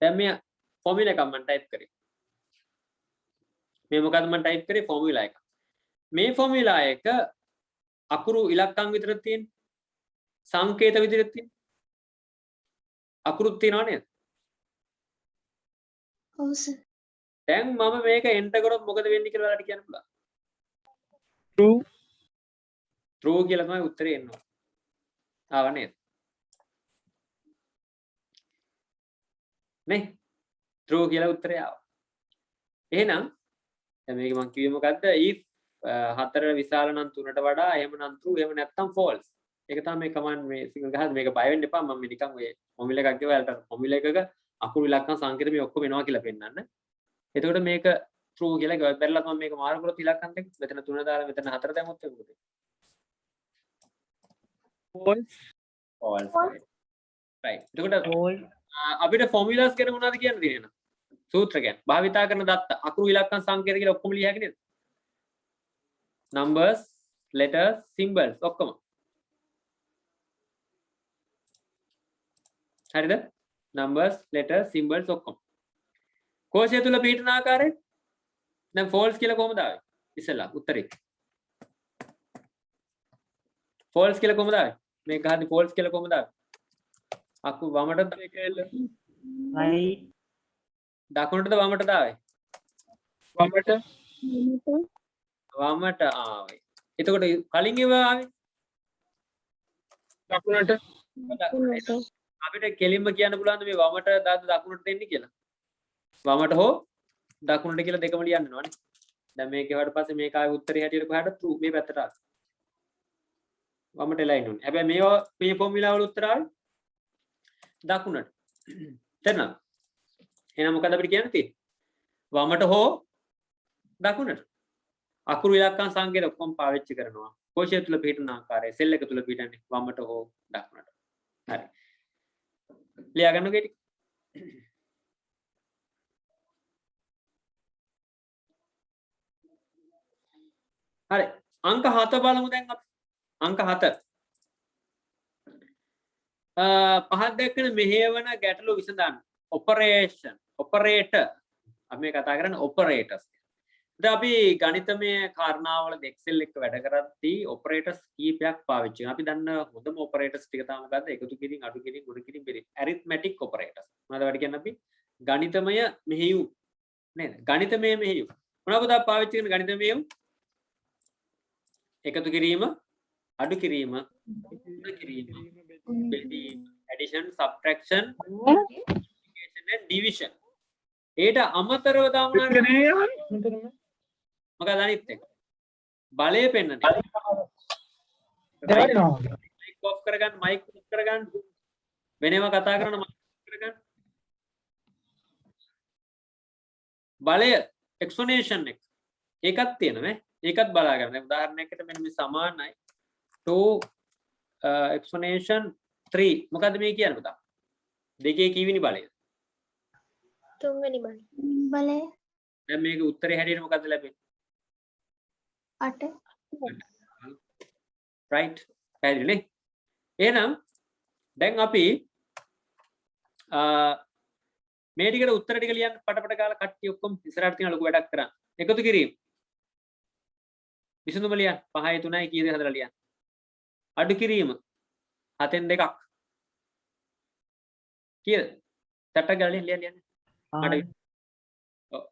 දැන් මේ ෆෝමියුලා එක මම ටයිප් කරේ. මේ මොකද්ද මම ටයිප් කරේ ෆෝමියුලා එක. මේ ෆෝමියුලා එක අකුරු ඉලක්කම් විතරක් තියෙන්නේ. සංකේත විතරක් තියෙන්නේ. අකුරුත් තියෙනව නේද? ඔව් සර්. දැන් මම මේක එන්ටර් කරොත් මොකද වෙන්නේ කියලා ඔයාලට කියන්න පුළුවන්. true true කියලා තමයි උත්තරේ එන්නේ. ආව නේද? නේ true කියලා උත්තරය ආවා. එහෙනම් දැන් මේක මම කිව්වේ මොකද්ද? if 4 විශාල නම් 3ට වඩා එහෙම නම් true එහෙම නැත්නම් false. ඒක තමයි මේ කමාන්ඩ් මේ සිංගල් ගහද්දි මේක බය වෙන්න එපා. මම නිකන් ඔය ෆෝමියුලා එකක් ගෙවලා ෆෝමියුලා එකක අකුරු ඉලක්කම් සංකේත මේ ඔක්කොම එනවා කියලා පෙන්නන්න. එතකොට මේක true කියලා ගෙවල් බැලලා මම මේක මාරු කරොත් ඉලක්කම් දෙක මෙතන 3 දාලා මෙතන 4 දැම්මොත් ඒක මොකද? false, false. right. එතකොට false, අපිට ෆෝමියුලාස් ගැන මොනවද කියන්න තියෙන්නේ? සූත්‍ර ගැන. භාවිතා කරන දත්ත අකුරු ඉලක්කම් සංකේත කියලා ඔක්කොම ලියහැකි නේද? numbers, letters, symbols ඔක්කොම. හරිද? numbers, letters, symbols ඔක්කොම. කෝෂය තුල පිහිටන ආකාරය දැන් false කියලා කොහොමද ආවේ? ඉස්සෙල්ලා උත්තරේ. false කියලා කොහොමද ආවේ? මේක ගහද්දි false කියලා කොහොමද ආවේ? අකු වමටද මේකෙල්ල right, දකුණටද වමටද ආවේ? වමට, වමට ආවේ. එතකොට කලින් ඒවා ආවේ දකුණට, අපිට කෙලින්ම කියන්න පුළුවන් මේ වමට දාද දකුණට දෙන්නේ කියලා. වමට හෝ දකුණට කියලා දෙකම ලියන්න ඕනේ. දැන් මේක ඊට පස්සේ මේක ආවේ උත්තරේ හැටියට කොහාට true මේ පැත්තට ආවේ. වමට එලා ඉන්න ඕනේ. හැබැයි මේ ෆෝමියුලා වල උත්තර ආවේ දකුණට. තේරෙනවද? එහෙනම් මොකද අපිට කියන්න තියෙන්නේ? වමට හෝ දකුණට. අකුරු ඉලක්කම් සංකේත ඔක්කොම පාවිච්චි කරනවා. කෝෂය තුල පිහිටන ආකාරය සෙල් එක තුල පිහිටන්නේ වමට හෝ දකුණට. හරි. ලියා ගන්නකෝ ටික. හරි. අංක 7 බලමු දැන් අපි. අංක 7. පහක් දැක්කන මෙහෙවන ගැටලු විසඳන්න. Operation, operator. අපි මේ කතා කරන්නේ ඔපරේටර්ස්. දැන් අපි ගණිතමය කාරණාවල එක්සෙල් එක වැඩ කරද්දී ඔපරේටර්ස් කීපයක් පාවිච්චි කරනවා. අපි දන්න හොඳම ඔපරේටර්ස් ටික තමයි මොකද්ද? එකතු කිරීම, අඩු කිරීම, ගුණ කිරීම, බෙරීම. ඇරිත්මැටික් ඔපරේටර්ස්. මොනවද වැඩ කියන්නේ අපි? ගණිතමය මෙහෙයුම් නේද? ගණිතමය මෙහෙයුම්. මොනවද අපි පාවිච්චි කරන ගණිතමය මෙහෙයුම්? එකතු කිරීම, අඩු කිරීම, ගුණ කිරීම, බෙදීම, addition, subtraction, multiplication and division. ඒට අමතරව තමයි මොකද අනිත් එක? බලය පෙන්වන්නේ. මයික් ඔෆ් කරගන්න, මයික් ඔෆ් කරගන්න. වෙනම කතා කරන මයික් ඔෆ් කරගන්න. බලය explanation එක. ඒකත් තියෙනවා නේ. ඒකත් බලා ගන්න. උදාහරණයකට මෙන්න මේ සමානයි 2 explanation 3. මොකද්ද මේ කියන්නේ පුතා? දෙකේ කීවෙනි බලය? තුන්වෙනි බලය. දැන් මේක උත්තරේ හැටියට මොකද්ද ලැබෙන්නේ? 8. right. පැහැදිලි නේ? එහෙනම් දැන් අපි මේ ටිකට උත්තර ටික ලියන්න පටපට ගාලා කට්ටිය ඔක්කොම ඉස්සරහට තියෙන ලොකු වැඩක් කරන්න. එකතු කිරීම. විසඳුම ලියන්න. 5යි 3යි කීයද හදලා ලියන්න. අඩු කිරීම 7න් 2ක්. කීයද? තට්ටක් ගාලා ලියන්න.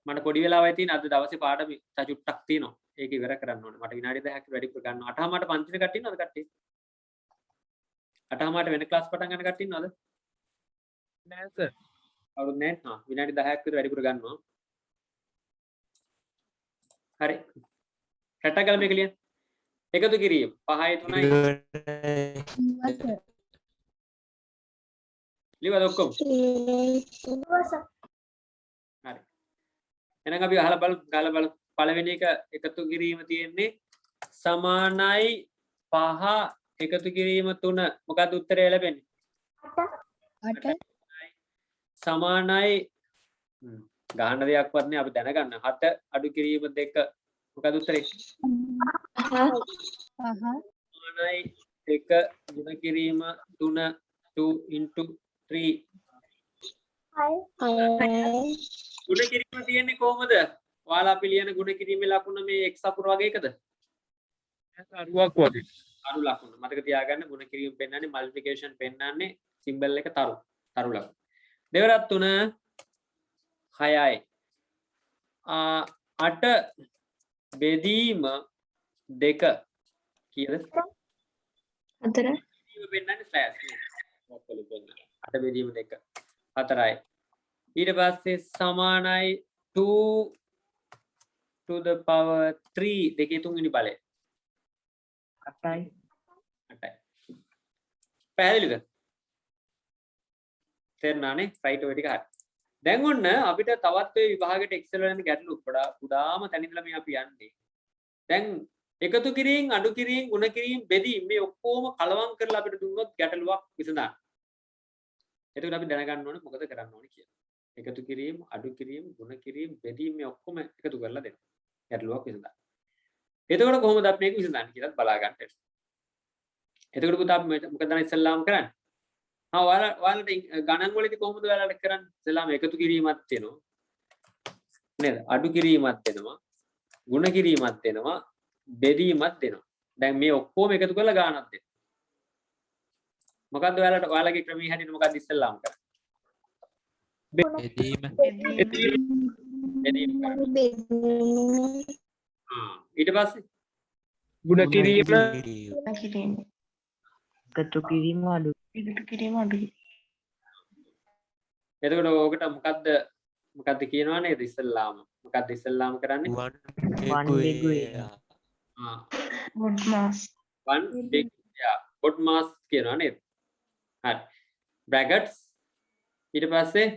මට පොඩි වෙලාවයි තියෙන අද දවසේ පාඩම චුට්ටක් තියෙනවා. ඒක ඉවර කරන්න ඕනේ. මට විනාඩි 10ක් වැඩිපුර ගන්නවා. 8:00ට පන්තින කට්ටිය ඉන්නවද කට්ටිය? 8:00ට වෙන ක්ලාස් පටන් ගන්න කට්ටිය ඉන්නවද? නෑ සර්. අවුරුදු නැහැ. විනාඩි 10ක් විතර වැඩිපුර ගන්නවා. හරි. රටක් ගාලා මේක ලියන්න. එකතු කිරීම 5යි 3යි ලියවද ඔක්කොම? හරි. එහෙනම් අපි අහලා බලමු ගාලා බලමු. පළවෙනි එක එකතු කිරීම තියෙන්නේ සමානයි 5 එකතු කිරීම 3. මොකක්ද උත්තරය ලැබෙන්නේ? 8. සමානයි ගහන්න දෙයක්වත් නෑ අපි දැනගන්න. 7 අඩු කිරීම 2. මොකක්ද උත්තරේ? සමානයි 1 ගුණ කිරීම 3. 2 into 3. ගුණ කිරීම තියෙන්නේ කොහොමද? ඔයාලා අපි ලියන ගුණ කිරීමේ ලකුණ මේ x අකුර වගේ එකද? අරුවක් වගේ. තරු ලකුණ. මතක තියාගන්න ගුණ කිරීම පෙන්වන්නේ මල්ටිප්ලිකේෂන් පෙන්වන්නේ සිම්බල් එක තරු. තරු ලකුණ. දෙවරක් 3 6යි. 8 බෙදීම 2 කීයද? 4. බෙදීම පෙන්වන්නේ ස්ලෑෂ්. 8 බෙදීම 2 4යි. ඊට පස්සේ සමානයි 2 to the power 3 දෙකේ තුන්වෙනි බලය 8යි 8යි. පැහැදිලිද? තේරුණානේ? රයිට් ඔය ටික හරි. දැන් ඔන්න අපිට තවත් ඔය විභාගයට එක්සෙල් වලින් ගැටලු පුඩාම තැන ඉඳලා මේ අපි යන්නේ. දැන් එකතු කිරීම, අඩු කිරීම, ගුණ කිරීම, බෙදීම මේ ඔක්කොම කලවම් කරලා අපිට දුන්නොත් ගැටලුවක් විසඳන්න. එතකොට අපි දැනගන්න ඕනේ මොකද කරන්න ඕනේ කියලා. එකතු කිරීම, අඩු කිරීම, ගුණ කිරීම, බෙදීම මේ ඔක්කොම එකතු කරලා දෙන්න. ගැටලුවක් විසඳන්න. එතකොට කොහොමද අපි මේක විසඳන්නේ කියලා බලා ගන්න. එතකොට පුතා අපි මොකද දැන් ඉස්සල්ලාම කරන්නේ? ඔයාලට ගණන් වලදී කොහොමද ඔයාලට කරන්නේ? ඉස්සෙල්ලාම එකතු කිරීමක් වෙනවා. නේද? අඩු කිරීමක් වෙනවා. ගුණ කිරීමක් වෙනවා. බෙදීමක් වෙනවා. දැන් මේ ඔක්කොම එකතු කරලා ගානක් දෙන්න. මොකද්ද ඔයාලගේ ක්‍රමයේ හැටියට මොකද්ද ඉස්සෙල්ලාම කරන්නේ? බෙදීම බෙදීම කරනවා. ඊට පස්සේ ගුණ කිරීම එකතු කිරීම අඩු එතකොට ඕකට මොකද්ද කියනවා නේද ඉස්සෙල්ලාම? මොකද්ද ඉස්සෙල්ලාම කරන්නේ? One big way. Good mass. one big odd mass කියනවා නේද? හරි. brackets ඊට පස්සේ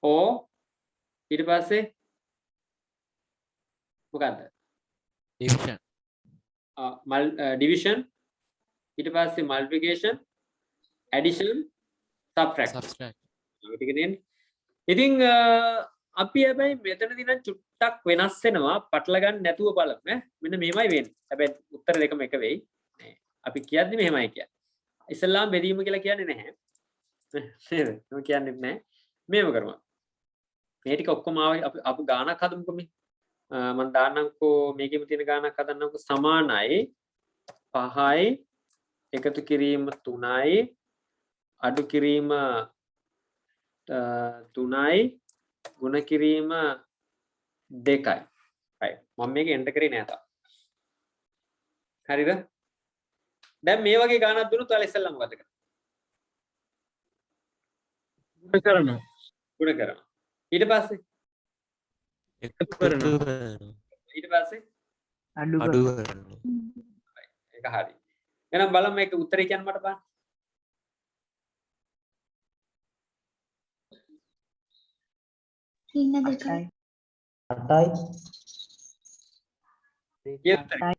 or ඊට පස්සේ මොකද්ද? division division ඊට පස්සේ multiplication addition subtraction subtract ඉතින් අපි හැබැයි මෙතනදී නම් චුට්ටක් වෙනස් වෙනවා පටල ගන්න නැතුව බලමු ඈ මෙන්න මෙහෙමයි වෙන්නේ හැබැයි උත්තර දෙකම එක වෙයි නේ අපි කියද්දි මෙහෙමයි කියන්නේ ඉස්ලාම් බෙදීම කියලා කියන්නේ නැහැ නේද මම කියන්නේ නැහැ මේව කරමු මේ ටික ඔක්කොම අපි ගානක් හදමුකෝ මේ මම දාන්නම්කෝ මේකෙම තියෙන ගානක් හදන්නම්කෝ සමානයි 5යි එකතු කිරීම 3යි අඩු කිරීම 3යි ගුණ කිරීම 2යි right මම මේක එන්ටර් කරේ නෑ තාම හරිද දැන් මේ වගේ ගානක් දුන්නොත් ඔයාලා ඉස්සෙල්ලා මොකද කරන්නේ ගුණ කරනවා ගුණ කරනවා ඊට පස්සේ එකතු කරනවා ඊට පස්සේ අඩු අඩු කරනවා. කරනවා ඒක හරි එහෙනම් බලමු මේක උත්තරේ කියන්න මට බලන්න ඉන්න දෙක. 8යි කිය උත්තරේ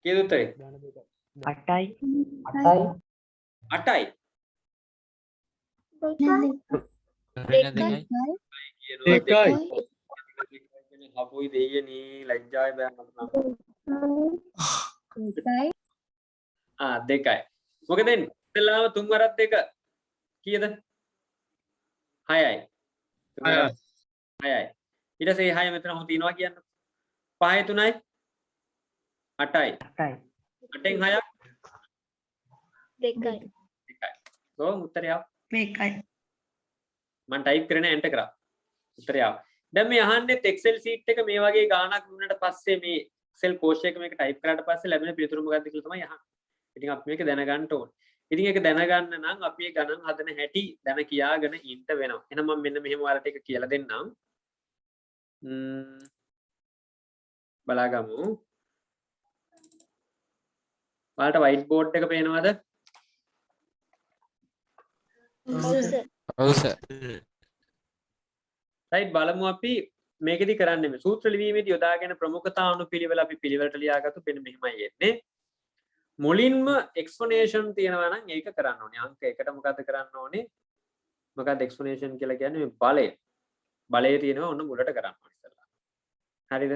කිය උත්තරේ 8යි 8යි වෙන දෙකයි දෙකයි හපුයි දෙයනේ ලැජ්ජායි බෑ දෙකයි මොකද දෙන්නේ ඉතලාම තුන් වරක් දෙක කීයද 6යි 6යි ඊට පස්සේ 6 මෙතන හොම තියනවා කියන්න 5යි 3යි 8යි 8ෙන් 6ක් දෙකයි. කො උත්තරය ආව මේකයි. මම ටයිප් කරන එන්ටර් කරා උත්තරය ආව දැන් මේ අහන්නේ එක්සෙල් ෂීට් එක මේ වගේ ගාණක් දුන්නට පස්සේ මේ එක්සෙල් කෝෂයක මේක ටයිප් කරාට පස්සේ ලැබෙන පිළිතුර මොකක්ද කියලා තමයි අහන්නේ. ඉතින් අපි මේක දැනගන්න ඕනේ. ඉතින් ඒක දැනගන්න නම් අපි මේ ගණන් හදන හැටි දැන කියාගෙන ඉන්න වෙනවා. එහෙනම් මම මෙන්න මෙහෙම ඔයාලට එක කියලා දෙන්නම්. බලාගමු. ඔයාලට white board එක පේනවද? ඔව් සර් right බලමු අපි මේකෙදි කරන්නේ මේ සූත්‍ර ලිවීමේදී යොදාගෙන ප්‍රමුඛතා අනුපිළිවෙල අපි පිළිවෙලට ලියාගත්තු මෙන්න මෙහෙමයි එන්නේ. මුලින්ම explanation තියෙනවා නම් ඒක කරන්න ඕනේ. අංක 1ට මොකද්ද කරන්න ඕනේ? මොකද්ද explanation කියලා කියන්නේ මේ බලය. බලය තියෙනවා ඔන්න මුලට කරන්න ඕනේ ඉස්සෙල්ලා. හරිද?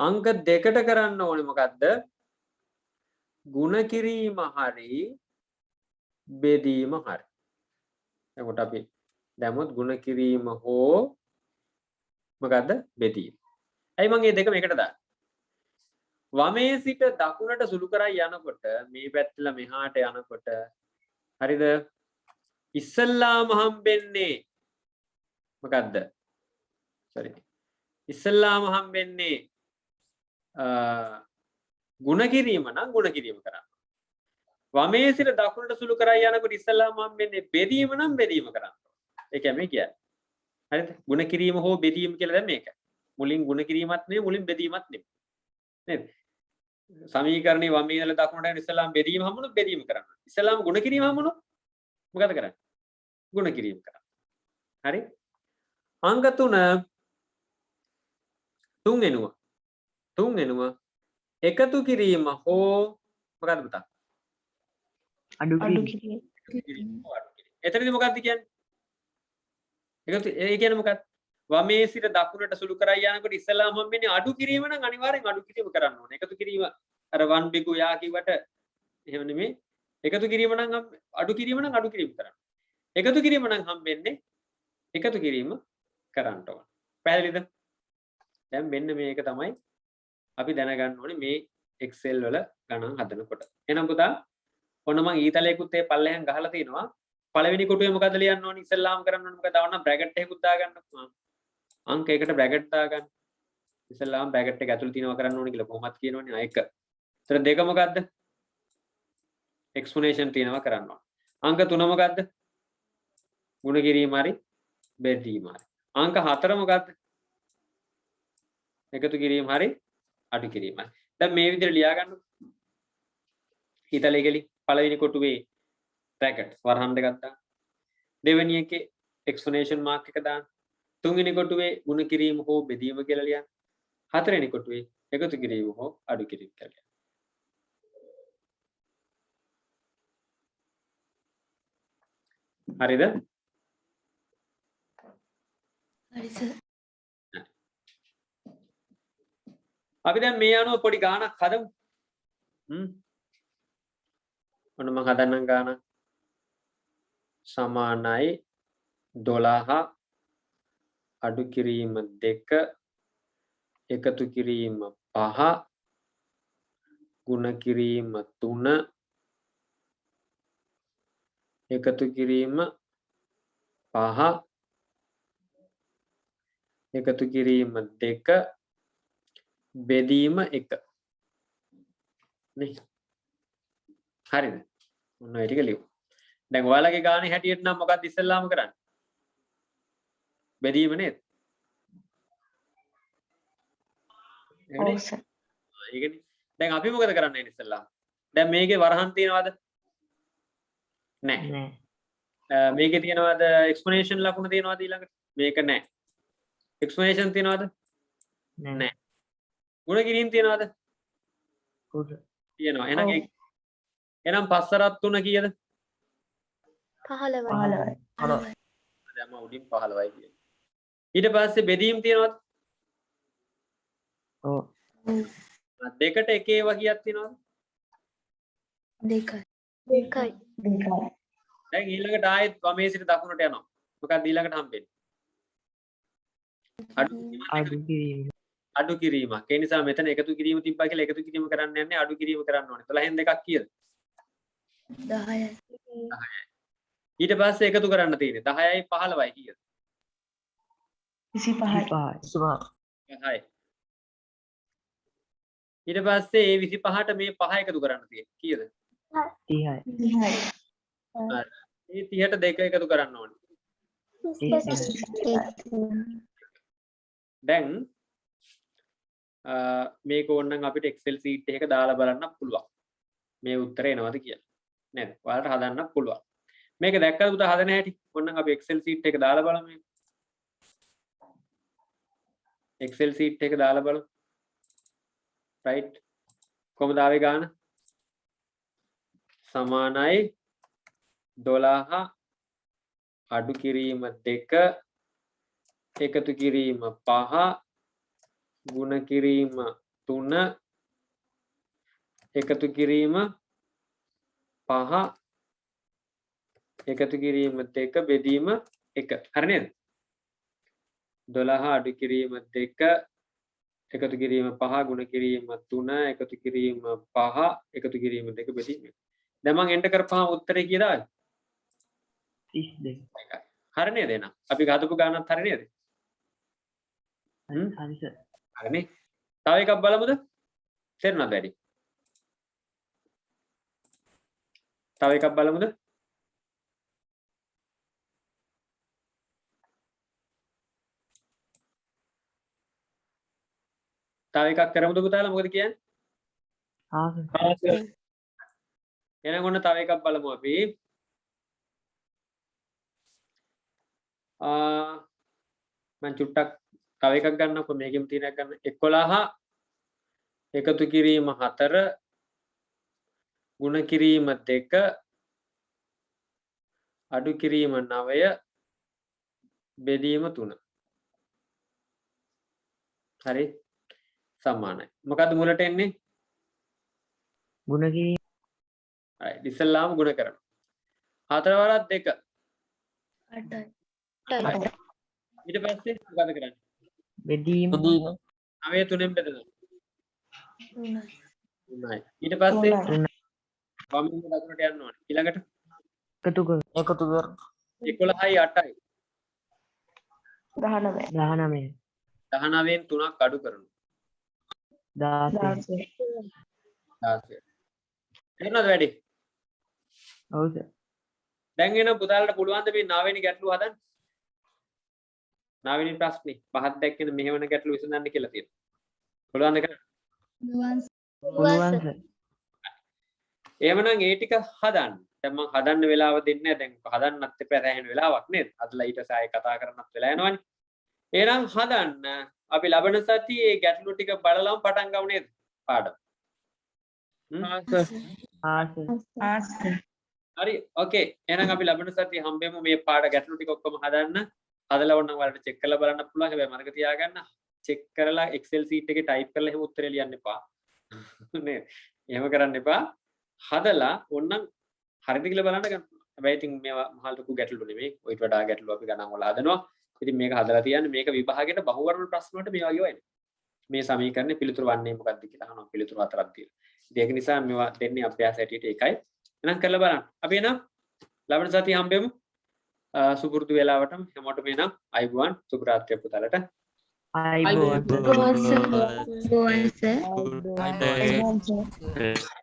අංක 2ට කරන්න ඕනේ මොකද්ද? ගුණ කිරීම හරි බෙදීම හරි. එතකොට අපි දැම්මොත් ගුණ කිරීම හෝ මොකද්ද බෙදීම. ඇයි මම මේ දෙකම එකට දාන්නේ? වමේ සිට දකුණට සුළු කරා යනකොට මේ පැත්තලා මෙහාට යනකොට හරිද ඉස්සල්ලාම හම්බෙන්නේ මොකද්ද sorry ඉස්සල්ලාම හම්බෙන්නේ ගුණ කිරීම නම් ගුණ කිරීම කරන්න වමේ සිට දකුණට සුළු කරා යනකොට ඉස්සලා මම මෙන්නේ බෙදීම නම් බෙදීම කරන්න ඕනේ. ඒ කියන්නේ මේ කියන්නේ. හරිද? ಗುಣ කිරීම හෝ බෙදීම කියලා දැන් මේක. මුලින් ಗುಣ කිරීමත් නෙවෙයි මුලින් බෙදීමත් නෙවෙයි. නේද? සමීකරණේ වමේ ඉඳලා දකුණට යන ඉස්සලාම බෙදීම හම්බුනොත් බෙදීම කරන්න. ඉස්සලාම ಗುಣ කිරීම හම්බුනොත් මොකද කරන්නේ? ಗುಣ කිරීම කරන්න. හරි? අංක 3 තුන් එනුව එකතු කිරීම හෝ මොකක්ද පුතා? අඩු අඩු කිරීම. කිරීම. එතනදී මොකක්ද කියන්නේ? එකතු ඒ කියන්නේ මොකක්ද? වමේ සිට දකුණට සුළු කරා යනකොට ඉස්සලාම හම්බෙන්නේ අඩු කිරීම නම් අනිවාර්යෙන් අඩු කිරීම කරන්න ඕනේ. එකතු කිරීම අර වන් බිගු යා කිව්වට එහෙම නෙමෙයි. එකතු කිරීම නම් අඩු කිරීම නම් අඩු කිරීම කරන්න. එකතු කිරීම නම් හම්බෙන්නේ එකතු කිරීම කරන්න ඕන. පැහැදිලිද? දැන් මෙන්න මේක තමයි අපි දැනගන්න ඕනේ මේ Excel වල ගණන් හදනකොට. එහෙනම් පුතා ඔන්න මම ඊතලයකුත් ඒ පල්ලෙහෙන් ගහලා තිනවා. පළවෙනි කොටුවේ මොකද ලියන්න ඕනේ? ඉස්සෙල්ලාම කරන්න ඕනේ මොකද? අවන්න බ්‍රැකට් එකකුත් දාගන්න. අංක එකකට බ්‍රැකට් දාගන්න. ඉස්සෙල්ලාම බ්‍රැකට් එක ඇතුළේ තියනවා කරන්න ඕනේ කියලා කොහොමත් කියනවනේ. ආ 1. ඒතර 2 මොකද්ද? එක්ස්පොනේෂන් තියනවා කරන්න ඕනේ. අංක 3 මොකද්ද? ගුණ කිරීම හරි බෙදීම හරි. අංක 4 මොකද්ද? එකතු කිරීම හරි අඩු කිරීම හරි. දැන් මේ විදිහට ලියා ගන්න. ඊතලයේ පළවෙනි කොටුවේ බ්‍රැකට්ස් වරහන් දෙකක් දාන්න. දෙවෙනි එකේ එක්ස්පොනේෂන් මාක් එක දාන්න. තුන්වෙනි කොටුවේ ගුණ කිරීම හෝ බෙදීම කියලා ලියන්න. හතරවෙනි කොටුවේ එකතු කිරීම හෝ අඩු කිරීම කියලා ලියන්න. හරිද? හරි සර්. අපි දැන් මේ අනුව පොඩි ගාණක් හදමු. ඔන්න මම හදන්නම් ගාණක්. සමානයි 12 අඩු කිරීම 2 එකතු කිරීම 5 ගුණ කිරීම 3 එකතු කිරීම 5 එකතු කිරීම 2 බෙදීම 1 නේ. හරිද? ඔන්න ඒ ටික ලියමු. දැන් ඔයාලගේ ගානේ හැටියට නම් මොකක්ද ඉස්සෙල්ලාම කරන්නේ? බෙදීම නේද? ඔව් සර්. ඒකනේ. දැන් අපි මොකද කරන්නේ ඉස්සෙල්ලාම? දැන් මේකේ වරහන් තියනවද? නැහැ. නෑ. මේකේ තියනවද එක්ස්පොනේෂන් ලකුණ තියනවද ඊළඟට? මේක නැහැ. එක්ස්පොනේෂන් තියනවද? නෑ. නෑ. ගුණ කිරීම තියනවද? කුඩ. තියනවා. එහෙනම් 5 තරත් 3 කීයද? 15යි. දැන් මම උඩින් 15යි කියන්නේ. ඊට පස්සේ බෙදීම් තියනවද? ඔව්. දෙකට එක ඒවා කීයක් තියනවද? 2යි. දැන් ඊළඟට ආයෙත් වමේ සිට දකුණට යනවා. මොකක්ද ඊළඟට හම්බෙන්නේ? අඩු කිරීම. අඩු කිරීමක්. ඒ නිසා මෙතන එකතු කිරීම තිබ්බා කියලා එකතු කිරීම කරන්න යන්නේ අඩු කිරීම කරන්න ඕනේ. 12න් දෙකක් කීයද? 10යි. ඊට පස්සේ එකතු කරන්න තියෙන්නේ 10යි 15යි කීයද? 25යි. 5යි. ඊට පස්සේ ඒ 25ට මේ 5 එකතු කරන්න තියෙන්නේ කීයද? 30යි. 30යි. මේ 30ට 2 එකතු කරන්න ඕනේ. දැන් මේක ඕනනම් අපිට Excel sheet එකක දාලා බලන්න පුළුවන්. මේ උත්තරේ එනවද කියලා. නේද? ඔයාලට හදන්න පුළුවන්. මේක දැක්කද පුතා හදන හැටි? ඕනනම් අපි Excel sheet එක දාලා බලමු. Excel sheet එක දාලා බලමු. right. කොහමද ආවේ ගාන? සමානයි 12 අඩු කිරීම 2 එකතු කිරීම 5 ගුණ කිරීම 3 එකතු කිරීම 5 එකතු කිරීම 2 බෙදීම 1 හරි නේද? 12 අඩු කිරීම 2 එකතු කිරීම 5 ගුණ කිරීම 3 එකතු කිරීම 5 එකතු කිරීම 2 බෙදීම 1. දැන් මම එන්ටර් කරපුවාම උත්තරේ කීයද ආවේ? 32. හරි නේද එහෙනම්? අපි ගහපු ගානත් හරි නේද? හරි සර්. හරිනේ. තව එකක් බලමුද? තේරුණාද වැඩි? තව එකක් බලමුද? තව එකක් කරමුද පුතාලා? මොකද කියන්නේ? එහෙනම් ඔන්න තව එකක් බලමු අපි. මම චුට්ටක් තව එකක් ගන්නකො මේකෙම තියෙන එක ගන්න. 11 එකතු කිරීම 4 ගුණ කිරීම 2 අඩු කිරීම 9 බෙදීම 3. හරි සමානයි. මොකද්ද මුලට එන්නේ? ගුණ කිරීම. හරි ඉස්සෙල්ලාම ගුණ කරනවා. 4 වරක් 2 8යි. ඊට පස්සේ මොකද කරන්නේ? බෙදීම. 9 3ෙන් බෙදනවා. 3යි. ඊට පස්සේ වමින් දකුණට යන්න ඕනේ. ඊළඟට එකතු කර. 11යි 8යි 19. 19. 19න් 3ක් අඩු කරනවා. 16. 16. එන්නද වැඩි? ඔව් සර්. දැන් එන පුතාලට පුළුවන් ද මේ 9 වෙනි ගැටලුව හදන්න? 9 වෙනි ප්‍රශ්නේ පහක් දැක්කෙන මෙහෙවන ගැටලුව විසඳන්න කියලා තියෙනවා. පුළුවන්ද කරන්න? පුළුවන් සර්. එහෙමනම් ඒ ටික හදන්න. දැන් මම හදන්න වෙලාව දෙන්නේ නැහැ. දැන් හදන්නත් එපා රැහෙන වෙලාවක් නේද? අදලා ඊට සාය කතා කරන්නත් වෙලා යනවනේ. එහෙනම් හදන්න. අපි ලබන සතියේ ගැටලු ටික බලලම පටන් ගමු නේද? පාඩම. හරි ඕකේ. එහෙනම් අපි ලබන සතියේ හම්බෙමු මේ පාඩ ගැටලු ටික ඔක්කොම හදන්න. හදලා වුණා වලට චෙක් කරලා බලන්න පුළුවන්. හැබැයි මතක තියාගන්න චෙක් කරලා Excel sheet එකේ type කරලා එහෙම උත්තරේ ලියන්න එපා. නේද? එහෙම කරන්න එපා. හදලා ඕනනම් හරිද කියලා බලන්න ගන්න. හැබැයි ඉතින් මේවා මහා ලොකු ගැටලු නෙමෙයි. ඔයිට වඩා ගැටලු අපි ගණන් වල හදනවා. ඉතින් මේක හදලා තියන්නේ මේක විභාගයට බහුවර්ණ ප්‍රශ්න වලට මේ වගේ වෙන්නේ. මේ සමීකරණේ පිළිතුරු වන්නේ මොකක්ද කියලා අහනවා. පිළිතුරු හතරක් තියෙනවා. ඉතින් ඒක නිසා මේවා දෙන්නේ අභ්‍යාස හැටියට ඒකයි. එහෙනම් කරලා බලන්න. අපි එනම් ලබන සතිය හම්බෙමු. සුපුරුදු වෙලාවටම හැමෝටම එනම් අයුබෝවන් සුබ රාත්‍රියක් පුතාලට. අයිබෝවන්. Go on, sir. Go on, sir. Good night.